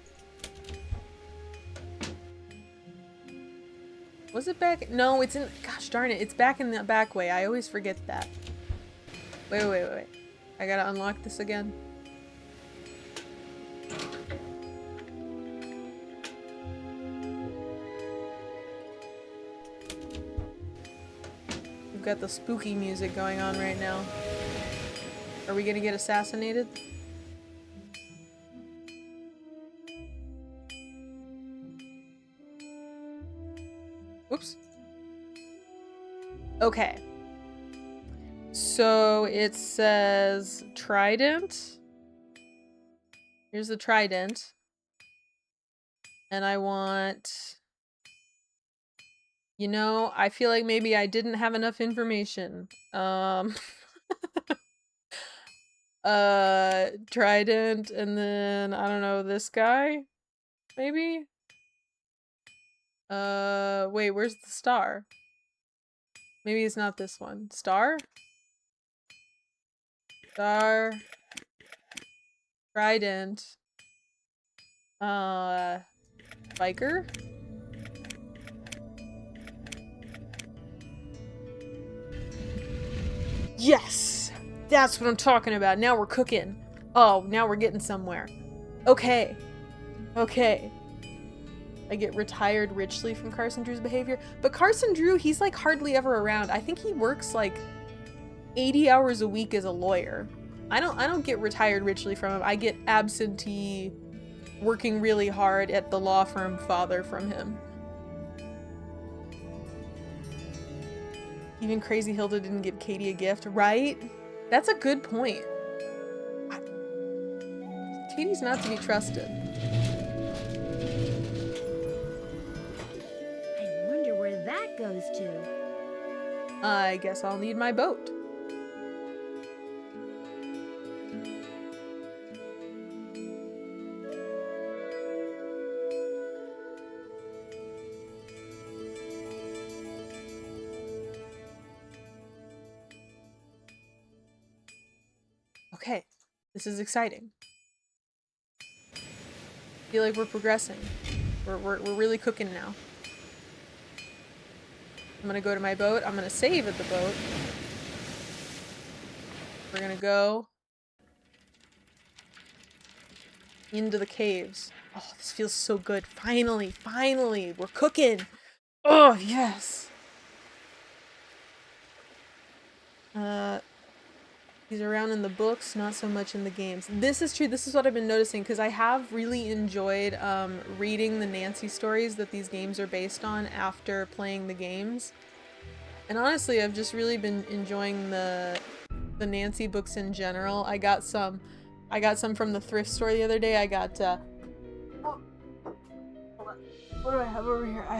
Was it back? No, it's in. Gosh darn it, it's back in the back way. I always forget that. Wait. I gotta unlock this again. We've got the spooky music going on right now. Are we gonna get assassinated? Oops. Okay. So it says trident. Here's the trident. And I want... You know, I feel like maybe I didn't have enough information. Trident, and then, I don't know, this guy? Maybe? Wait, where's the star? Maybe it's not this one. Star? Star. Trident. Biker? Yes! That's what I'm talking about. Now we're cooking. Oh, now we're getting somewhere. Okay. Okay. I get retired richly from Carson Drew's behavior. But Carson Drew, he's like hardly ever around. I think he works like 80 hours a week as a lawyer. I don't get retired richly from him. I get absentee working really hard at the law firm father from him. Even Crazy Hilda didn't give Katie a gift, right? That's a good point. Katie's not to be trusted. I wonder where that goes to. I guess I'll need my boat. Okay, this is exciting. I feel like we're progressing. We're really cooking now. I'm gonna go to my boat. I'm gonna save at the boat. We're gonna go into the caves. Oh, this feels so good. Finally, finally, we're cooking. Oh, yes. He's around in the books, not so much in the games. This is true. This is what I've been noticing, because I have really enjoyed reading the Nancy stories that these games are based on after playing the games. And honestly, I've just really been enjoying the Nancy books in general. I got some from the thrift store the other day. I got oh, hold on. What do I have over here? I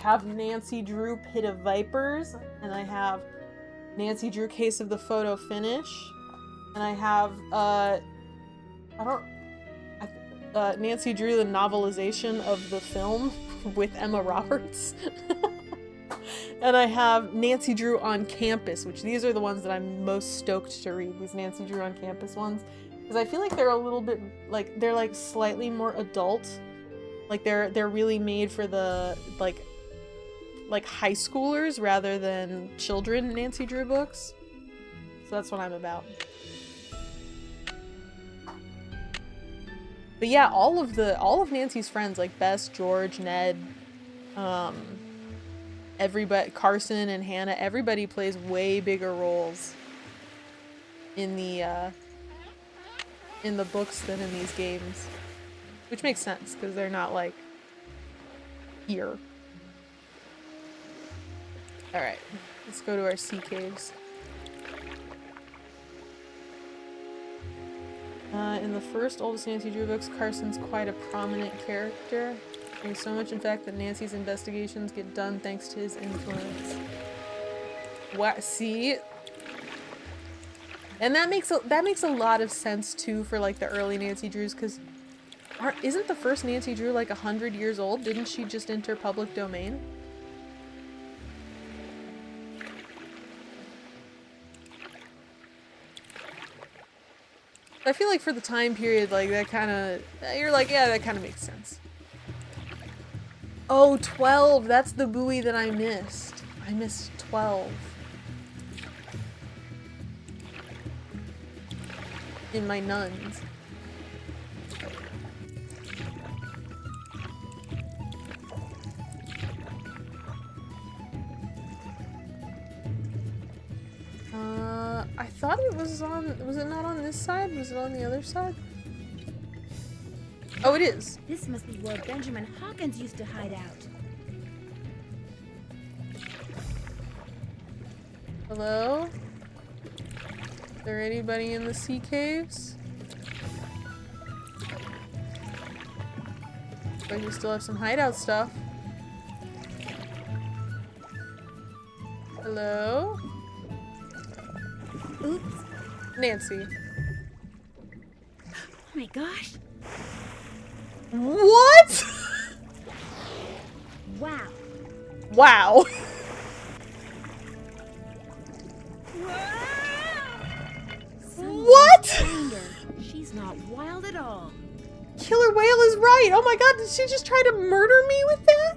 have Nancy Drew Pit of Vipers, and I have Nancy Drew Case of the Photo Finish, and I have Nancy Drew the novelization of the film with Emma Roberts. And I have Nancy Drew on Campus, which these are the ones that I'm most stoked to read, these Nancy Drew on Campus ones, because I feel like they're a little bit like, they're like slightly more adult, like they're really made for the like high schoolers rather than children Nancy Drew books. So that's what I'm about. But yeah, all of Nancy's friends, like Bess, George, Ned, everybody, Carson and Hannah, everybody plays way bigger roles in the books than in these games. Which makes sense, because they're not like here. Alright, let's go to our sea caves. In the first oldest Nancy Drew books, Carson's quite a prominent character. There's so much, in fact, that Nancy's investigations get done thanks to his influence. What? See? And that makes a lot of sense, too, for, like, the early Nancy Drews, because isn't the first Nancy Drew, like, 100 years old? Didn't she just enter public domain? I feel like for the time period, like, that kind of... You're like, yeah, that kind of makes sense. Oh, 12! That's the buoy that I missed. I missed 12. In my nuns. I thought it was on... Was it not on this side? Was it on the other side? Oh, it is. This must be where Benjamin Hawkins used to hide out. Hello? Is there anybody in the sea caves? But we still have some hideout stuff. Hello? Oops. Nancy. Oh my gosh. What? Wow. Wow. What? Found her. She's not wild at all. Killer whale is right. Oh my god, did she just try to murder me with that?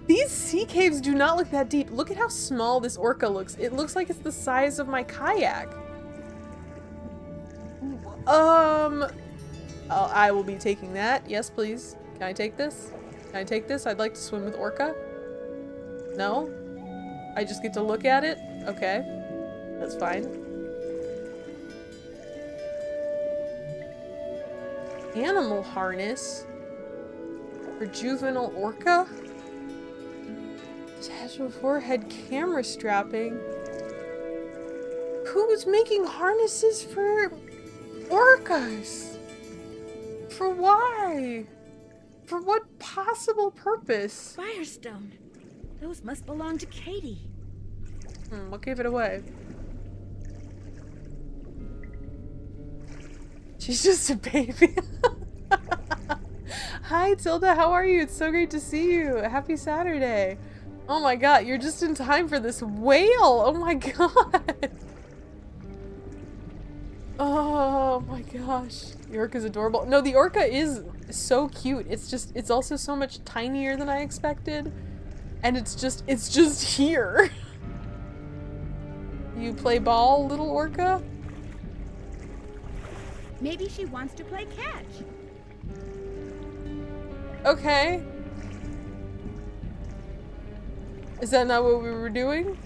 These sea caves do not look that deep. Look at how small this orca looks. It looks like it's the size of my kayak. Oh, I will be taking that. Yes, please. Can I take this? Can I take this? I'd like to swim with orca. No? I just get to look at it? Okay. That's fine. Animal harness? For juvenile orca? Detachable forehead camera strapping? Who's making harnesses for orcas? For why? For what possible purpose? Firestone. Those must belong to Katie. What gave it away? She's just a baby. Hi Tilda, how are you? It's so great to see you. Happy Saturday. Oh my god, you're just in time for this whale. Oh my god. Oh my gosh. The orca's adorable. No, the orca is so cute. It's also so much tinier than I expected. And it's just here. You play ball, little orca? Maybe she wants to play catch. Okay. Is that not what we were doing?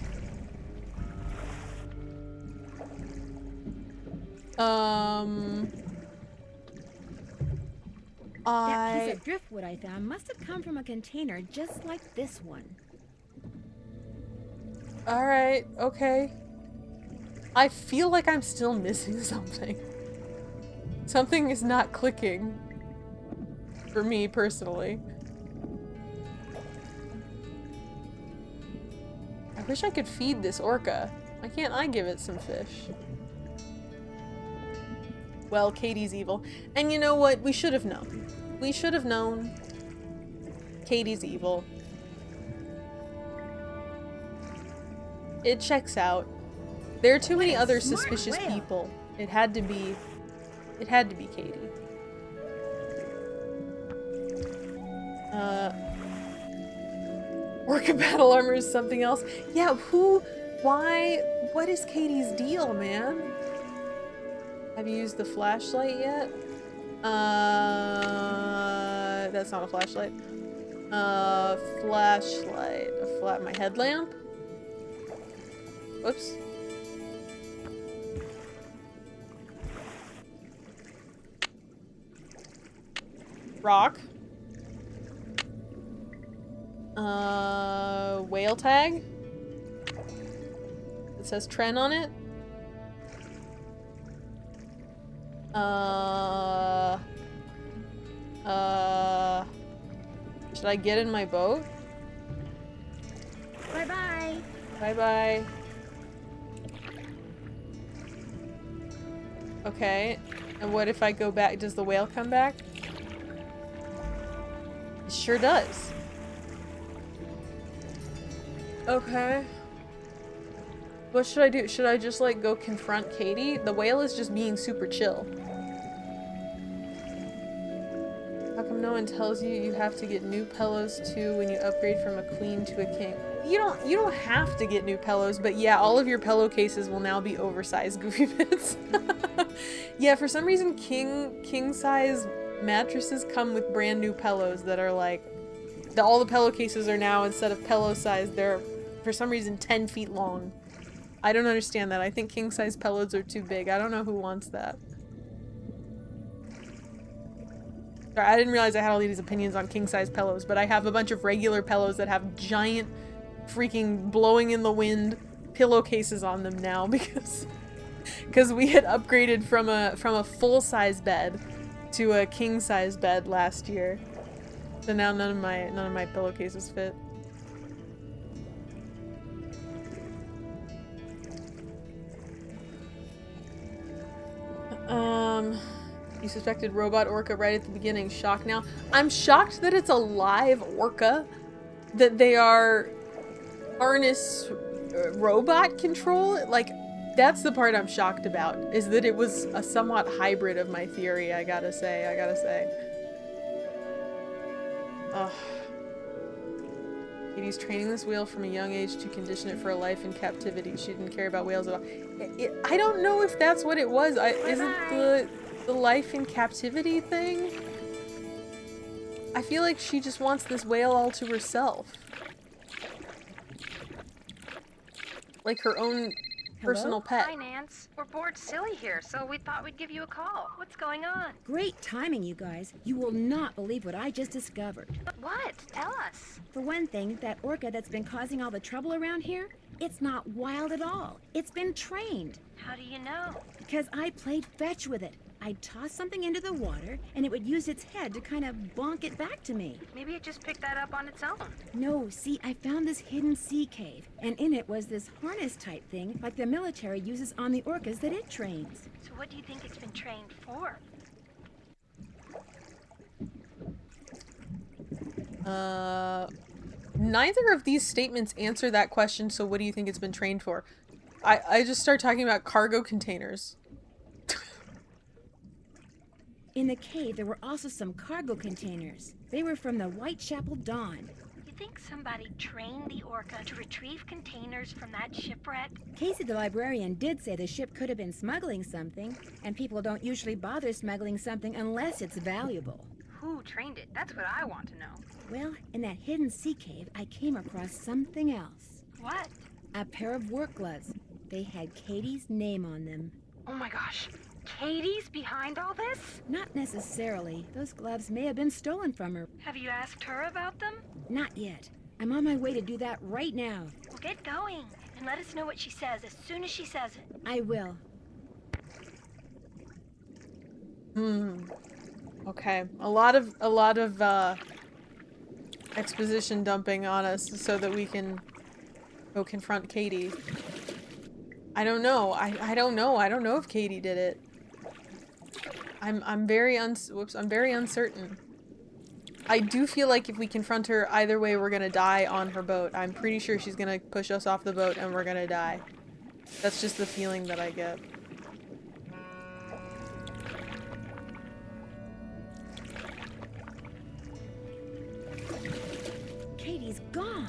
That piece of driftwood I found must have come from a container just like this one. Alright, okay. I feel like I'm still missing something. Something is not clicking. For me, personally. I wish I could feed this orca. Why can't I give it some fish? Well, Katie's evil. And you know what? We should have known. We should have known. Katie's evil. It checks out. There are too many other suspicious people. It had to be Katie. Orca battle armor is something else. Yeah, why, what is Katie's deal, man? Have you used the flashlight yet? That's not a flashlight. Flashlight. My headlamp? Whoops. Rock. Whale tag. It says Tren on it. Should I get in my boat? Bye-bye. Bye-bye. Okay. And what if I go back? Does the whale come back? It sure does. Okay. What should I do? Should I just like go confront Katie? The whale is just being super chill. How come no one tells you you have to get new pillows too when you upgrade from a queen to a king? You don't have to get new pillows, but yeah, all of your pillowcases will now be oversized goofy bits. Yeah, for some reason king size mattresses come with brand new pillows that are like all the pillowcases are now, instead of pillow size, they're for some reason 10 feet long. I don't understand that. I think king size pillows are too big. I don't know who wants that. Sorry, I didn't realize I had all these opinions on king-size pillows, but I have a bunch of regular pillows that have giant freaking blowing in the wind pillowcases on them now because we had upgraded from a full-size bed to a king-size bed last year. So now none of my pillowcases fit. You suspected robot orca right at the beginning. Shocked now? I'm shocked that it's a live orca. That they are harness robot control. Like, that's the part I'm shocked about. Is that it was a somewhat hybrid of my theory, I gotta say. Ugh. Katie's training this whale from a young age to condition it for a life in captivity. She didn't care about whales at all. I don't know if that's what it was. Isn't the life in captivity thing? I feel like she just wants this whale all to herself. Like her own personal pet. Hi, Nance. We're bored silly here, so we thought we'd give you a call. What's going on? Great timing, you guys. You will not believe what I just discovered. What? Tell us. For one thing, that orca that's been causing all the trouble around here, it's not wild at all. It's been trained. How do you know? Because I played fetch with it. I'd toss something into the water, and it would use its head to kind of bonk it back to me. Maybe it just picked that up on its own. No, see, I found this hidden sea cave, and in it was this harness-type thing like the military uses on the orcas that it trains. So what do you think it's been trained for? Neither of these statements answer that question, so what do you think it's been trained for? I just start talking about cargo containers. In the cave, there were also some cargo containers. They were from the Whitechapel Dawn. You think somebody trained the orca to retrieve containers from that shipwreck? Casey the librarian did say the ship could have been smuggling something, and people don't usually bother smuggling something unless it's valuable. Who trained it? That's what I want to know. Well, in that hidden sea cave, I came across something else. What? A pair of work gloves. They had Katie's name on them. Oh my gosh. Katie's behind all this? Not necessarily. Those gloves may have been stolen from her. Have you asked her about them? Not yet. I'm on my way to do that right now. Well, get going and let us know what she says as soon as she says it. I will. Okay. A lot of exposition dumping on us so that we can go confront Katie. I don't know. I don't know. I don't know if Katie did it. I'm very uncertain. I do feel like if we confront her, either way we're gonna die on her boat. I'm pretty sure she's gonna push us off the boat and we're gonna die. That's just the feeling that I get. Katie's gone.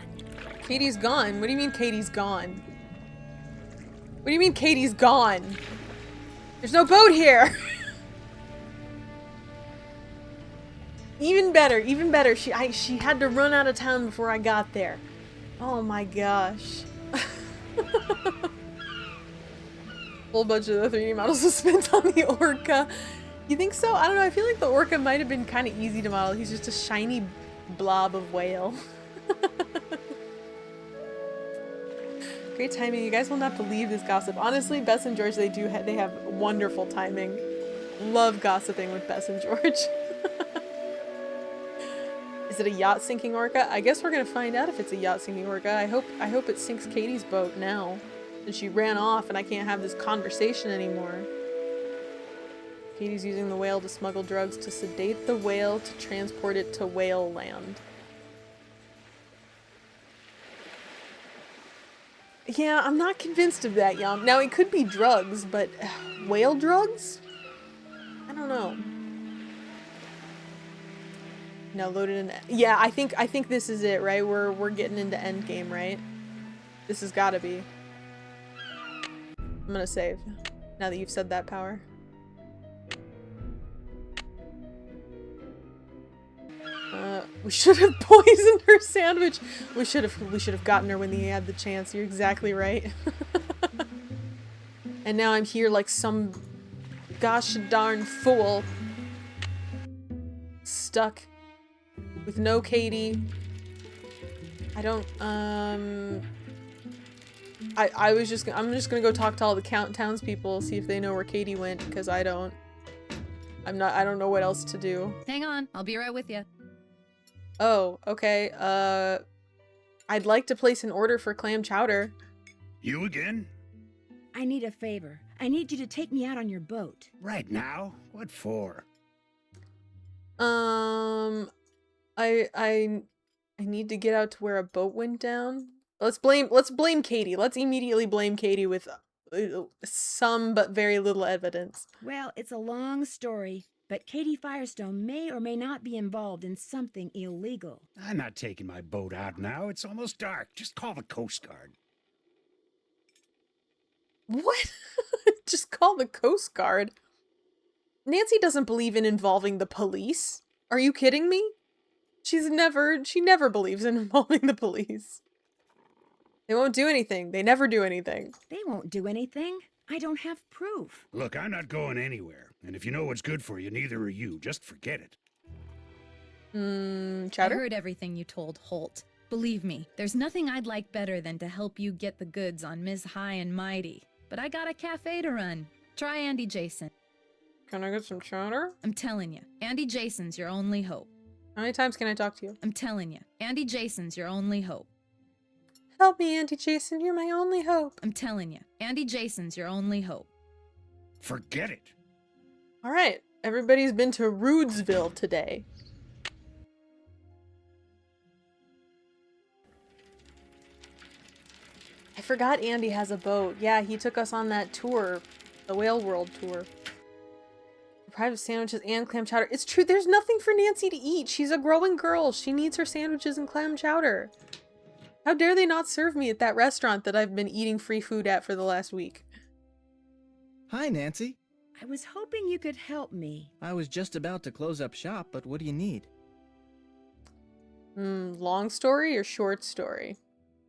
Katie's gone? What do you mean Katie's gone? What do you mean Katie's gone? There's no boat here! Even better. She had to run out of town before I got there. Oh my gosh. Whole bunch of the 3D models was spent on the orca. You think so? I don't know. I feel like the orca might have been kind of easy to model. He's just a shiny blob of whale. Great timing. You guys will not believe this gossip. Honestly, Bess and George, they have wonderful timing. Love gossiping with Bess and George. Is it a yacht sinking orca? I guess we're gonna find out if it's a yacht sinking orca. I hope it sinks Katie's boat now. And she ran off and I can't have this conversation anymore. Katie's using the whale to smuggle drugs to sedate the whale to transport it to whale land. Yeah, I'm not convinced of that, Yum. Now, it could be drugs, but whale drugs? I don't know. Now loaded in. Yeah, I think this is it, right? We're getting into endgame, right? This has got to be. I'm gonna save. Now that you've said that, Power. We should have poisoned her sandwich. We should have gotten her when he had the chance. You're exactly right. And now I'm here like some gosh darn fool. stuck with no Katie. I don't, I'm just gonna go talk to all the townspeople, see if they know where Katie went, because I don't know what else to do. Hang on, I'll be right with you. Oh, okay, I'd like to place an order for clam chowder. You again? I need a favor. I need you to take me out on your boat. Right now? What for? I need to get out to where a boat went down. Let's blame Katie. Let's immediately blame Katie with some but very little evidence. Well, it's a long story, but Katie Firestone may or may not be involved in something illegal. I'm not taking my boat out now. It's almost dark. Just call the Coast Guard. What? Just call the Coast Guard. Nancy doesn't believe in involving the police. Are you kidding me? She never believes in involving the police. They won't do anything. They never do anything. They won't do anything. I don't have proof. Look, I'm not going anywhere. And if you know what's good for you, neither are you. Just forget it. I Chowder? heard everything you told Holt. Believe me, there's nothing I'd like better than to help you get the goods on Ms. High and Mighty. But I got a cafe to run. Try Andy Jason. Can I get some chowder? I'm telling you, Andy Jason's your only hope. How many times can I talk to you? I'm telling you, Andy Jason's your only hope. Help me, Auntie Jason. You're my only hope. I'm telling you, Andy Jason's your only hope. Forget it. All right. Everybody's been to Rudesville today. I forgot Andy has a boat. Yeah, he took us on that tour. The Whale World tour. Private sandwiches and clam chowder. It's true, there's nothing for Nancy to eat. She's a growing girl. She needs her sandwiches and clam chowder. How dare they not serve me at that restaurant that I've been eating free food at for the last week? Hi, Nancy. I was hoping you could help me. I was just about to close up shop, but what do you need? Long story or short story?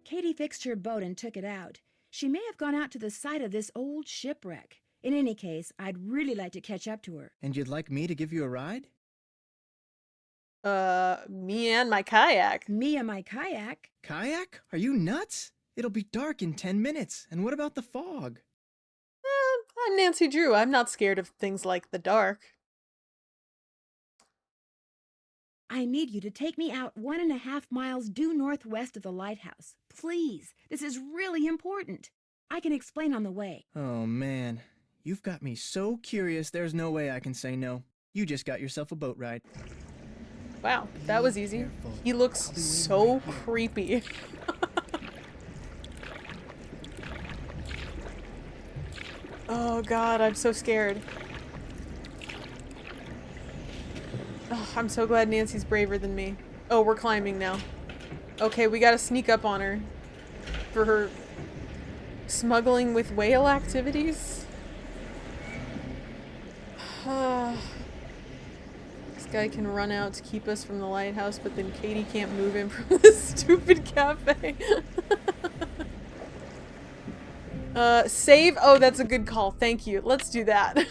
Katie fixed your boat and took it out. She may have gone out to the site of this old shipwreck. In any case, I'd really like to catch up to her. And you'd like me to give you a ride? Me and my kayak. Me and my kayak? Kayak? Are you nuts? It'll be dark in 10 minutes. And what about the fog? I'm Nancy Drew. I'm not scared of things like the dark. I need you to take me out 1.5 miles due northwest of the lighthouse. Please, this is really important. I can explain on the way. Oh, man. You've got me so curious there's no way I can say no. You just got yourself a boat ride. Wow, that was easy. He looks so creepy. Oh god, I'm so scared. Oh, I'm so glad Nancy's braver than me. Oh, we're climbing now. Okay, we gotta sneak up on her. For her smuggling with whale activities. This guy can run out to keep us from the lighthouse, but then Katie can't move him from this stupid cafe. Save? Oh, that's a good call. Thank you. Let's do that.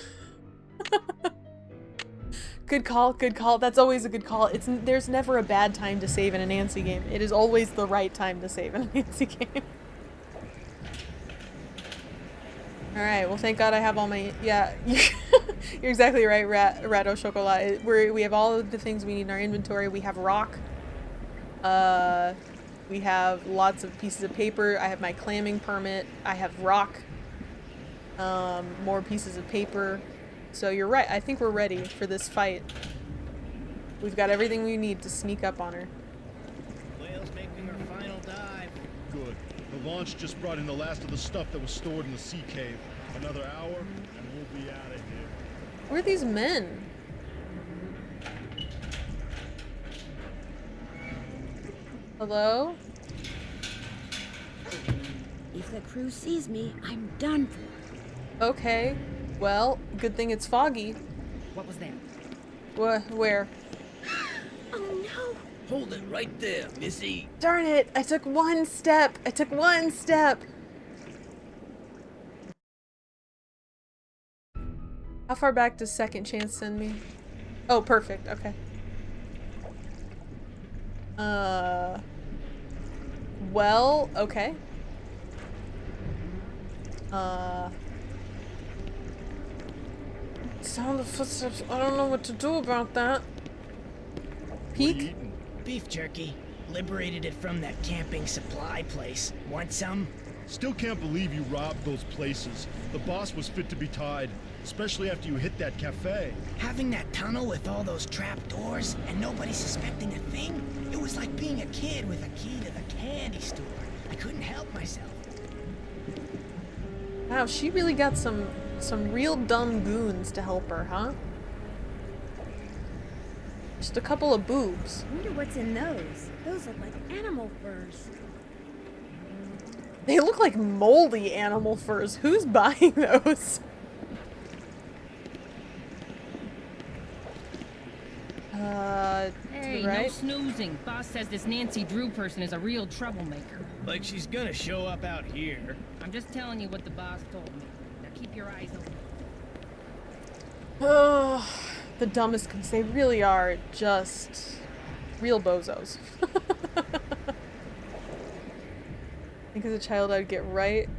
Good call, good call. That's always a good call. There's never a bad time to save in a Nancy game. It is always the right time to save in a Nancy game. Alright, well thank god I have all my... Yeah, you're exactly right, Rat au Chocolat. We have all of the things we need in our inventory. We have rock. We have lots of pieces of paper. I have my clamming permit. I have rock. More pieces of paper. So you're right. I think we're ready for this fight. We've got everything we need to sneak up on her. Whale's making her final dive. Good. The launch just brought in the last of the stuff that was stored in the sea cave. Another hour, and we'll be out of here. Who are these men? Hello? If the crew sees me, I'm done for. Okay. Well, good thing it's foggy. What was that? Where? Oh no! Hold it right there, Missy. Darn it! I took one step! I took one step! How far back does Second Chance send me? Oh, perfect. Okay. Well, okay. Sound of footsteps. I don't know what to do about that. Peek? Beef jerky. Liberated it from that camping supply place. Want some? Still can't believe you robbed those places. The boss was fit to be tied, especially after you hit that cafe. Having that tunnel with all those trap doors and nobody suspecting a thing? It was like being a kid with a key to the candy store. I couldn't help myself. Wow, she really got some real dumb goons to help her, huh? Just a couple of boobs. I wonder what's in those. Those look like animal furs. They look like moldy animal furs. Who's buying those? Hey, right? no snoozing. Boss says this Nancy Drew person is a real troublemaker. Like she's gonna show up out here. I'm just telling you what the boss told me. Now keep your eyes open. Oh, the dumbest goons. They really are just real bozos. I think as a child I'd get right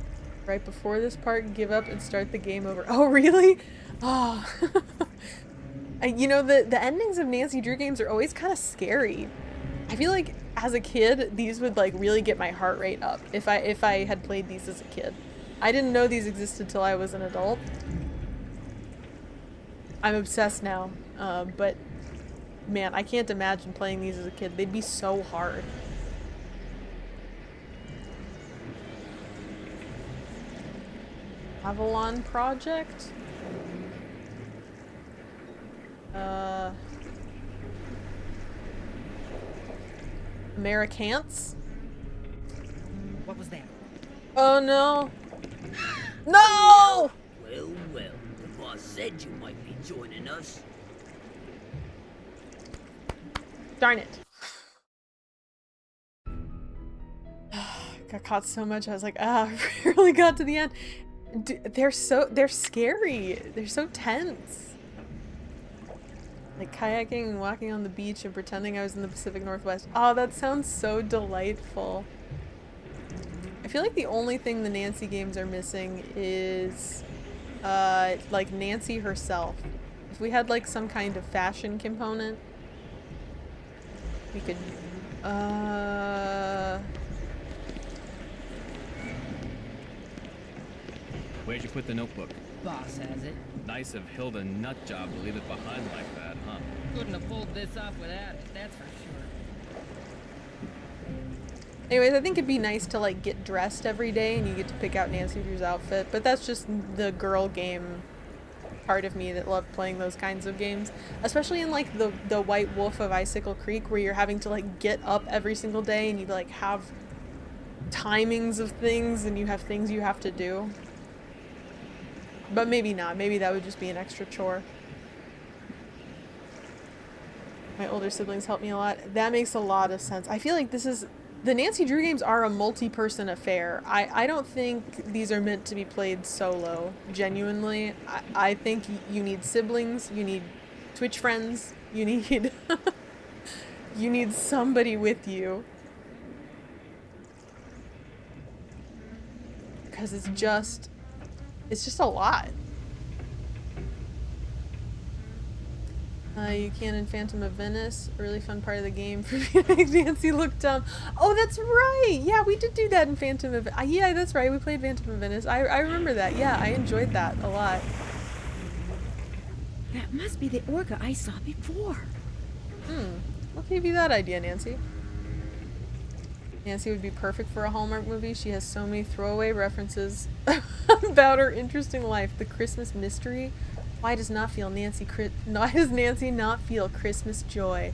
before this part, give up and start the game over. Oh, really? Oh. You know, the endings of Nancy Drew games are always kind of scary. I feel like as a kid, these would like really get my heart rate up if I had played these as a kid. I didn't know these existed till I was an adult. I'm obsessed now, but man, I can't imagine playing these as a kid. They'd be so hard. Avalon Project? Americants? What was that? Oh no! No! Well, well, the boss said you might be joining us. Darn it. Got caught so much, I was like, I really got to the end. They're scary. They're so tense. Like kayaking and walking on the beach and pretending I was in the Pacific Northwest. Oh, that sounds so delightful. I feel like the only thing the Nancy games are missing is like Nancy herself. If we had like some kind of fashion component, we could Where'd you put the notebook? Boss has it. Nice of Hilda Nutjob to leave it behind like that, huh? Couldn't have pulled this off without it, that's for sure. Anyways, I think it'd be nice to like get dressed every day and you get to pick out Nancy Drew's outfit, but that's just the girl game part of me that loved playing those kinds of games. Especially in like the White Wolf of Icicle Creek, where you're having to like get up every single day and you like have timings of things and you have things you have to do. But maybe not. Maybe that would just be an extra chore. My older siblings help me a lot. That makes a lot of sense. I feel like the Nancy Drew games are a multi-person affair. I don't think these are meant to be played solo, genuinely. I think you need siblings, you need Twitch friends, you need you need somebody with you. Because it's just a lot. You can in Phantom of Venice, a really fun part of the game for me to make Nancy look dumb. Oh, that's right! Yeah, we did do that in Phantom of Venice. Yeah, that's right, we played Phantom of Venice. I remember that. Yeah, I enjoyed that a lot. That must be the Orca I saw before. What gave you that idea, Nancy? Nancy would be perfect for a Hallmark movie. She has so many throwaway references about her interesting life. The Christmas mystery. Why does Nancy not feel Christmas joy?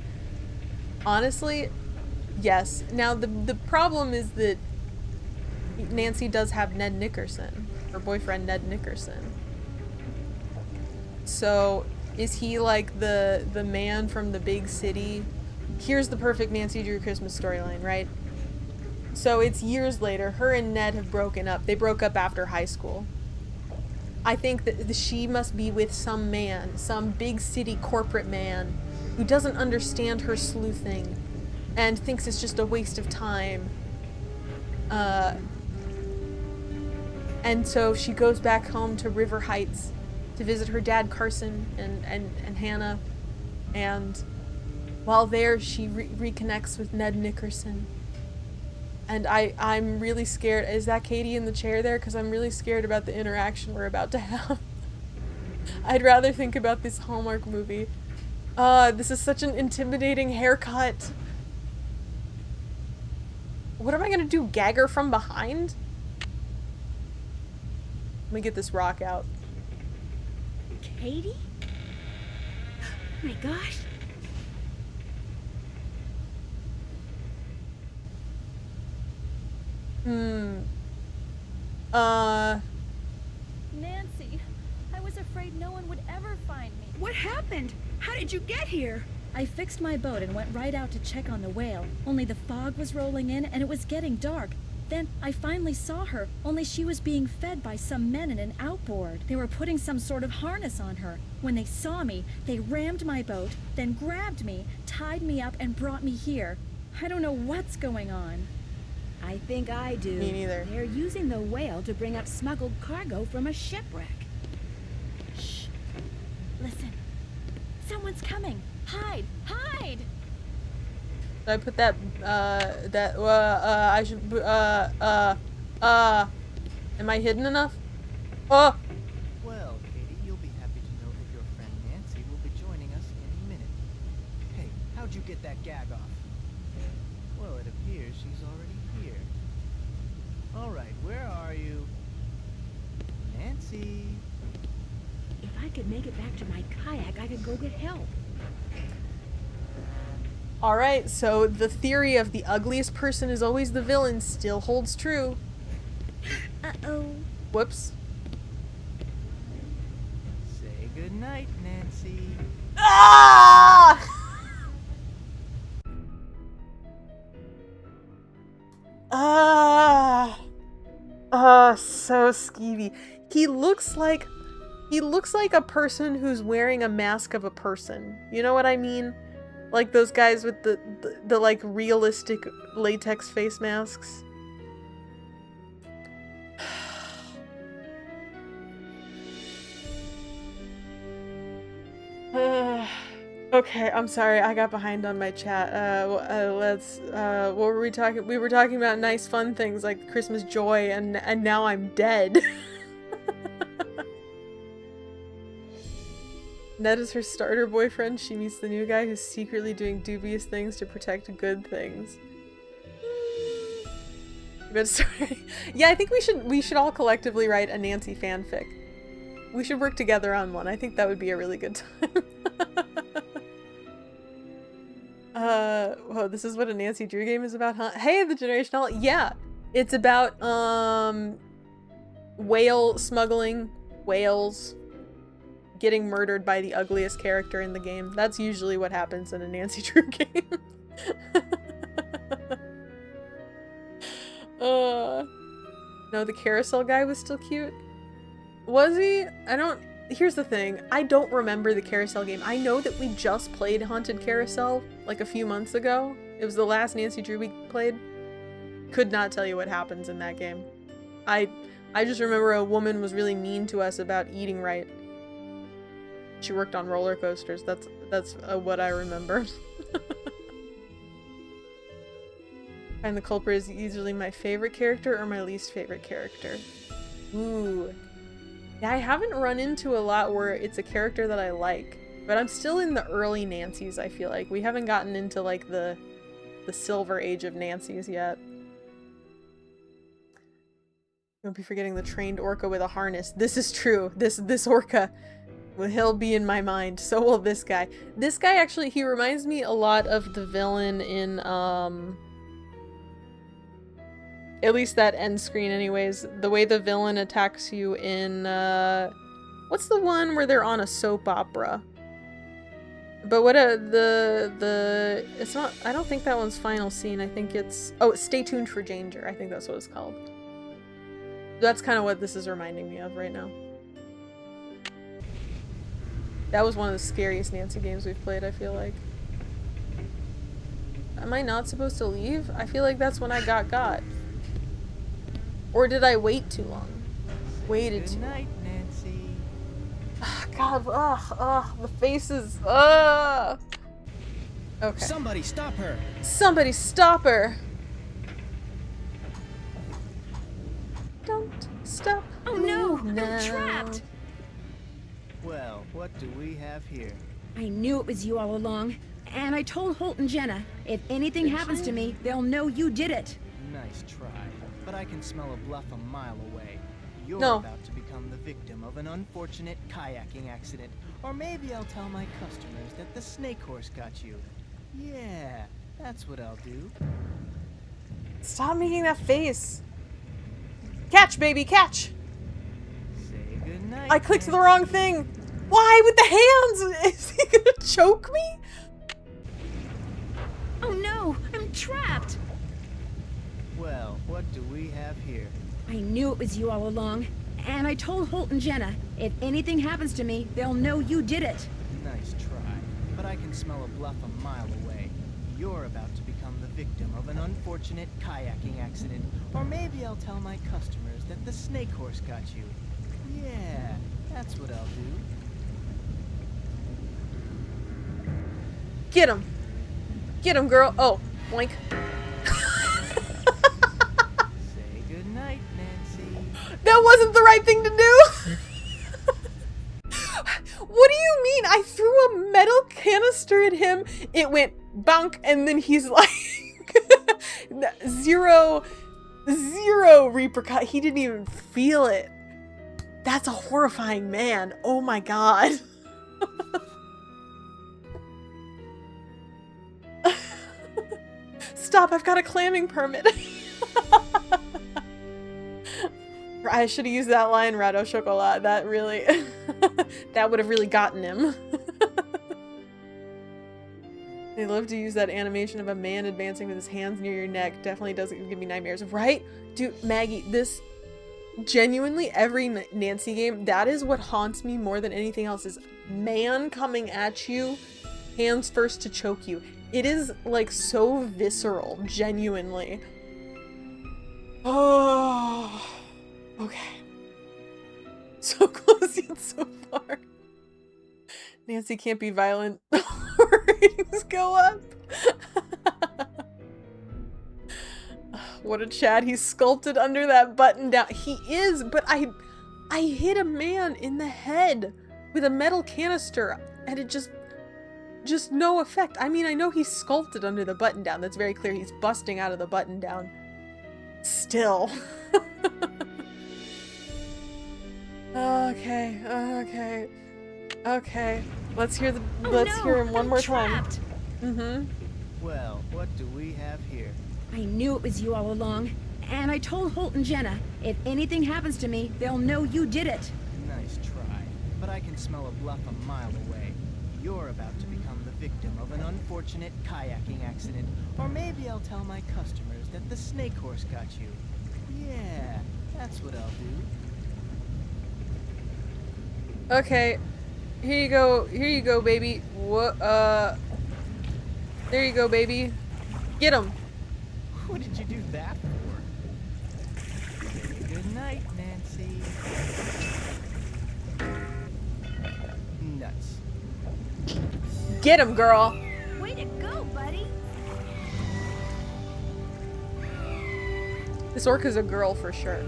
Honestly, yes. Now the problem is that Nancy does have Ned Nickerson, her boyfriend Ned Nickerson. So is he like the man from the big city? Here's the perfect Nancy Drew Christmas storyline, right? So it's years later. Her and Ned have broken up. They broke up after high school. I think that she must be with some man, some big city corporate man who doesn't understand her sleuthing and thinks it's just a waste of time. And so she goes back home to River Heights to visit her dad Carson and Hannah, and while there she reconnects with Ned Nickerson. And I'm really scared. Is that Katie in the chair there? Because I'm really scared about the interaction we're about to have. I'd rather think about this Hallmark movie. This is such an intimidating haircut. What am I gonna do? Gag her from behind? Let me get this rock out. Katie? Oh my gosh. Nancy, I was afraid no one would ever find me. What happened? How did you get here? I fixed my boat and went right out to check on the whale, only the fog was rolling in and it was getting dark. Then I finally saw her, only she was being fed by some men in an outboard. They were putting some sort of harness on her. When they saw me, they rammed my boat, then grabbed me, tied me up, and brought me here. I don't know what's going on. I think I do. Me neither. They're using the whale to bring up smuggled cargo from a shipwreck. Shh. Listen. Someone's coming. Hide! Hide! Should I put that, I should, am I hidden enough? Oh! Well, Katie, you'll be happy to know that your friend Nancy will be joining us any minute. Hey, how'd you get that gag off? Well, it appears she's already here. Alright, where are you? Nancy? If I could make it back to my kayak, I could go get help. Alright, so the theory of the ugliest person is always the villain still holds true. Uh-oh. Whoops. Say goodnight, Nancy. Ah! So skeevy. He looks like a person who's wearing a mask of a person. You know what I mean? Like those guys with the like realistic latex face masks. Okay, I'm sorry, I got behind on my chat. What were we talking? We were talking about nice fun things like Christmas joy, and now I'm dead. Ned is her starter boyfriend. She meets the new guy who's secretly doing dubious things to protect good things. But sorry. Yeah, I think we should all collectively write a Nancy fanfic. We should work together on one. I think that would be a really good time. Whoa, this is what a Nancy Drew game is about, huh? Hey, the generational. Yeah, it's about whale smuggling, whales getting murdered by the ugliest character in the game. That's usually what happens in a Nancy Drew game. No, the carousel guy was still cute. Was he? Here's the thing. I don't remember the carousel game. I know that we just played Haunted Carousel like a few months ago. It was the last Nancy Drew we played. Could not tell you what happens in that game. I just remember a woman was really mean to us about eating right. She worked on roller coasters. That's what I remember. And the culprit is usually my favorite character or my least favorite character. Ooh. Yeah, I haven't run into a lot where it's a character that I like, but I'm still in the early Nancys, I feel like. We haven't gotten into like the silver age of Nancys yet. Don't be forgetting the trained orca with a harness. This is true. This orca, well, he'll be in my mind. So will this guy. This guy actually, he reminds me a lot of the villain in, at least that end screen anyways. The way the villain attacks you in, what's the one where they're on a soap opera? But what it's not, I don't think that one's Final Scene. I think it's, oh, Stay Tuned for Danger. I think that's what it's called. That's kind of what this is reminding me of right now. That was one of the scariest Nancy games we've played, I feel like. Am I not supposed to leave? I feel like that's when I got. Or did I wait too long? Waited too long. Good night, Nancy. God, the faces, Okay. Somebody stop her! Somebody stop her! Don't stop. Oh no, me I'm now. trapped! Well, what do we have here? I knew it was you all along. And I told Holt and Jenna, if anything happens to me, they'll know you did it. Nice try, but I can smell a bluff a mile away. You're No. about to become the victim of an unfortunate kayaking accident. Or maybe I'll tell my customers that the snake horse got you. Yeah, that's what I'll do. Stop making that face. Catch, baby, catch! Say goodnight. I clicked the wrong thing. Why with the hands? Is he gonna choke me? Oh no, I'm trapped! Well, what do we have here? I knew it was you all along. And I told Holt and Jenna, if anything happens to me, they'll know you did it. Nice try, but I can smell a bluff a mile away. You're about to become the victim of an unfortunate kayaking accident. Or maybe I'll tell my customers that the snake horse got you. Yeah, that's what I'll do. Get him. Get him, girl. Oh, boink. Say goodnight, Nancy. That wasn't the right thing to do. What do you mean? I threw a metal canister at him. It went bonk, and then he's like zero repercut. He didn't even feel it. That's a horrifying man. Oh my god. Stop, I've got a clamming permit. I should have used that line, Rado Chocolat. That really, that would have really gotten him. They love to use that animation of a man advancing with his hands near your neck. Definitely doesn't give me nightmares, right? Dude, Maggie, this, genuinely, every Nancy game, that is what haunts me more than anything else, is man coming at you, hands first to choke you. It is, like, so visceral, genuinely. Oh, okay. So close yet so far. Nancy can't be violent. Ratings go up. What a Chad. He's sculpted under that button down. He is, but I hit a man in the head with a metal canister and it just no effect. I mean, I know he's sculpted under the button down. That's very clear. He's busting out of the button down. Still. Okay. Let's hear the hear him one more time. Mm-hmm. Well, what do we have here? I knew it was you all along. And I told Holt and Jenna, if anything happens to me, they'll know you did it. Nice try, but I can smell a bluff a mile away. You're about to become the victim of an unfortunate kayaking accident. Or maybe I'll tell my customers that the snake horse got you. Yeah, that's what I'll do. Okay. Here you go, baby. What, there you go, baby. Get him. What did you do that for? Say good night, Nancy. Nuts. Get him, girl. Way to go, buddy. This orca's a girl for sure.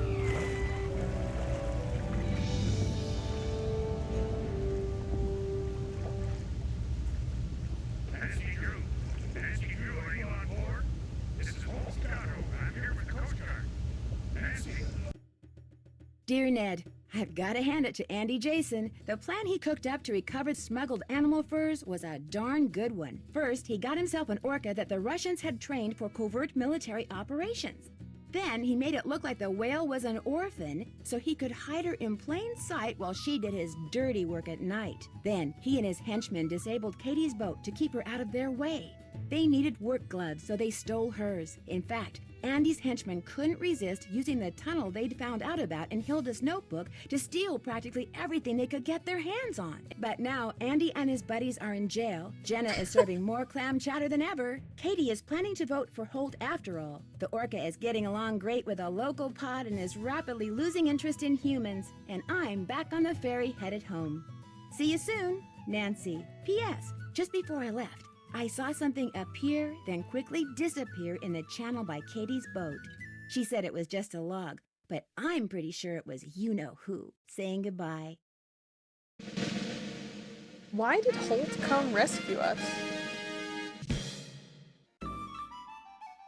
Dear Ned, I've got to hand it to Andy Jason. The plan he cooked up to recover smuggled animal furs was a darn good one. First, he got himself an orca that the Russians had trained for covert military operations. Then he made it look like the whale was an orphan, so he could hide her in plain sight while she did his dirty work at night. Then he and his henchmen disabled Katie's boat to keep her out of their way. They needed work gloves, so they stole hers. In fact, Andy's henchmen couldn't resist using the tunnel they'd found out about in Hilda's notebook to steal practically everything they could get their hands on. But now Andy and his buddies are in jail. Jenna is serving more clam chowder than ever. Katie is planning to vote for Holt after all. The Orca is getting along great with a local pod and is rapidly losing interest in humans. And I'm back on the ferry headed home. See you soon, Nancy. P.S. Just before I left, I saw something appear, then quickly disappear in the channel by Katie's boat. She said it was just a log, but I'm pretty sure it was you-know-who saying goodbye. Why did Holt come rescue us?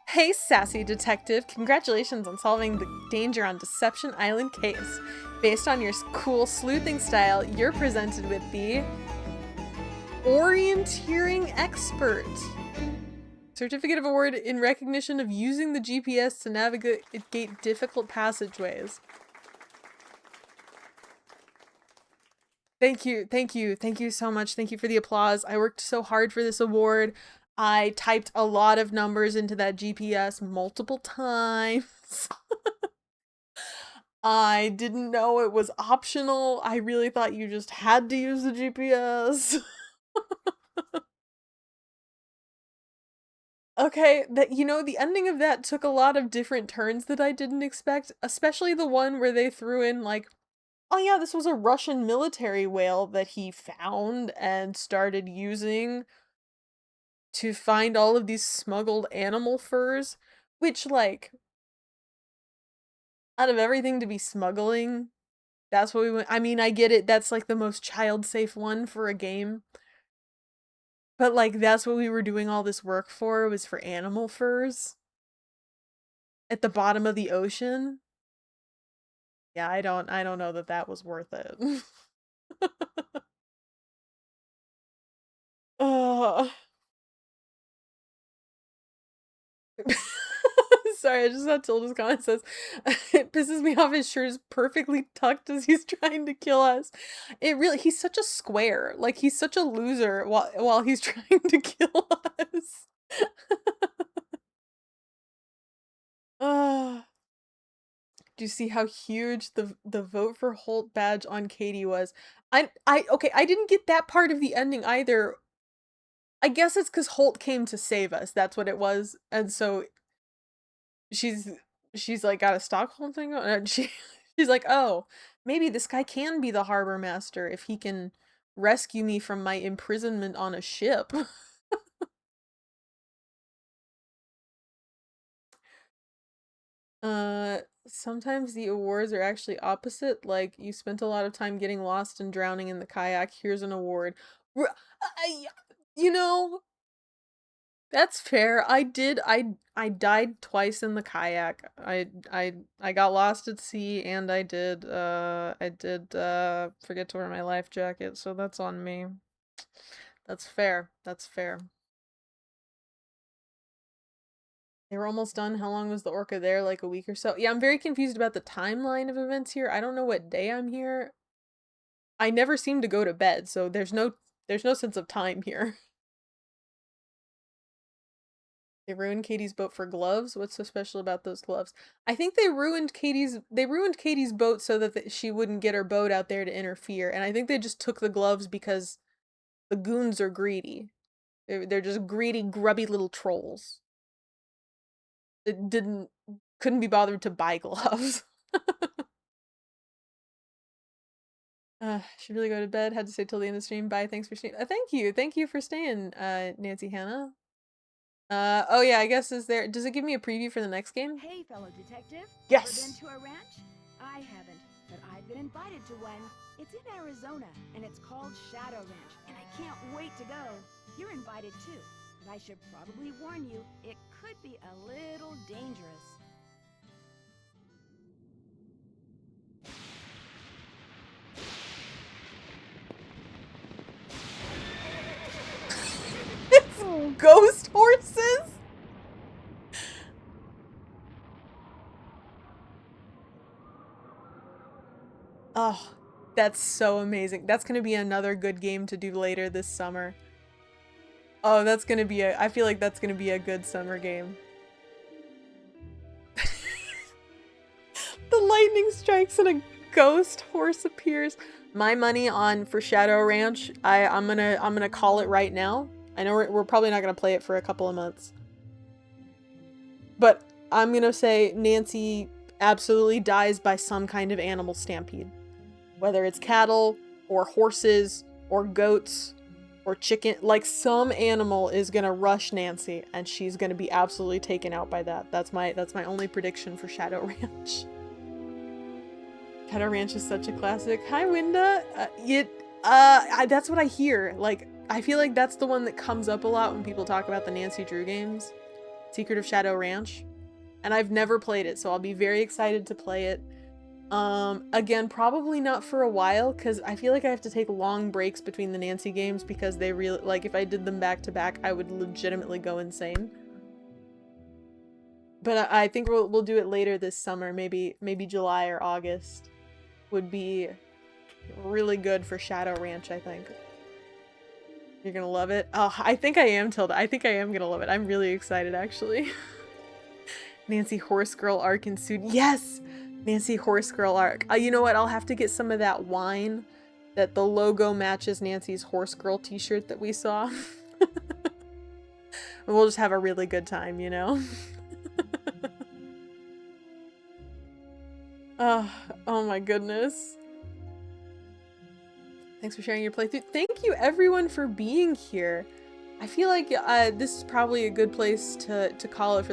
Hey, sassy detective. Congratulations on solving the Danger on Deception Island case. Based on your cool sleuthing style, you're presented with the Orienteering Expert Certificate of Award in recognition of using the GPS to navigate difficult passageways. Thank you, thank you, thank you so much. Thank you for the applause. I worked so hard for this award. I typed a lot of numbers into that GPS multiple times. I didn't know it was optional. I really thought you just had to use the GPS. Okay, the ending of that took a lot of different turns that I didn't expect, especially the one where they threw in like, oh yeah, this was a Russian military whale that he found and started using to find all of these smuggled animal furs, which, like, out of everything to be smuggling, that's what we went. I mean, I get it, that's like the most child-safe one for a game. But, like, that's what we were doing all this work for, was for animal furs? At the bottom of the ocean? Yeah, I don't know that that was worth it. Sorry, I just saw Tilda's comment says, it pisses me off his shirt is perfectly tucked as he's trying to kill us. He's such a square. Like, he's such a loser while he's trying to kill us. Do you see how huge the vote for Holt badge on Katie was? Okay, I didn't get that part of the ending either. I guess it's because Holt came to save us. That's what it was. And so she's like got a Stockholm thing on, and she's like, oh, maybe this guy can be the harbor master if he can rescue me from my imprisonment on a ship. Sometimes the awards are actually opposite, like you spent a lot of time getting lost and drowning in the kayak, here's an award. You know, that's fair. I died twice in the kayak. I got lost at sea, and I did forget to wear my life jacket, so that's on me. That's fair. That's fair. They were almost done. How long was the Orca there? Like a week or so? Yeah, I'm very confused about the timeline of events here. I don't know what day I'm here. I never seem to go to bed, so there's no sense of time here. They ruined Katie's boat for gloves? What's so special about those gloves? I think they ruined Katie's boat so that she wouldn't get her boat out there to interfere, and I think they just took the gloves because the goons are greedy. They're just greedy, grubby little trolls. It couldn't be bothered to buy gloves. Should really go to bed. Had to stay till the end of the stream. Bye. Thanks for streaming. Thank you for staying, Nancy Hannah. Oh yeah, I guess does it give me a preview for the next game? Hey, fellow detective. Yes. Ever been to a ranch? I haven't, but I've been invited to one. It's in Arizona, and it's called Shadow Ranch, and I can't wait to go. You're invited too, but I should probably warn you, it could be a little dangerous. It's ghost horses? Oh, that's so amazing. That's gonna be another good game to do later this summer. Oh, that's gonna be I feel like that's gonna be a good summer game. The lightning strikes and a ghost horse appears. My money on for Shadow Ranch, I'm gonna call it right now. I know we're probably not gonna play it for a couple of months. But I'm gonna say Nancy absolutely dies by some kind of animal stampede. Whether it's cattle, or horses, or goats, or chicken, like some animal is gonna rush Nancy and she's gonna be absolutely taken out by that. That's my only prediction for Shadow Ranch. Shadow Ranch is such a classic. Hi, Winda. That's what I hear. Like, I feel like that's the one that comes up a lot when people talk about the Nancy Drew games. Secret of Shadow Ranch. And I've never played it, so I'll be very excited to play it. Again, probably not for a while, because I feel like I have to take long breaks between the Nancy games, because they really, like, if I did them back to back, I would legitimately go insane. But I think we'll do it later this summer, maybe July or August would be really good for Shadow Ranch, I think. You're gonna love it? Oh, I think I am, Tilda. I think I am gonna love it. I'm really excited, actually. Nancy Horse Girl arc ensued. Yes! Nancy Horse Girl arc. You know what? I'll have to get some of that wine that the logo matches Nancy's Horse Girl t-shirt that we saw. And we'll just have a really good time, you know? Oh my goodness. Thanks for sharing your playthrough. Thank you everyone for being here. I feel like this is probably a good place to call it for the